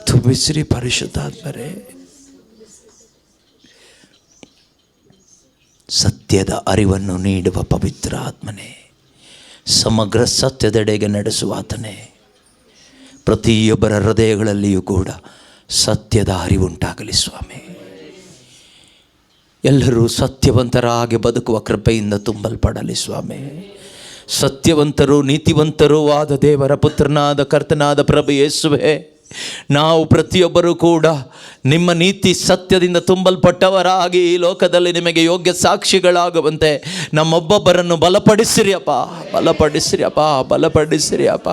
ತುಂಬಿಸಿರಿ ಪರಿಶುದ್ಧಾತ್ಮರೇ. ಸತ್ಯದ ಅರಿವನ್ನು ನೀಡುವ ಪವಿತ್ರ ಆತ್ಮನೇ, ಸಮಗ್ರ ಸತ್ಯದೆಡೆಗೆ ನಡೆಸುವ ಆತನೇ, ಪ್ರತಿಯೊಬ್ಬರ ಹೃದಯಗಳಲ್ಲಿಯೂ ಕೂಡ ಸತ್ಯದ ಅರಿವುಂಟಾಗಲಿ ಸ್ವಾಮಿ. ಎಲ್ಲರೂ ಸತ್ಯವಂತರಾಗಿ ಬದುಕುವ ಕೃಪೆಯಿಂದ ತುಂಬಲ್ಪಡಲಿ ಸ್ವಾಮಿ. ಸತ್ಯವಂತರು ನೀತಿವಂತರೂ ಆದ ದೇವರ ಪುತ್ರನಾದ ಕರ್ತನಾದ ಪ್ರಭು ಯೇಸುವೇ, ನಾವು ಪ್ರತಿಯೊಬ್ಬರೂ ಕೂಡ ನಿಮ್ಮ ನೀತಿ ಸತ್ಯದಿಂದ ತುಂಬಲ್ಪಟ್ಟವರಾಗಿ ಈ ಲೋಕದಲ್ಲಿ ನಿಮಗೆ ಯೋಗ್ಯ ಸಾಕ್ಷಿಗಳಾಗುವಂತೆ ನಮ್ಮೊಬ್ಬೊಬ್ಬರನ್ನು ಬಲಪಡಿಸಿರಿ ಅಪ್ಪ, ಬಲಪಡಿಸಿರಿ ಅಪ್ಪ, ಬಲಪಡಿಸಿರಿ ಅಪ್ಪ.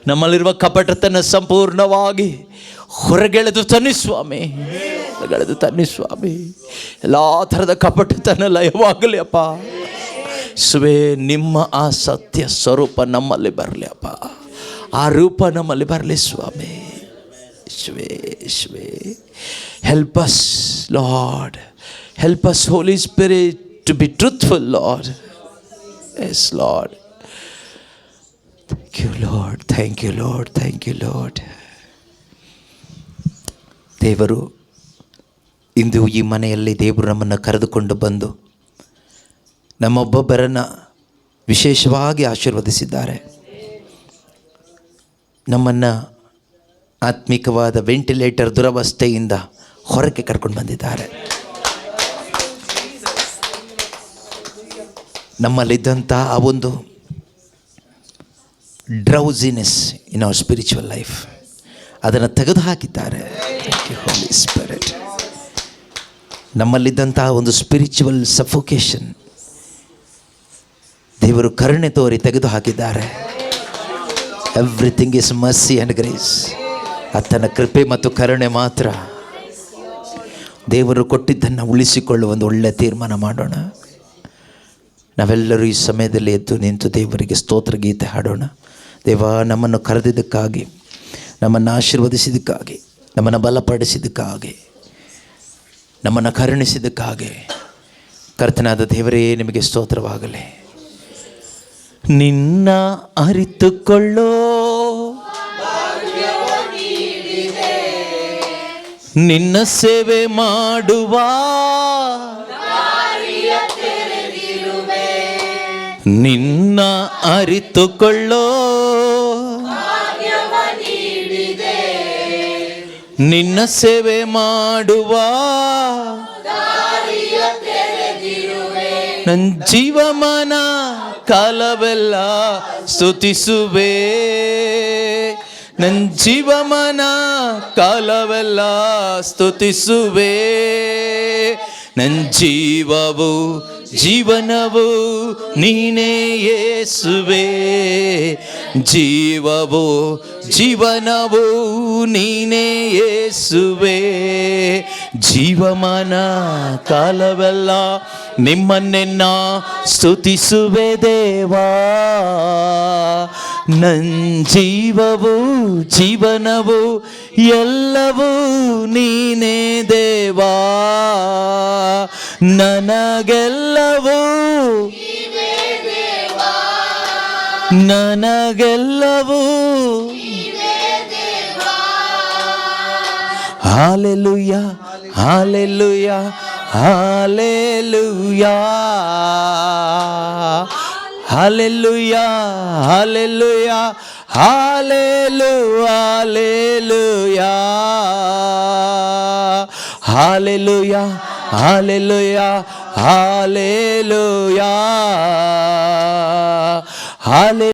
ನಮ್ಮಲ್ಲಿರುವ ಕಪಟತನ ಸಂಪೂರ್ಣವಾಗಿ ಹೊರಗೆಳೆದು ತನ್ನಿ ಸ್ವಾಮಿ, ಹೊರಗೆಳೆದು ತನ್ನಿ ಸ್ವಾಮಿ. ಎಲ್ಲ ಥರದ ಕಪಟತನ ಲಯವಾಗಲಿ ಅಪ್ಪ. ಸ್ವೇ ನಿಮ್ಮ ಆ ಸತ್ಯ ಸ್ವರೂಪ ನಮ್ಮಲ್ಲಿ ಬರಲಿ ಅಪ್ಪ, ಆ ರೂಪ ನಮ್ಮಲ್ಲಿ ಬರಲಿ ಸ್ವಾಮಿ. ಸ್ವೇ ಸ್ವೇ help us lord, help us holy spirit to be truthful lord. Yes lord. Thank you lord, thank you lord, thank you lord. ದೇವರು ಇಂದು ಈ ಮನೆಯಲ್ಲಿ ದೇವರು ನಮ್ಮನ್ನು ಕರೆದುಕೊಂಡು ಬಂದು ನಮ್ಮೊಬ್ಬೊಬ್ಬರನ್ನು ವಿಶೇಷವಾಗಿ ಆಶೀರ್ವದಿಸಿದ್ದಾರೆ. ನಮ್ಮನ್ನು ಆತ್ಮಿಕವಾದ ವೆಂಟಿಲೇಟರ್ ದುರವಸ್ಥೆಯಿಂದ ಹೊರಗೆ ಕರ್ಕೊಂಡು ಬಂದಿದ್ದಾರೆ. ನಮ್ಮಲ್ಲಿದ್ದಂಥ ಆ ಒಂದು drowsiness in our spiritual life ಅದನ್ನು ತೆಗೆದು ಹಾಕಿದ್ದಾರೆ. ಹೋಲಿ ಸ್ಪಿರಿಟ್. ನಮ್ಮಲ್ಲಿದ್ದಂತಹ ಒಂದು ಸ್ಪಿರಿಚುವಲ್ ಸಫೋಕೇಶನ್ ದೇವರು ಕರುಣೆ ತೋರಿ ತೆಗೆದು ಹಾಕಿದ್ದಾರೆ. Everything is mercy and grace. ಆತನ ಕೃಪೆ ಮತ್ತು ಕರುಣೆ ಮಾತ್ರ. ದೇವರು ಕೊಟ್ಟಿದ್ದನ್ನು ಉಳಿಸಿಕೊಳ್ಳುವ ಒಂದು ಒಳ್ಳೆಯ ತೀರ್ಮಾನ ಮಾಡೋಣ. ನಾವೆಲ್ಲರೂ ಈ ಸಮಯದಲ್ಲಿ ಎದ್ದು ನಿಂತು ದೇವರಿಗೆ ಸ್ತೋತ್ರ ಗೀತೆ ಹಾಡೋಣ. ದೇವ, ನಮ್ಮನ್ನು ಕರೆದಿದ್ದಕ್ಕಾಗಿ, ನಮ್ಮನ್ನು ಆಶೀರ್ವದಿಸಿದ್ದಕ್ಕಾಗಿ, ನಮ್ಮನ್ನು ಬಲಪಡಿಸಿದ್ದಕ್ಕಾಗಿ, ನಮ್ಮನ್ನು ಕರುಣಿಸಿದ್ದಕ್ಕಾಗಿ ಕರ್ತನಾದ ದೇವರೇ ನಿಮಗೆ ಸ್ತೋತ್ರವಾಗಲಿ. ನಿನ್ನ ಅರಿತುಕೊಳ್ಳೋ, ನಿನ್ನ ಸೇವೆ ಮಾಡುವ, ನಿನ್ನ ಅರಿತುಕೊಳ್ಳೋ, ನಿನ್ನ ಸೇವೆ ಮಾಡುವ, ನನ್ನ ಜೀವಮಾನ ಕಾಲವೆಲ್ಲ ಸ್ತುತಿಸುವೆ, ನನ್ನ ಜೀವಮಾನ ಕಾಲವೆಲ್ಲ ಸ್ತುತಿಸುವೆ. ನನ್ನ ಜೀವವು ಜೀವನವು ನೀನೇ ಯೇಸುವೆ, ಜೀವವು ಜೀವನವು ನೀನೇ ಯೇಸುವೆ. ಜೀವಮಾನ ಕಾಲವೆಲ್ಲ ನಿಮ್ಮನ್ನೆನ್ನ ಸ್ತುತಿಸುವೆ ದೇವಾ. ನನ್ನ ಜೀವವು ಜೀವನವು ಎಲ್ಲವೂ ನೀನೇ ದೇವಾ. ನನಗೆಲ್ಲವೂ ನನಗೆಲ್ಲವೂ ಹಾಲೆಲೂಯಾ ಹಾಲೆಲೂಯಾ ಹಾಲೆಲೂಯಾ ಹಾಲೆಲೂಯಾ ಹಾಲೆಲೂಯಾ ಹಾಲೆಲೂಯಾ ಹಾಲೆಲೂಯಾ ಹಾಲೆಲೂಯಾ ಹಾಲೆಲೂಯಾ ಹಾಲೆಲೂಯಾ ಹಾಲೆ